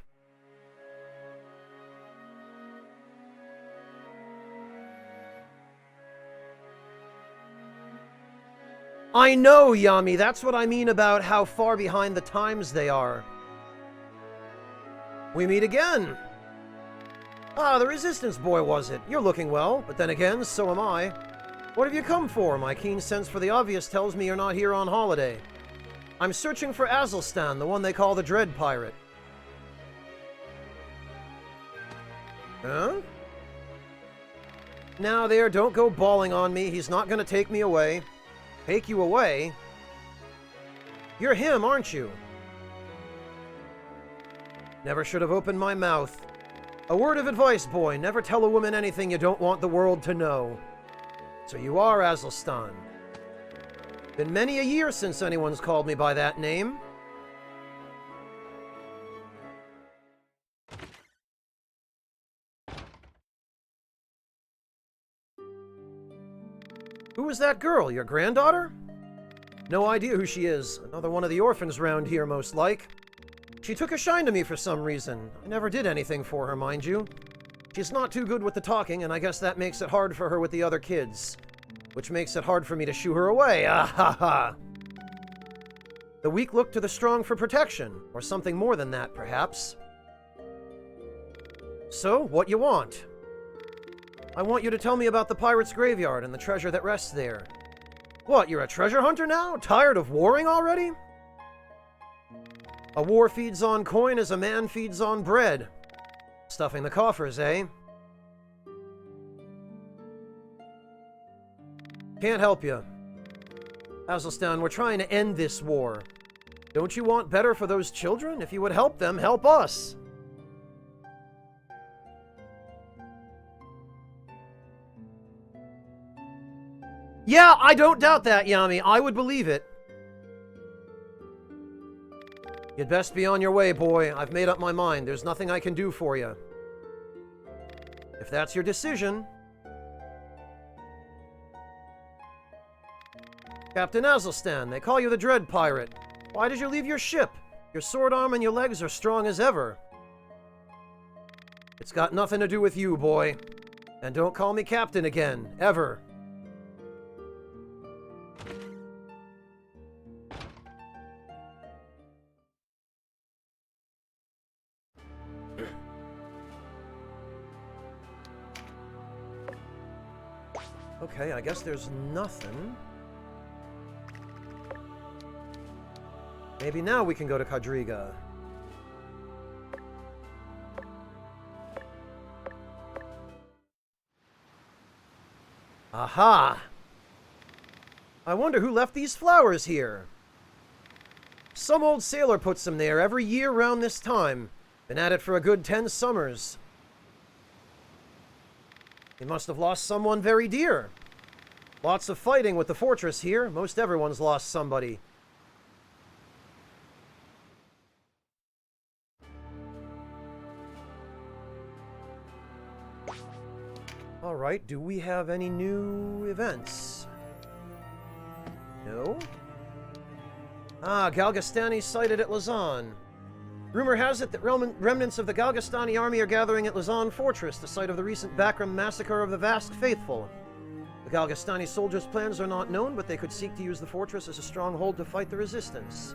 I know, Yami, that's what I mean about how far behind the times they are. We meet again! Ah, the Resistance boy was it? You're looking well, but then again, so am I. What have you come for? My keen sense for the obvious tells me you're not here on holiday. I'm searching for Azelstan, the one they call the Dread Pirate. Huh? Now there, don't go bawling on me. He's not gonna take me away. Take you away? You're him, aren't you? Never should have opened my mouth. A word of advice, boy. Never tell a woman anything you don't want the world to know. So you are Azelstan. Been many a year since anyone's called me by that name. Who was that girl? Your granddaughter? No idea who she is. Another one of the orphans round here, most like. She took a shine to me for some reason. I never did anything for her, mind you. She's not too good with the talking, and I guess that makes it hard for her with the other kids. Which makes it hard for me to shoo her away. Ah ha ha! The weak look to the strong for protection, or something more than that, perhaps. So, what you want? I want you to tell me about the pirate's graveyard and the treasure that rests there. What, you're a treasure hunter now? Tired of warring already? A war feeds on coin as a man feeds on bread. Stuffing the coffers, eh? Can't help you. Azelstan, we're trying to end this war. Don't you want better for those children? If you would help them, help us. Yeah, I don't doubt that, Yami. I would believe it. You'd best be on your way, boy. I've made up my mind. There's nothing I can do for you. If that's your decision. Captain Azelstan, they call you the Dread Pirate. Why did you leave your ship? Your sword arm and your legs are strong as ever. It's got nothing to do with you, boy. And don't call me Captain again, ever. Okay, I guess there's nothing. Maybe now we can go to Kadriga. Aha! I wonder who left these flowers here. Some old sailor puts them there every year round this time. Been at it for a good 10 summers. He must have lost someone very dear. Lots of fighting with the fortress here. Most everyone's lost somebody. Alright, do we have any new events? No? Ah, Galgastani sighted at Lausanne. Rumor has it that remnants of the Galgastani army are gathering at Lausanne Fortress, the site of the recent Bakram massacre of the Vast Faithful. The Galgastani soldiers' plans are not known, but they could seek to use the fortress as a stronghold to fight the resistance.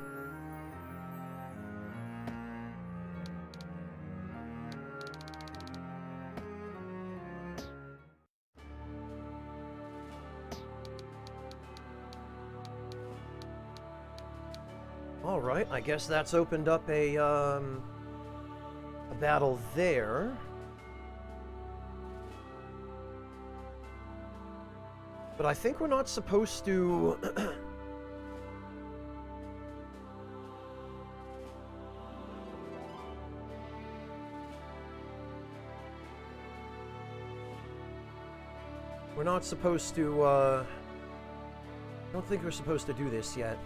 Alright, I guess that's opened up a battle there. But I think we're not supposed to... We're not supposed to, I don't think we're supposed to do this yet.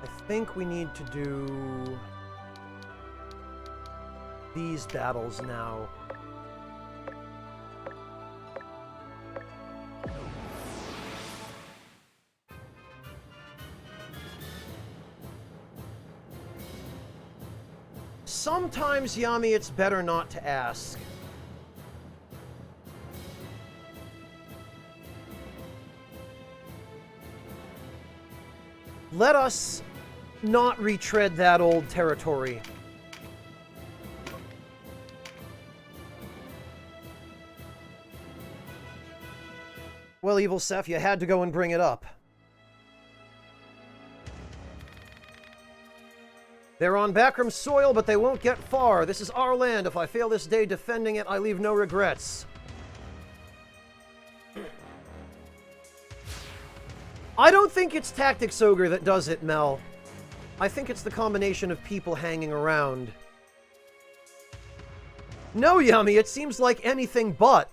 I think we need to do these battles now. Sometimes, Yami, it's better not to ask. Let us not retread that old territory. Well, Evil Seth, you had to go and bring it up. They're on Backroom soil, but they won't get far. This is our land. If I fail this day defending it, I leave no regrets. I don't think it's Tactics Ogre that does it, Mel. I think it's the combination of people hanging around. No, Yummy, it seems like anything but.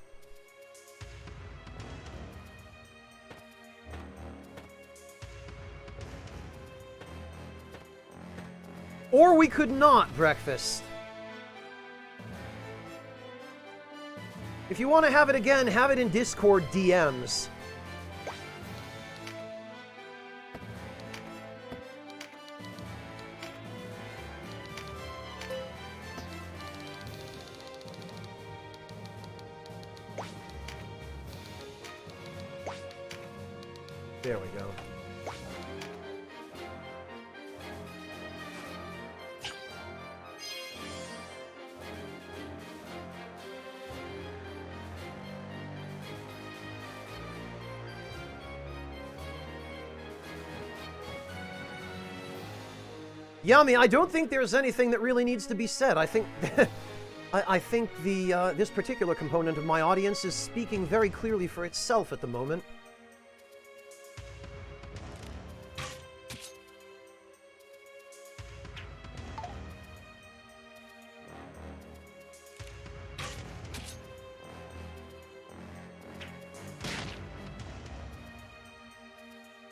Or we could not, Breakfast. If you want to have it again, have it in Discord DMs. There we go. Yummy, I don't think there's anything that really needs to be said. I think I think the this particular component of my audience is speaking very clearly for itself at the moment.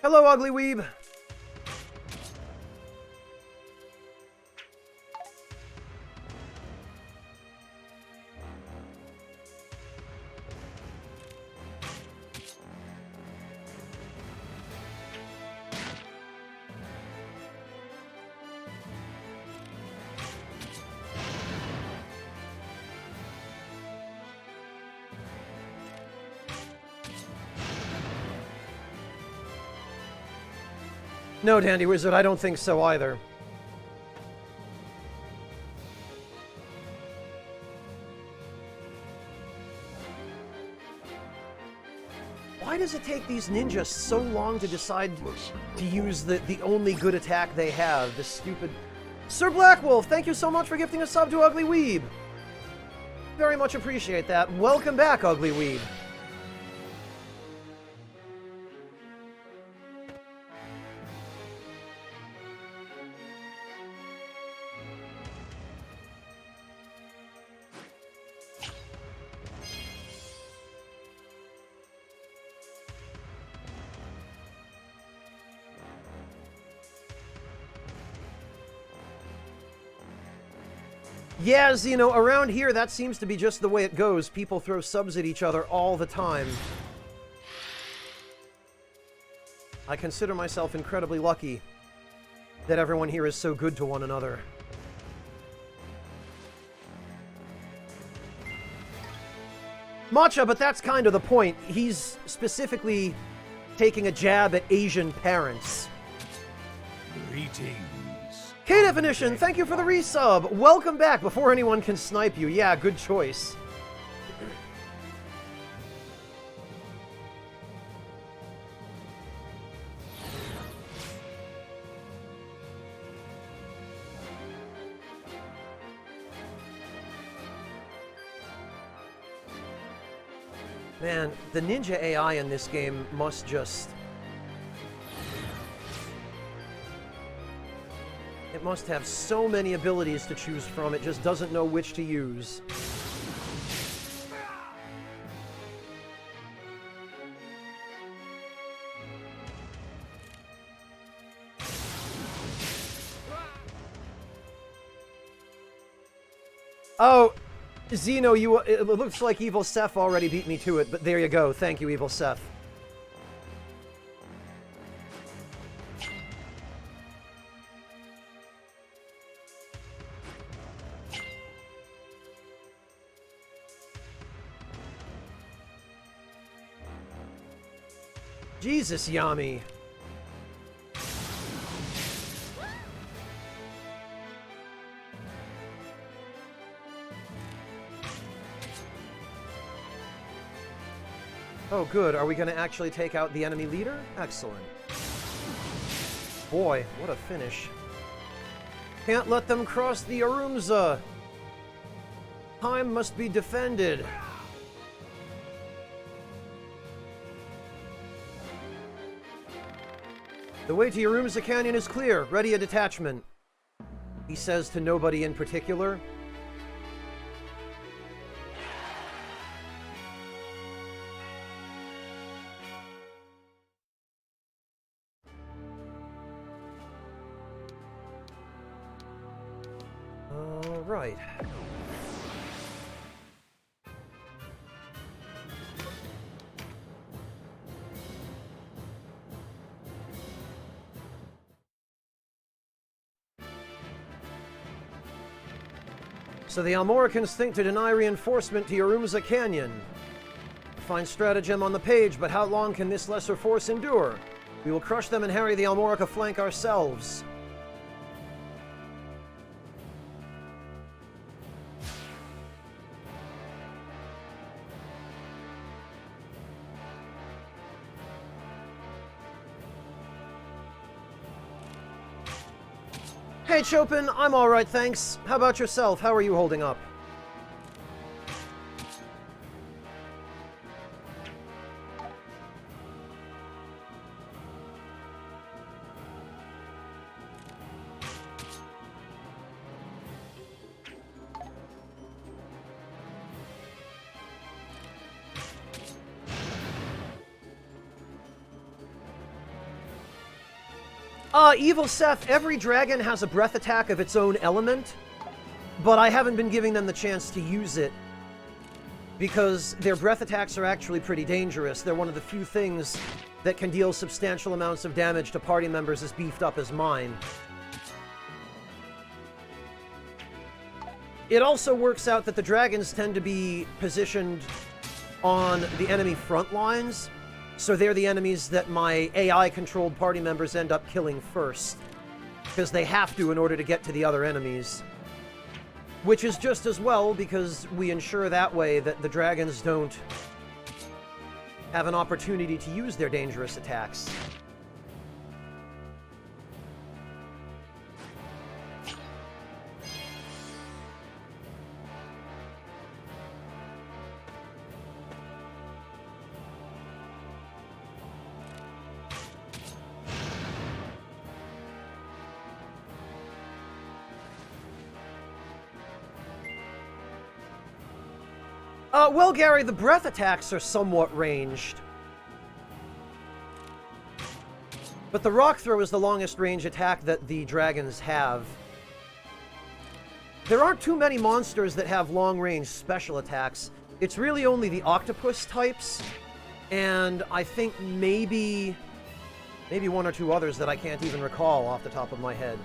Hello, Ugly Weeb. No, Dandy Wizard, I don't think so either. Why does it take these ninjas so long to decide to use the only good attack they have? This stupid... Sir Blackwolf, thank you so much for gifting a sub to Ugly Weeb. Very much appreciate that. Welcome back, Ugly Weeb. Yeah, Zeno, around here, that seems to be just the way it goes. People throw subs at each other all the time. I consider myself incredibly lucky that everyone here is so good to one another. Matcha, but that's kind of the point. He's specifically taking a jab at Asian parents. Greetings. K-Definition, thank you for the resub. Welcome back before anyone can snipe you. Yeah, good choice. Man, the ninja AI in this game must just... It must have so many abilities to choose from, it just doesn't know which to use. Oh, Zeno, it looks like Evil Seth already beat me to it, but there you go. Thank you, Evil Seth. Jesus, Yami. Oh, good. Are we going to actually take out the enemy leader? Excellent. Boy, what a finish. Can't let them cross the Arumza. Time must be defended. The way to Arumza Canyon is clear. Ready a detachment. He says to nobody in particular. All right. So the Almoricans think to deny reinforcement to Urumza Canyon. Fine stratagem on the page, but how long can this lesser force endure? We will crush them and harry the Almorica flank ourselves. Hey Chopin, I'm alright, thanks. How about yourself? How are you holding up? Evil Seth, every dragon has a breath attack of its own element, but I haven't been giving them the chance to use it because their breath attacks are actually pretty dangerous. They're one of the few things that can deal substantial amounts of damage to party members as beefed up as mine. It also works out that the dragons tend to be positioned on the enemy front lines, so they're the enemies that my AI-controlled party members end up killing first. Because they have to in order to get to the other enemies. Which is just as well, because we ensure that way that the dragons don't have an opportunity to use their dangerous attacks. Well, Gary, the breath attacks are somewhat ranged. But the rock throw is the longest range attack that the dragons have. There aren't too many monsters that have long-range special attacks. It's really only the octopus types, and I think maybe one or two others that I can't even recall off the top of my head.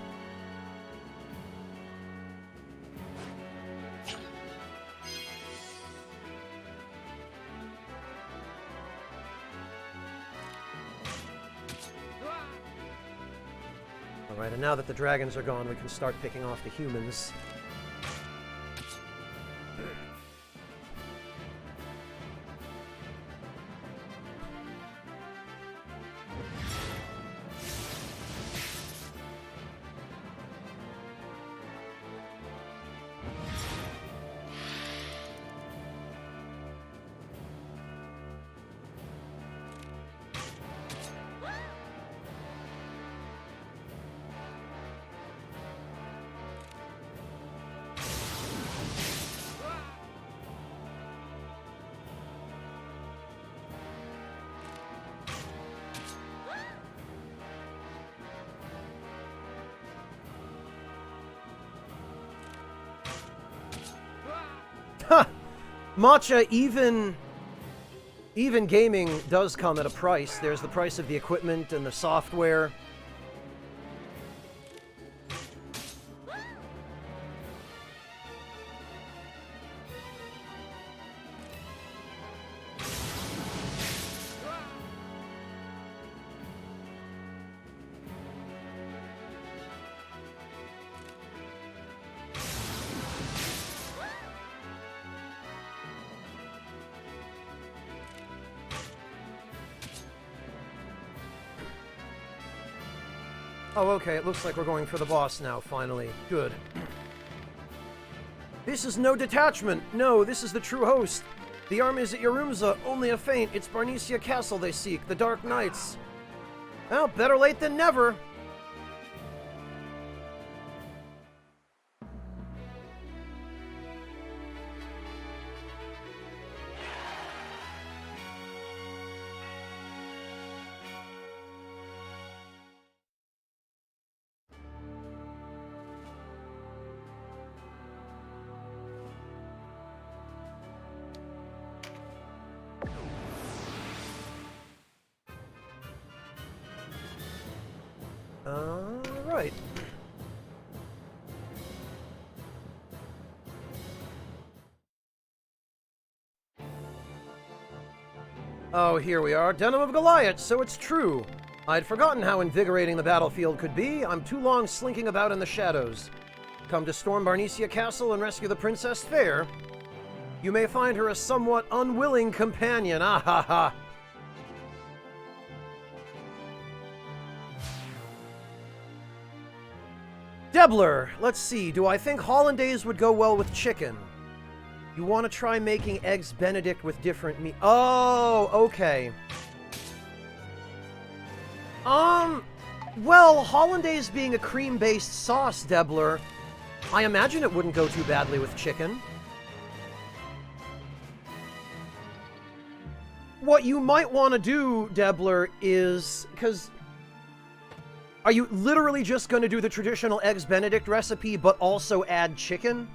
Alright, and now that the dragons are gone, we can start picking off the humans. Ha! Matcha, even gaming does come at a price. There's the price of the equipment and the software. Oh, okay, it looks like we're going for the boss now, finally. Good. This is no detachment! No, this is the true host! The army is at Yorumza, only a feint. It's Barnesia Castle they seek, the Dark Knights. Well, better late than never! Right. Oh, here we are. Denim of Goliath, so it's true. I'd forgotten how invigorating the battlefield could be. I'm too long slinking about in the shadows. Come to storm Barnesia Castle and rescue the Princess Fair. You may find her a somewhat unwilling companion. Ah ha ha. Debler, let's see. Do I think hollandaise would go well with chicken? You want to try making eggs Benedict with different meat? Oh, okay. Well, hollandaise being a cream-based sauce, Debler, I imagine it wouldn't go too badly with chicken. What you might want to do, Debler, is... because... are you literally just going to do the traditional Eggs Benedict recipe, but also add chicken?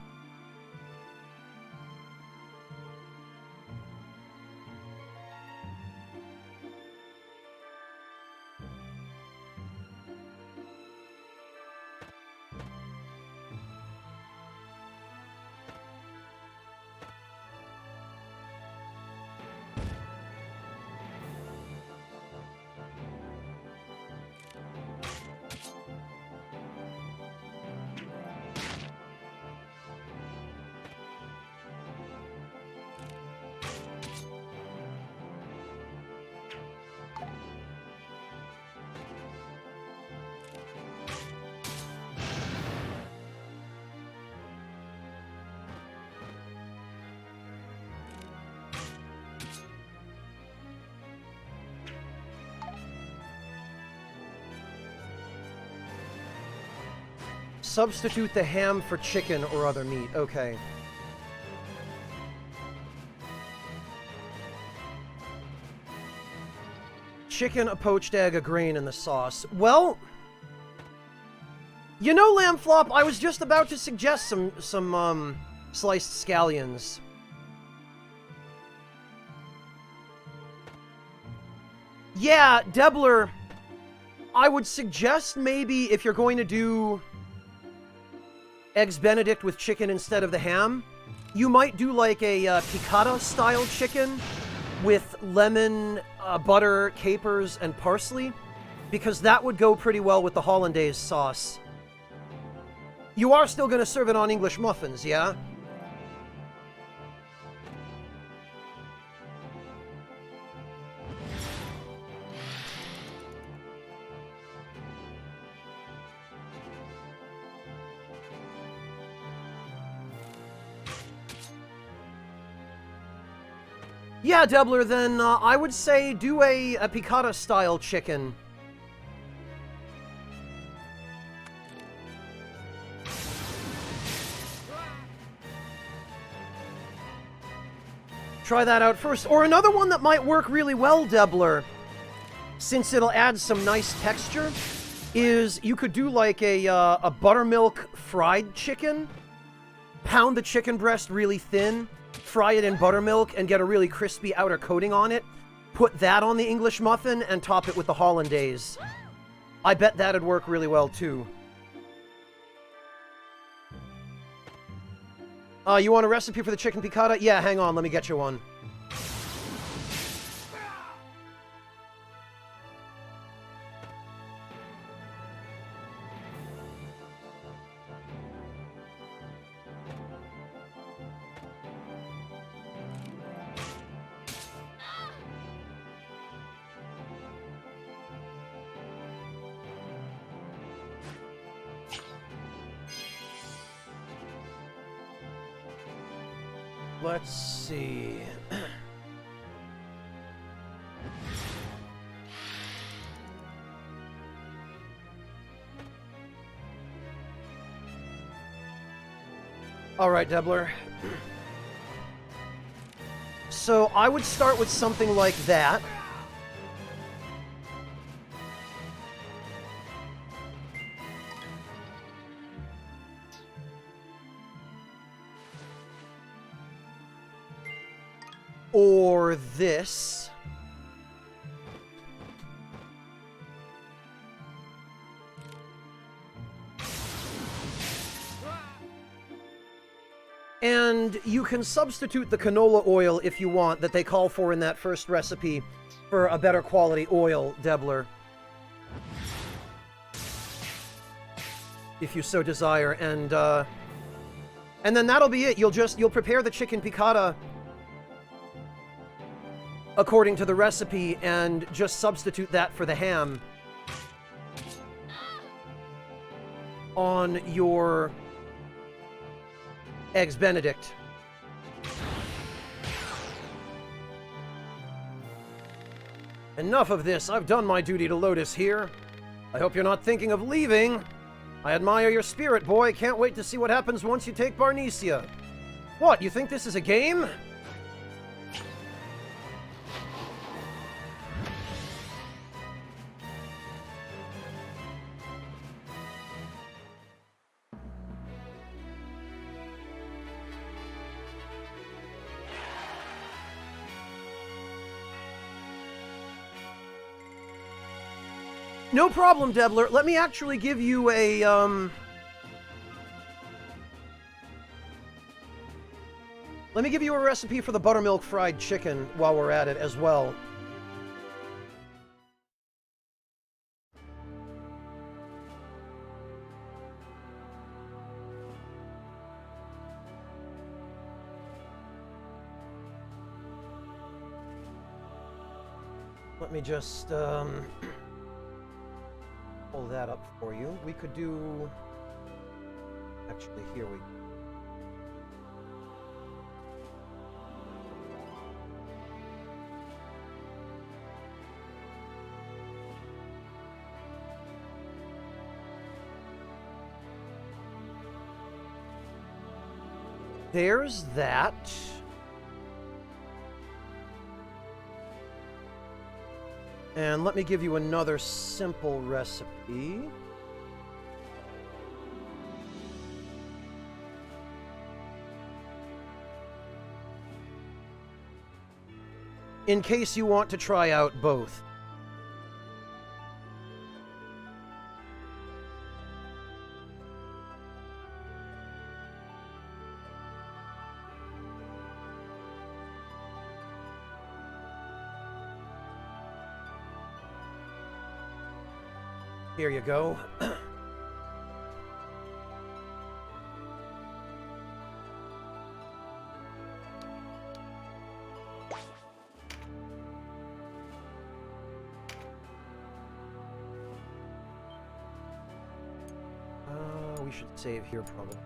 Substitute the ham for chicken or other meat. Okay. Chicken, a poached egg, a grain in the sauce. Well, you know, Lamb Flop, I was just about to suggest some sliced scallions. Yeah, Debler, I would suggest maybe if you're going to do Eggs Benedict with chicken instead of the ham, you might do like a piccata-style chicken with lemon, butter, capers, and parsley, because that would go pretty well with the hollandaise sauce. You are still going to serve it on English muffins, yeah? Yeah, Debler, then I would say do a piccata-style chicken. Try that out first. Or another one that might work really well, Debler, since it'll add some nice texture, is you could do like a buttermilk fried chicken. Pound the chicken breast really thin, fry it in buttermilk and get a really crispy outer coating on it, put that on the English muffin, and top it with the hollandaise. I bet that'd work really well, too. You want a recipe for the chicken piccata? Yeah, hang on, let me get you one. Let's see. All right, Debler. So I would start with something like that. Or this. And you can substitute the canola oil if you want that they call for in that first recipe for a better quality oil, Debler. If you so desire. And then that'll be it. You'll prepare the chicken piccata according to the recipe, and just substitute that for the ham on your Eggs Benedict. Enough of this. I've done my duty to Lotus here. I hope you're not thinking of leaving. I admire your spirit, boy. Can't wait to see what happens once you take Barnesia. What, you think this is a game? No problem, Debler. Let me actually give you a, Let me give you a recipe for the buttermilk fried chicken while we're at it as well. Let me just, pull that up for you. We could do... Actually, here we... There's that. And let me give you another simple recipe. In case you want to try out both. Here you go. We should save here probably.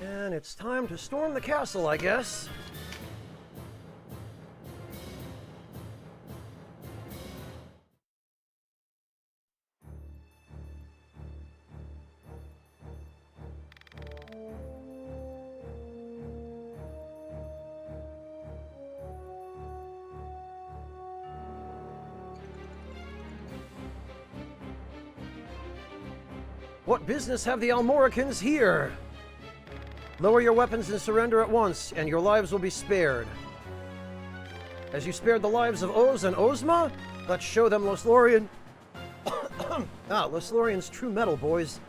And it's time to storm the castle, I guess. What business have the Almoricans here? Lower your weapons and surrender at once, and your lives will be spared. As you spared the lives of Oz and Ozma, let's show them Loslorian... Loslorian's true metal, boys.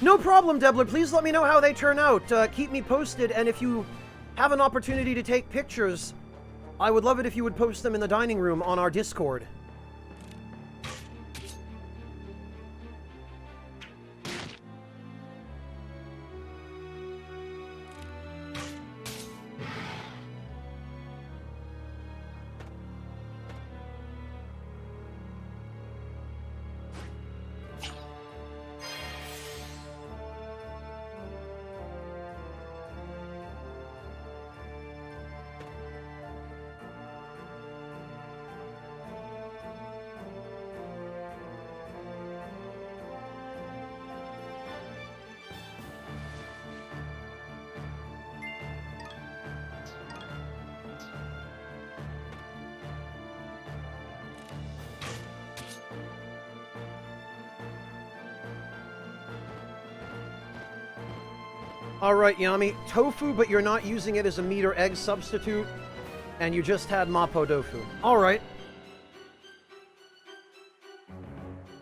No problem, Debler. Please let me know how they turn out. Keep me posted, and if you have an opportunity to take pictures, I would love it if you would post them in the dining room on our Discord. Alright, Yami. Tofu, but you're not using it as a meat or egg substitute, and you just had Mapo Tofu. Alright.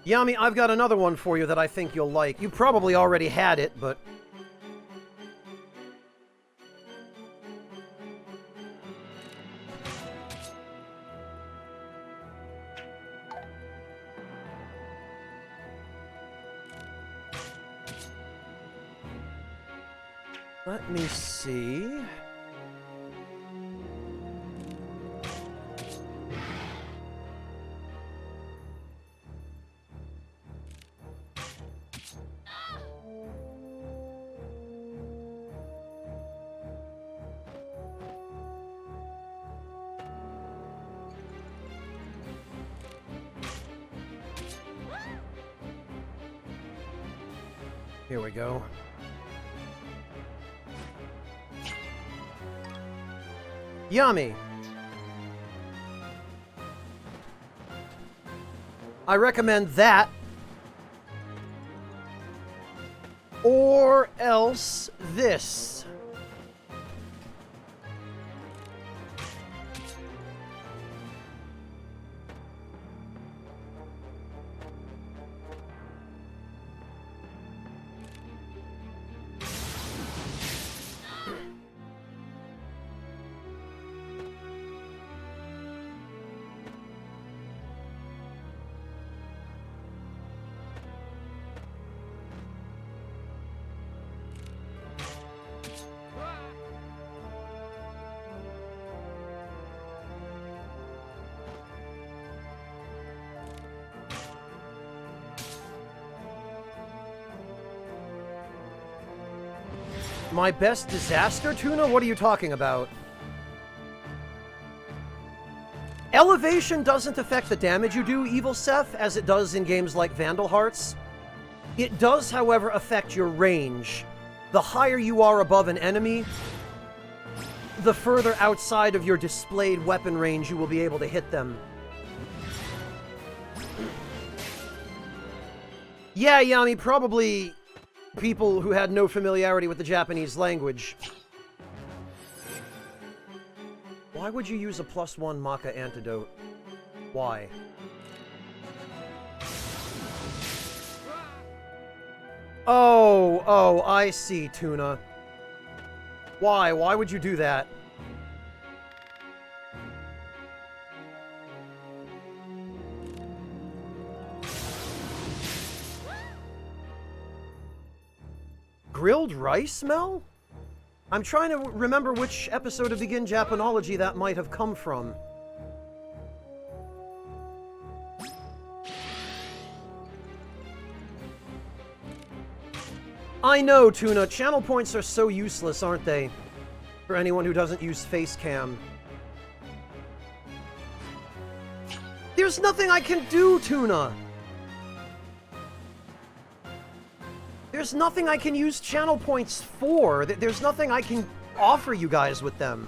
Yami, I've got another one for you that I think you'll like. You probably already had it, but... Let me see... Here we go. Yummy! I recommend that. Or else this. My best disaster, Tuna? What are you talking about? Elevation doesn't affect the damage you do, Evil Seth, as it does in games like Vandal Hearts. It does, however, affect your range. The higher you are above an enemy, the further outside of your displayed weapon range you will be able to hit them. Yeah, Yami, probably people who had no familiarity with the Japanese language. Why would you use a +1 Maka antidote? Why? Oh, I see, Tuna. Why? Why would you do that? Grilled rice smell? I'm trying to remember which episode of Begin Japanology that might have come from. I know, Tuna. Channel points are so useless, aren't they? For anyone who doesn't use face cam. There's nothing I can do, Tuna! There's nothing I can use channel points for. There's nothing I can offer you guys with them.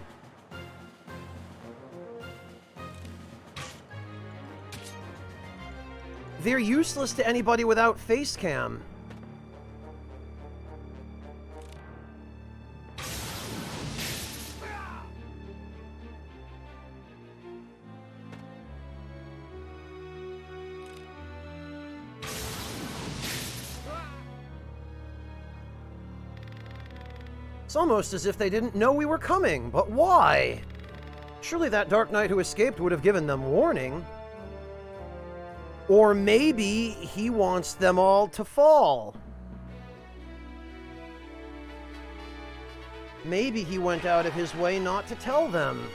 They're useless to anybody without face cam. It's almost as if they didn't know we were coming, but why? Surely that Dark Knight who escaped would have given them warning. Or maybe he wants them all to fall. Maybe he went out of his way not to tell them.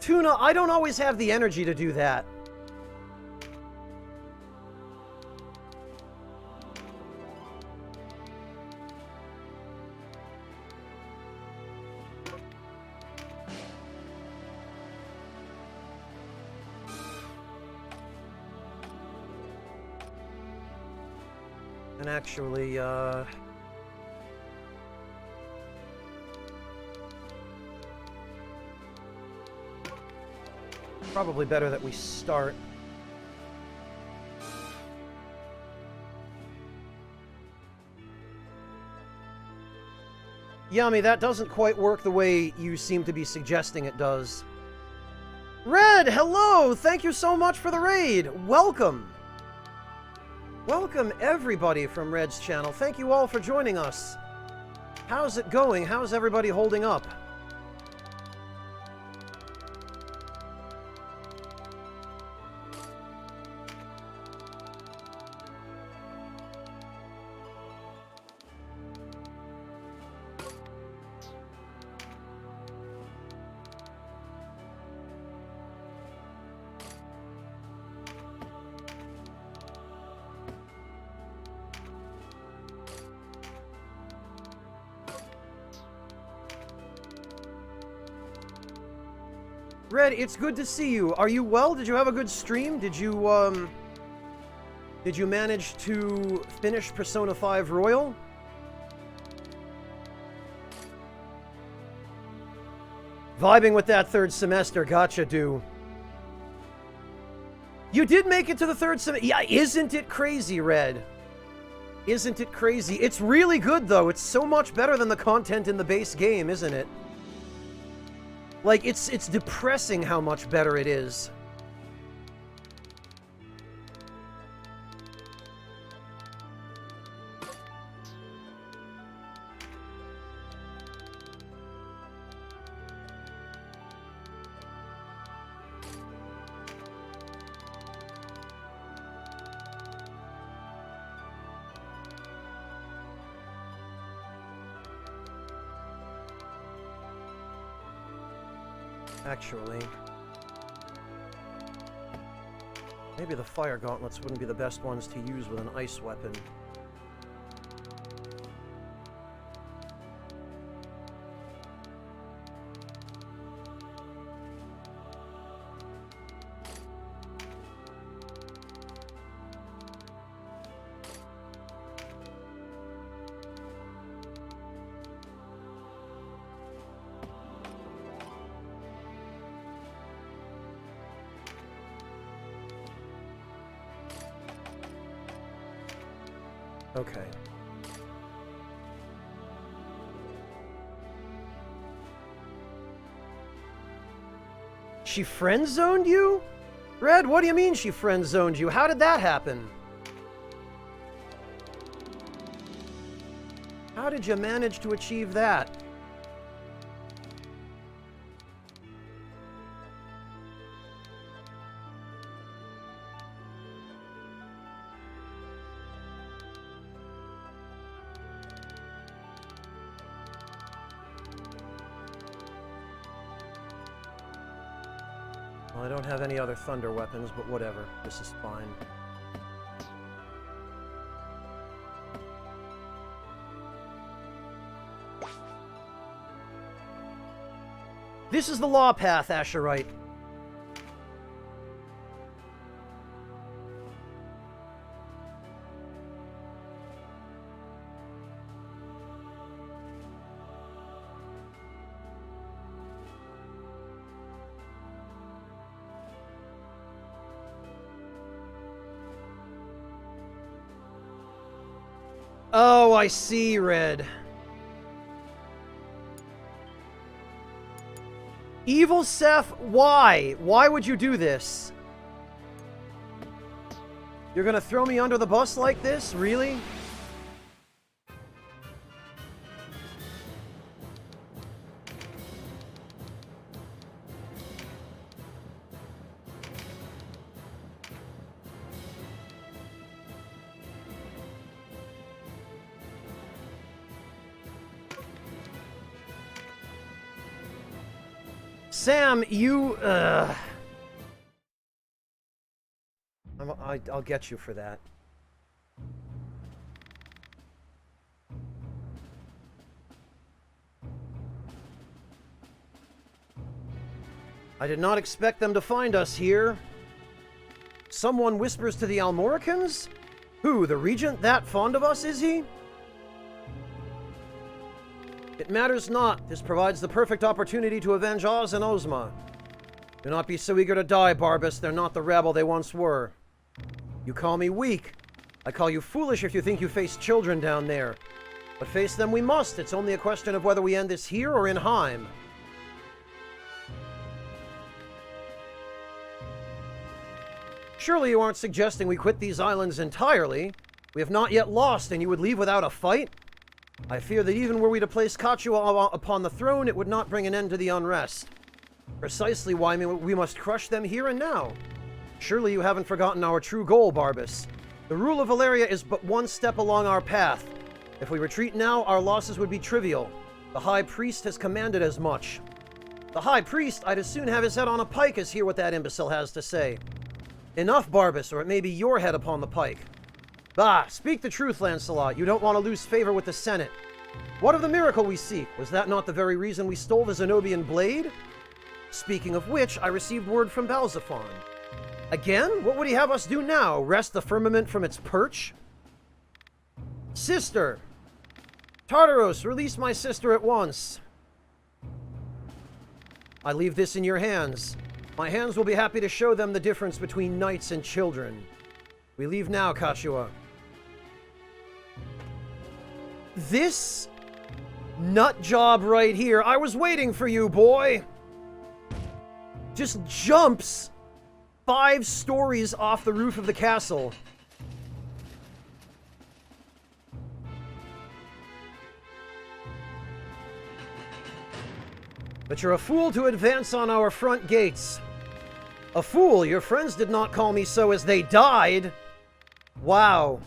Tuna, I don't always have the energy to do that. And actually, probably better that we start. Yummy, that doesn't quite work the way you seem to be suggesting it does. Red, hello! Thank you so much for the raid! Welcome! Welcome everybody from Red's channel. Thank you all for joining us. How's it going? How's everybody holding up? Red, it's good to see you. Are you well? Did you have a good stream? Did you manage to finish Persona 5 Royal? Vibing with that third semester. Gotcha, do. You did make it to the third semester. Yeah, isn't it crazy, Red? Isn't it crazy? It's really good, though. It's so much better than the content in the base game, isn't it? Like, it's depressing how much better it is. Actually, maybe the fire gauntlets wouldn't be the best ones to use with an ice weapon. Okay. She friend-zoned you? Red, what do you mean she friend-zoned you? How did that happen? How did you manage to achieve that? Well, I don't have any other thunder weapons, but whatever. This is fine. This is the law path, Asherite. Oh, I see, Red. Evil Seth, why? Why would you do this? You're gonna throw me under the bus like this? Really? Sam, you, I'll get you for that. I did not expect them to find us here. Someone whispers to the Almoricans? Who, the Regent that fond of us, is he? It matters not. This provides the perfect opportunity to avenge Oz and Ozma. Do not be so eager to die, Barbas. They're not the rabble they once were. You call me weak. I call you foolish if you think you face children down there. But face them we must. It's only a question of whether we end this here or in Heim. Surely you aren't suggesting we quit these islands entirely? We have not yet lost, and you would leave without a fight? I fear that even were we to place Kachua upon the throne, it would not bring an end to the unrest. Precisely why we must crush them here and now. Surely you haven't forgotten our true goal, Barbas. The rule of Valeria is but one step along our path. If we retreat now, our losses would be trivial. The High Priest has commanded as much. The High Priest? I'd as soon have his head on a pike as hear what that imbecile has to say. Enough, Barbas, or it may be your head upon the pike. Bah, speak the truth, Lancelot. You don't want to lose favor with the Senate. What of the miracle we seek? Was that not the very reason we stole the Zenobian blade? Speaking of which, I received word from Balzaphon. Again? What would he have us do now? Wrest the firmament from its perch? Sister! Tartaros, release my sister at once. I leave this in your hands. My hands will be happy to show them the difference between knights and children. We leave now, Kachua. This nut job right here, I was waiting for you, boy! Just jumps 5 stories off the roof of the castle. But you're a fool to advance on our front gates. A fool? Your friends did not call me so as they died. Wow.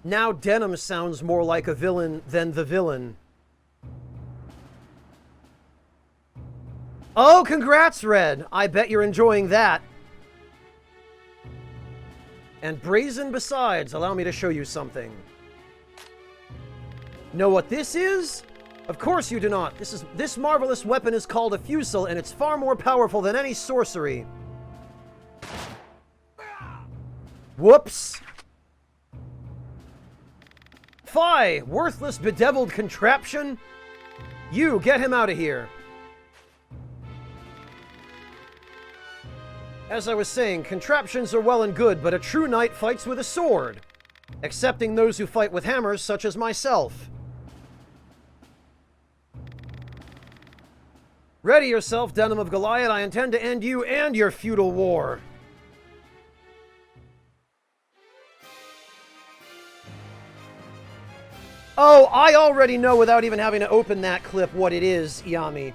Now Denim sounds more like a villain than the villain. Oh, congrats, Red. I bet you're enjoying that. And brazen besides. Allow me to show you something. Know what this is? Of course you do not. This marvelous weapon is called a fusel, and it's far more powerful than any sorcery. Whoops. Fie! Worthless, bedeviled contraption! You, get him out of here! As I was saying, contraptions are well and good, but a true knight fights with a sword. Excepting those who fight with hammers, such as myself. Ready yourself, Denim of Goliath. I intend to end you and your feudal war. Oh, I already know without even having to open that clip what it is, Yami.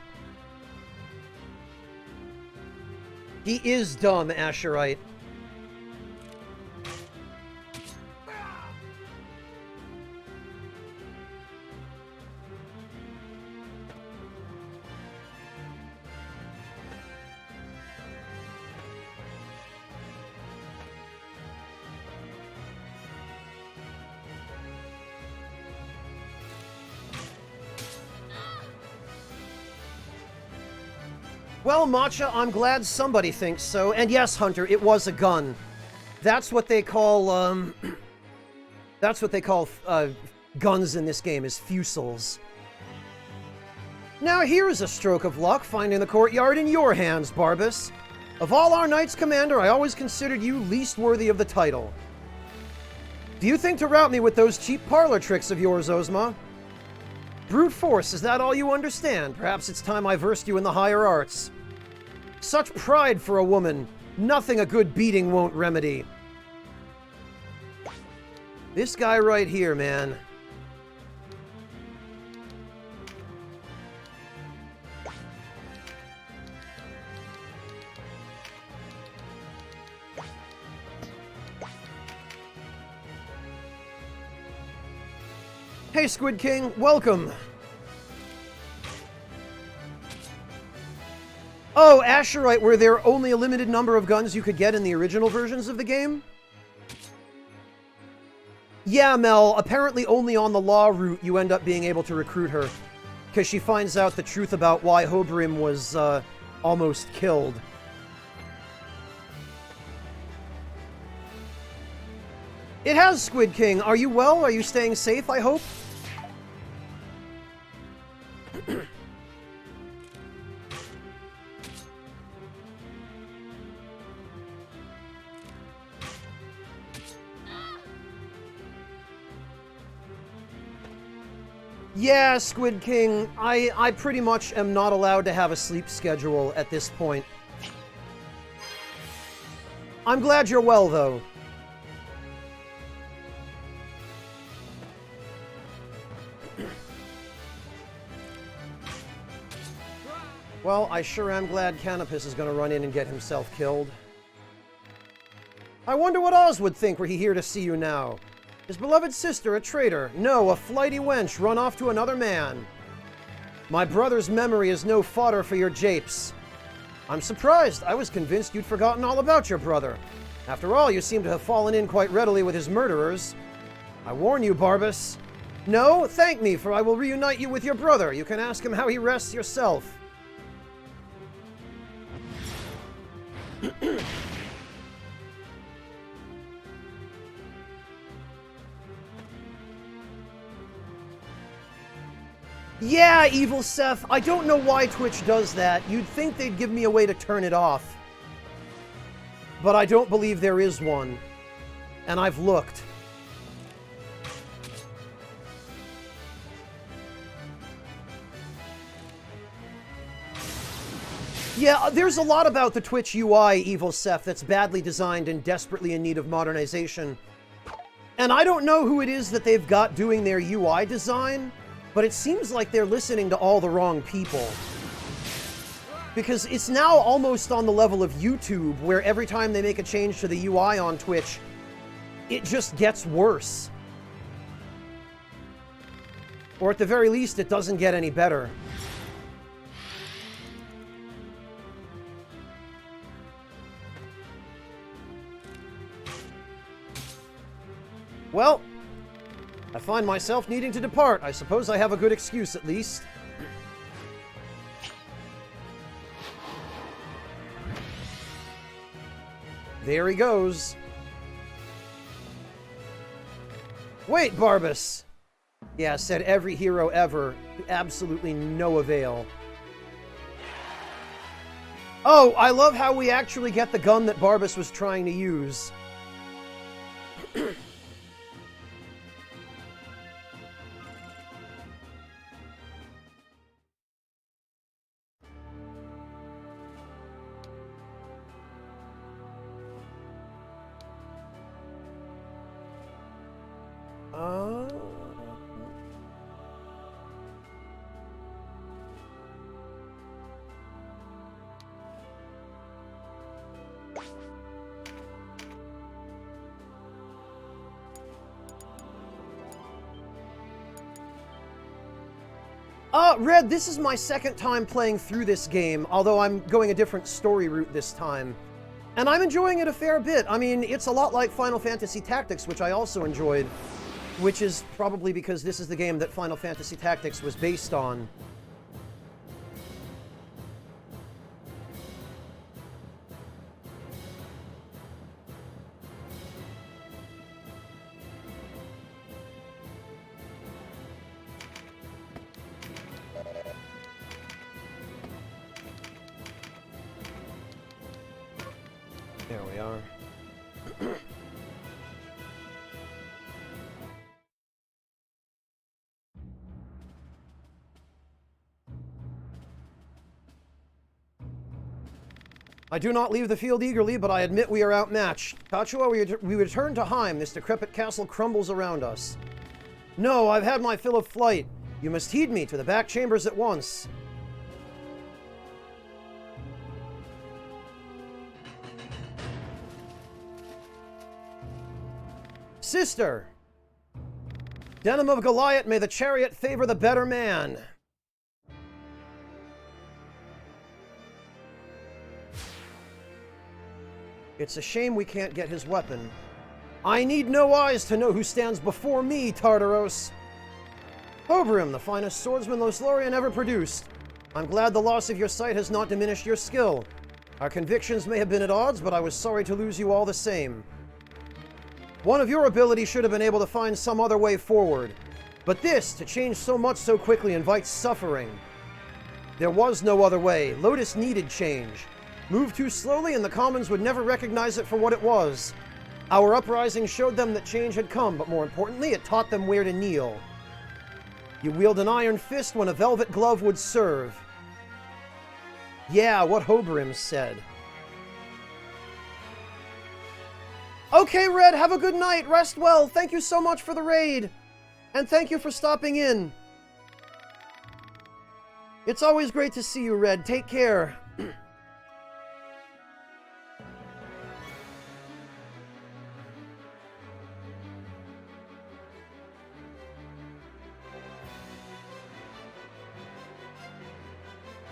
He is dumb, Asherite. Well, Matcha, I'm glad somebody thinks so. And yes, Hunter, it was a gun. That's what they call, that's what they call, guns in this game, is fusils. Now here's a stroke of luck, finding the courtyard in your hands, Barbas. Of all our knights, Commander, I always considered you least worthy of the title. Do you think to rout me with those cheap parlor tricks of yours, Ozma? Brute force, is that all you understand? Perhaps it's time I versed you in the higher arts. Such pride for a woman, nothing a good beating won't remedy. This guy right here, man. Hey, Squid King, welcome. Oh, Asherite, were there only a limited number of guns you could get in the original versions of the game? Yeah, Mel, apparently only on the law route you end up being able to recruit her, because she finds out the truth about why Hobrim was, almost killed. It has, Squid King. Are you well? Are you staying safe, I hope? Yeah, Squid King, I pretty much am not allowed to have a sleep schedule at this point. I'm glad you're well, though. Well, I sure am glad Canopus is going to run in and get himself killed. I wonder what Oz would think were he here to see you now. His beloved sister, a traitor. No, a flighty wench run off to another man. My brother's memory is no fodder for your japes. I'm surprised. I was convinced you'd forgotten all about your brother. After all, you seem to have fallen in quite readily with his murderers. I warn you, Barbas. No, thank me, for I will reunite you with your brother. You can ask him how he rests yourself. Yeah, Evil Seth, I don't know why Twitch does that. You'd think they'd give me a way to turn it off. But I don't believe there is one. And I've looked. Yeah, there's a lot about the Twitch UI, Evil Seth, that's badly designed and desperately in need of modernization. And I don't know who it is that they've got doing their UI design, but it seems like they're listening to all the wrong people. Because it's now almost on the level of YouTube, where every time they make a change to the UI on Twitch, it just gets worse. Or at the very least, it doesn't get any better. Well, I find myself needing to depart. I suppose I have a good excuse, at least. There he goes. Wait, Barbas! Yeah, said every hero ever, to absolutely no avail. Oh, I love how we actually get the gun that Barbas was trying to use. Red, this is my second time playing through this game, although I'm going a different story route this time. And I'm enjoying it a fair bit. I mean, it's a lot like Final Fantasy Tactics, which I also enjoyed, which is probably because this is the game that Final Fantasy Tactics was based on. There we are. I do not leave the field eagerly, but I admit we are outmatched. Kachua, we return to Heim. This decrepit castle crumbles around us. No, I've had my fill of flight. You must heed me to the back chambers at once. Sister! Denim of Goliath, may the chariot favor the better man. It's a shame we can't get his weapon. I need no eyes to know who stands before me, Tartaros. Obrim, the finest swordsman Lothlorien ever produced. I'm glad the loss of your sight has not diminished your skill. Our convictions may have been at odds, but I was sorry to lose you all the same. One of your abilities should have been able to find some other way forward. But this, to change so much so quickly, invites suffering. There was no other way. Lotus needed change. Move too slowly and the commons would never recognize it for what it was. Our uprising showed them that change had come, but more importantly, it taught them where to kneel. You wield an iron fist when a velvet glove would serve. Yeah, what Hobrim said. Okay, Red, have a good night. Rest well. Thank you so much for the raid. And thank you for stopping in. It's always great to see you, Red. Take care.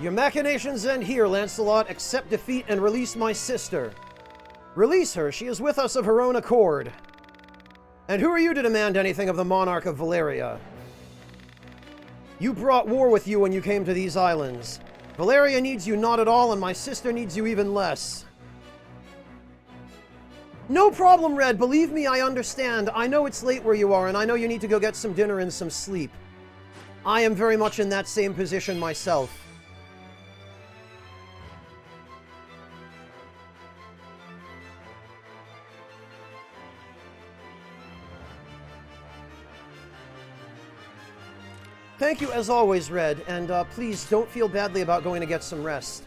Your machinations end here, Lancelot. Accept defeat and release my sister. Release her. She is with us of her own accord. And who are you to demand anything of the monarch of Valeria? You brought war with you when you came to these islands. Valeria needs you not at all, and my sister needs you even less. No problem, Red. Believe me, I understand. I know it's late where you are, and I know you need to go get some dinner and some sleep. I am very much in that same position myself. Thank you as always, Red, and please don't feel badly about going to get some rest.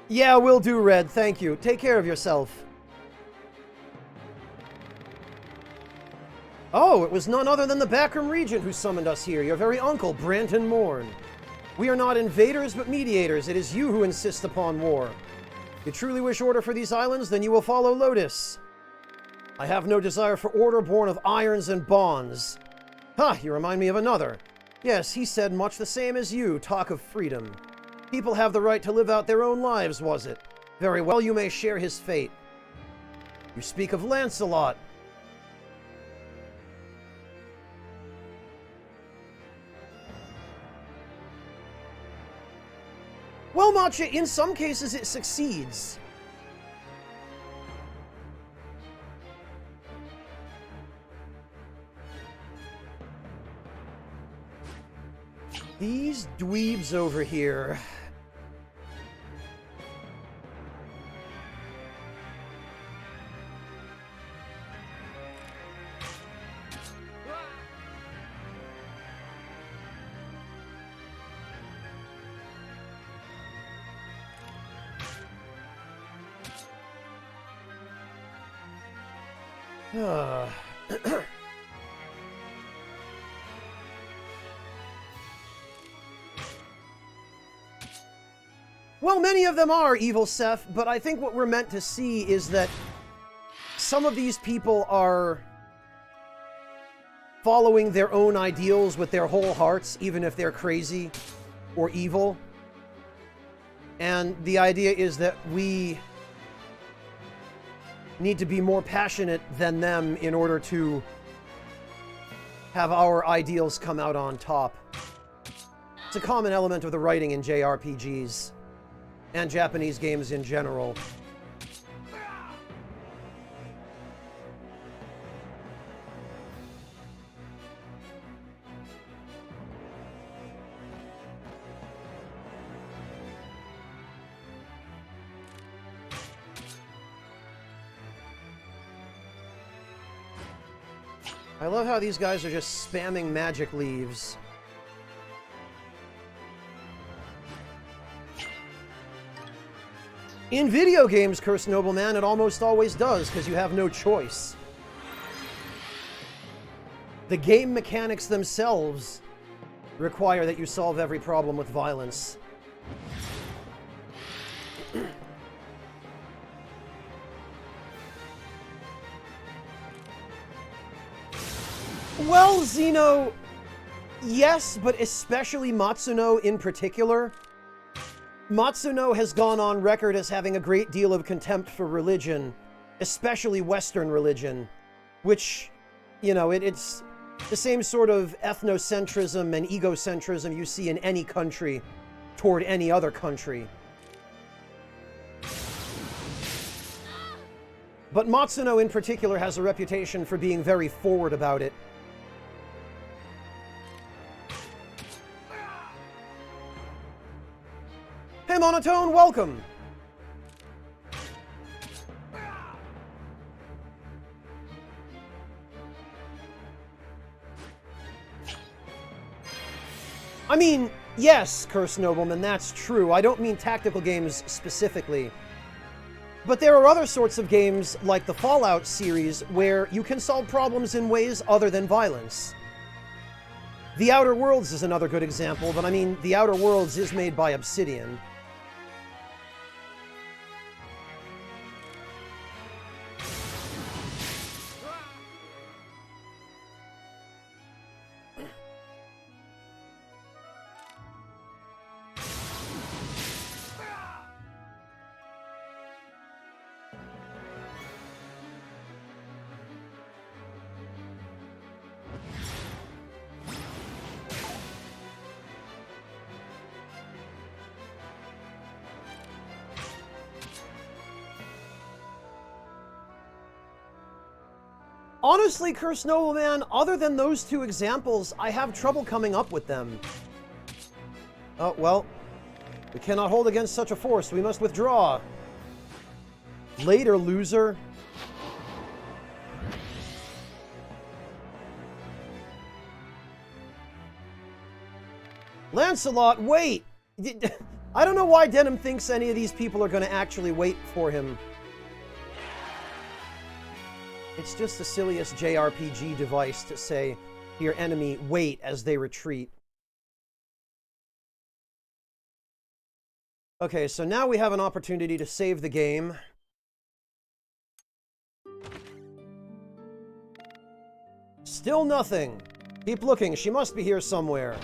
Yeah, will do, Red. Thank you. Take care of yourself. Oh, it was none other than the Backroom Regent who summoned us here, your very uncle, Branton Morn. We are not invaders, but mediators. It is you who insist upon war. You truly wish order for these islands, then you will follow Lotus. I have no desire for order born of irons and bonds. Ha, you remind me of another. Yes, he said much the same as you, talk of freedom. People have the right to live out their own lives, was it? Very well, you may share his fate. You speak of Lancelot. Well, Matcha, in some cases it succeeds. These dweebs over here. Well, many of them are evil, Seth, but I think what we're meant to see is that some of these people are following their own ideals with their whole hearts, even if they're crazy or evil. And the idea is that we need to be more passionate than them in order to have our ideals come out on top. It's a common element of the writing in JRPGs and Japanese games in general. I love how these guys are just spamming magic leaves. In video games, Cursed Nobleman, it almost always does, because you have no choice. The game mechanics themselves require that you solve every problem with violence. Well, Xeno, yes, but especially Matsuno in particular. Matsuno has gone on record as having a great deal of contempt for religion, especially Western religion, which, you know, it's the same sort of ethnocentrism and egocentrism you see in any country toward any other country. But Matsuno in particular has a reputation for being very forward about it. Hey, Monotone, welcome! I mean, yes, Cursed Nobleman, that's true. I don't mean tactical games specifically. But there are other sorts of games, like the Fallout series, where you can solve problems in ways other than violence. The Outer Worlds is another good example, but I mean, The Outer Worlds is made by Obsidian. Honestly, Cursed Nobleman, other than those two examples, I have trouble coming up with them. Oh, well, we cannot hold against such a force. We must withdraw. Later, loser. Lancelot, wait! I don't know why Denim thinks any of these people are going to actually wait for him. It's just the silliest JRPG device to say to your enemy, wait, as they retreat. Okay, so now we have an opportunity to save the game. Still nothing. Keep looking. She must be here somewhere.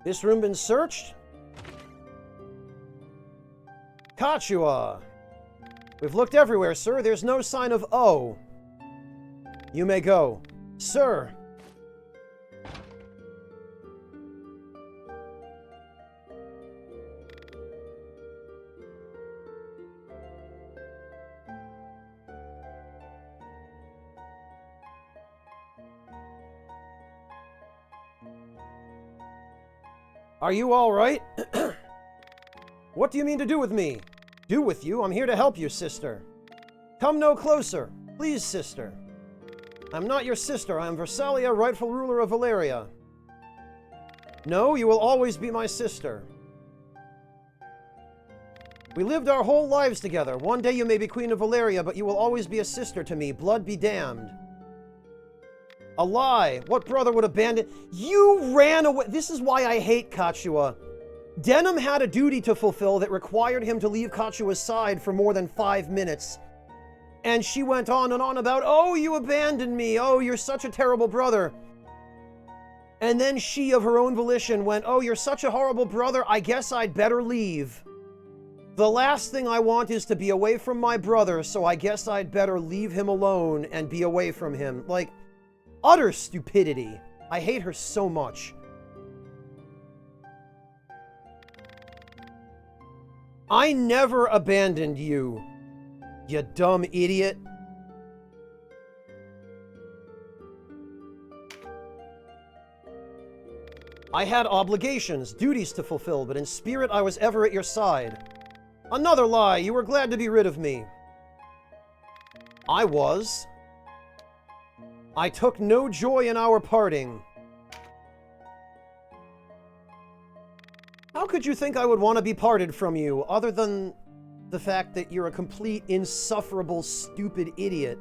This room been searched? Kachua! We've looked everywhere, sir. There's no sign of O. You may go. Sir! Are you all right? What do you mean to do with me? Do with you? I'm here to help you, sister. Come no closer. Please, sister. I'm not your sister. I am Versalia, rightful ruler of Valeria. No, you will always be my sister. We lived our whole lives together. One day you may be queen of Valeria, but you will always be a sister to me. Blood be damned. A lie. What brother would abandon... You ran away. This is why I hate Kachua. Denim had a duty to fulfill that required him to leave Kachua's side for more than 5 minutes. And she went on and on about, oh, you abandoned me. Oh, you're such a terrible brother. And then she, of her own volition, went, oh, you're such a horrible brother. I guess I'd better leave. The last thing I want is to be away from my brother, so I guess I'd better leave him alone and be away from him. Like, utter stupidity. I hate her so much. I never abandoned you, you dumb idiot. I had obligations, duties to fulfill, but in spirit I was ever at your side. Another lie, you were glad to be rid of me. I was. I took no joy in our parting. How could you think I would want to be parted from you, other than the fact that you're a complete, insufferable, stupid idiot?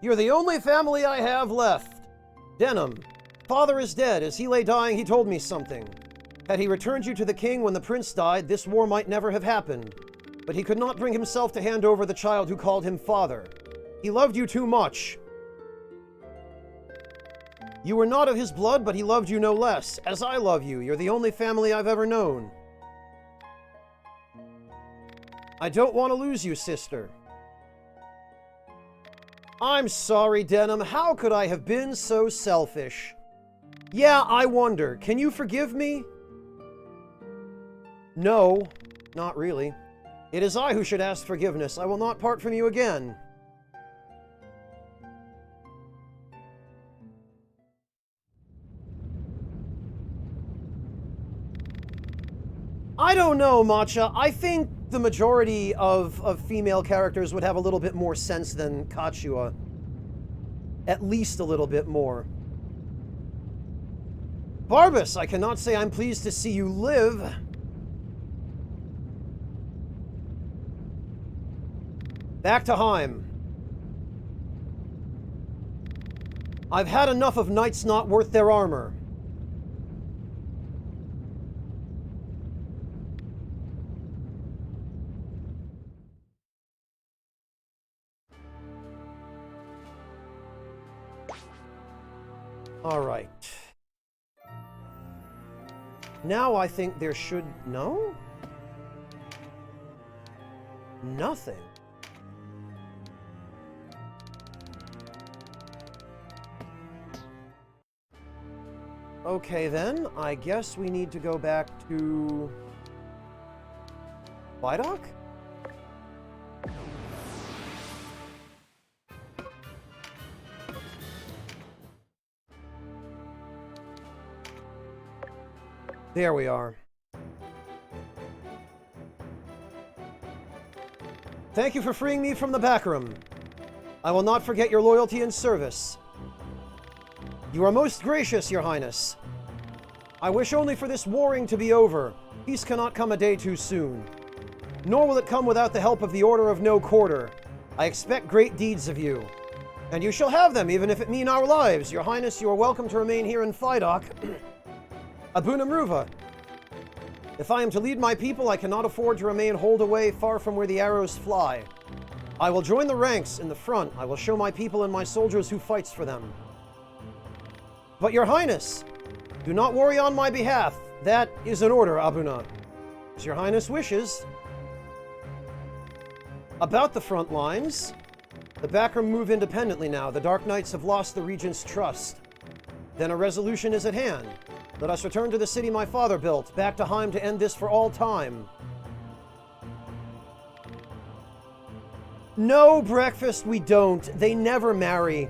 You're the only family I have left. Denham. Father is dead. As he lay dying, he told me something. Had he returned you to the king when the prince died, this war might never have happened. But he could not bring himself to hand over the child who called him father. He loved you too much. You were not of his blood, but he loved you no less. As I love you, you're the only family I've ever known. I don't want to lose you, sister. I'm sorry, Denham. How could I have been so selfish? Yeah, I wonder. Can you forgive me? No, not really. It is I who should ask forgiveness. I will not part from you again. I don't know, Matcha. I think the majority of female characters would have a little bit more sense than Kachua. At least a little bit more. Barbas, I cannot say I'm pleased to see you live. Back to Heim. I've had enough of knights not worth their armor. All right. Now I think there should... No? Nothing. Okay then, I guess we need to go back to... Vidoc? There we are. Thank you for freeing me from the back room. I will not forget your loyalty and service. You are most gracious, Your Highness. I wish only for this warring to be over. Peace cannot come a day too soon. Nor will it come without the help of the Order of No Quarter. I expect great deeds of you. And you shall have them, even if it mean our lives. Your Highness, you are welcome to remain here in Vidoc. Abuna Mruva. If I am to lead my people, I cannot afford to remain holed away far from where the arrows fly. I will join the ranks in the front. I will show my people and my soldiers who fights for them. But Your Highness, do not worry on my behalf. That is an order, Abuna. As Your Highness wishes. About the front lines, the backroom move independently now. The Dark Knights have lost the Regent's trust. Then a resolution is at hand. Let us return to the city my father built, back to Heim to end this for all time. No, Breakfast, we don't. They never marry.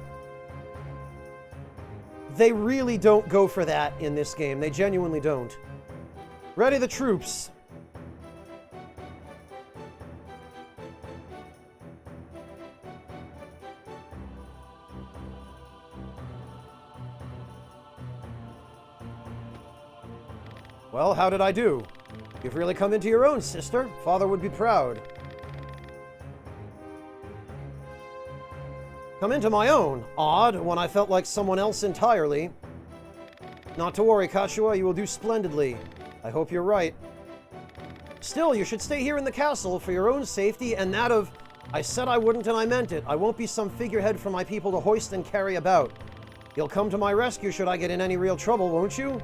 They really don't go for that in this game. They genuinely don't. Ready the troops. Well, how did I do? You've really come into your own, sister. Father would be proud. Come into my own. Odd, when I felt like someone else entirely. Not to worry, Kachua, you will do splendidly. I hope you're right. Still, you should stay here in the castle for your own safety and that of... I said I wouldn't and I meant it. I won't be some figurehead for my people to hoist and carry about. You'll come to my rescue should I get in any real trouble, won't you?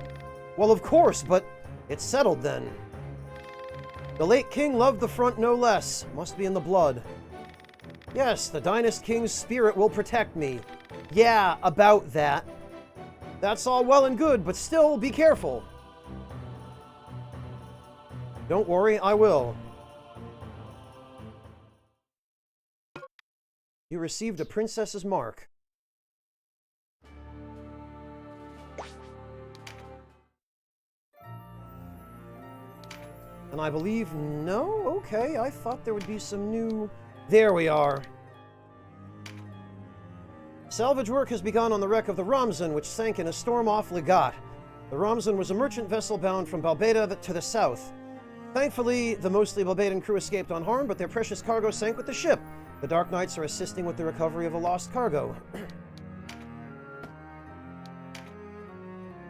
Well, of course, but... It's settled, then. The late king loved the front no less. Must be in the blood. Yes, the Dynast King's spirit will protect me. Yeah, about that. That's all well and good, but still, be careful. Don't worry, I will. You received a princess's mark. And I believe, no? Okay, I thought there would be some new... There we are. Salvage work has begun on the wreck of the Ramzan, which sank in a storm off Legat. The Ramzan was a merchant vessel bound from Balbeda to the south. Thankfully, the mostly Balbedan crew escaped unharmed, but their precious cargo sank with the ship. The Dark Knights are assisting with the recovery of the lost cargo.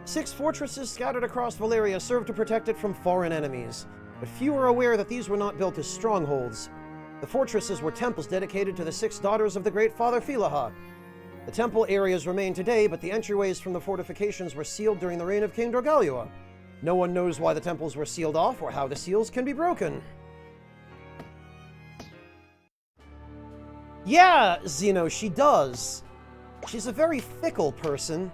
6 fortresses scattered across Valeria serve to protect it from foreign enemies, but few are aware that these were not built as strongholds. The fortresses were temples dedicated to the 6 daughters of the Great Father Philaha. The temple areas remain today, but the entryways from the fortifications were sealed during the reign of King Dorgalua. No one knows why the temples were sealed off or how the seals can be broken. Yeah, Zeno, she does. She's a very fickle person.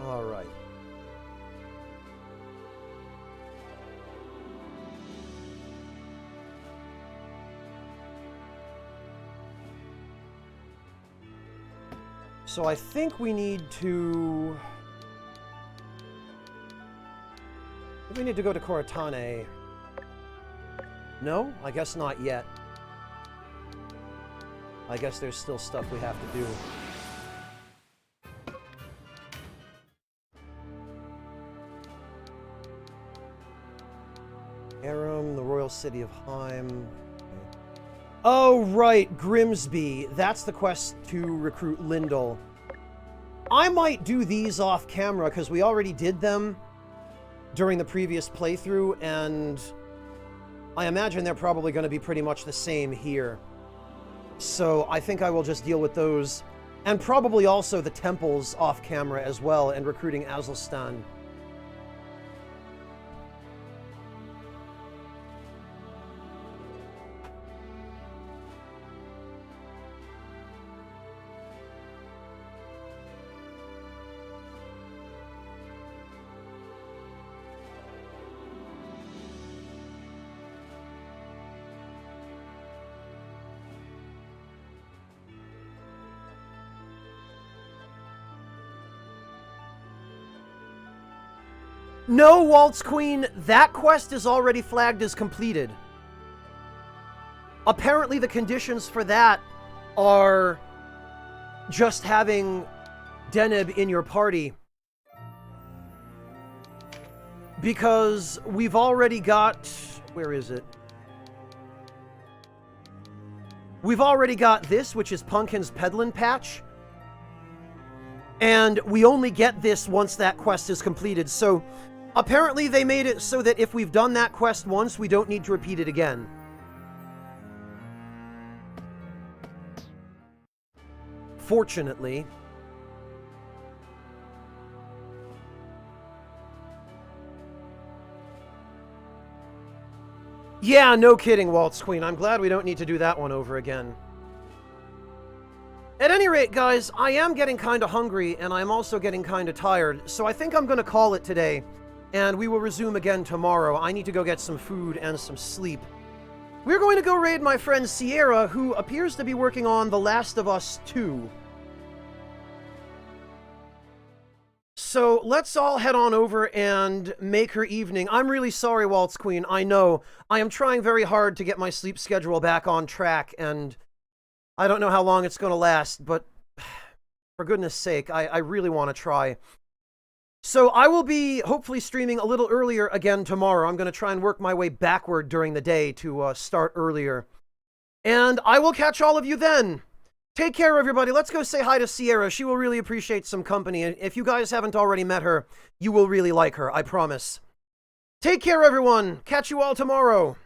All right. So I think we need to... We need to go to Coratane. No? I guess not yet. I guess there's still stuff we have to do. Aram, the royal city of Heim. Oh, right, Grimsby. That's the quest to recruit Lyndal. I might do these off camera because we already did them during the previous playthrough, and I imagine they're probably going to be pretty much the same here. So I think I will just deal with those, and probably also the temples off camera as well, and recruiting Azelstan. No, Waltz Queen, that quest is already flagged as completed. Apparently the conditions for that are just having Deneb in your party. Because we've already got... Where is it? We've already got this, which is Pumpkin's Peddlin' Patch. And we only get this once that quest is completed, so... Apparently they made it so that if we've done that quest once, we don't need to repeat it again. Fortunately. Yeah, no kidding, Waltz Queen. I'm glad we don't need to do that one over again. At any rate, guys, I am getting kind of hungry, and I'm also getting kind of tired, so I think I'm going to call it today. And we will resume again tomorrow. I need to go get some food and some sleep. We're going to go raid my friend Sierra, who appears to be working on The Last of Us 2. So let's all head on over and make her evening. I'm really sorry, Waltz Queen. I know. I am trying very hard to get my sleep schedule back on track, and I don't know how long it's going to last, but for goodness sake, I really want to try. So I will be hopefully streaming a little earlier again tomorrow. I'm going to try and work my way backward during the day to start earlier. And I will catch all of you then. Take care, everybody. Let's go say hi to Sierra. She will really appreciate some company. And if you guys haven't already met her, you will really like her, I promise. Take care, everyone. Catch you all tomorrow.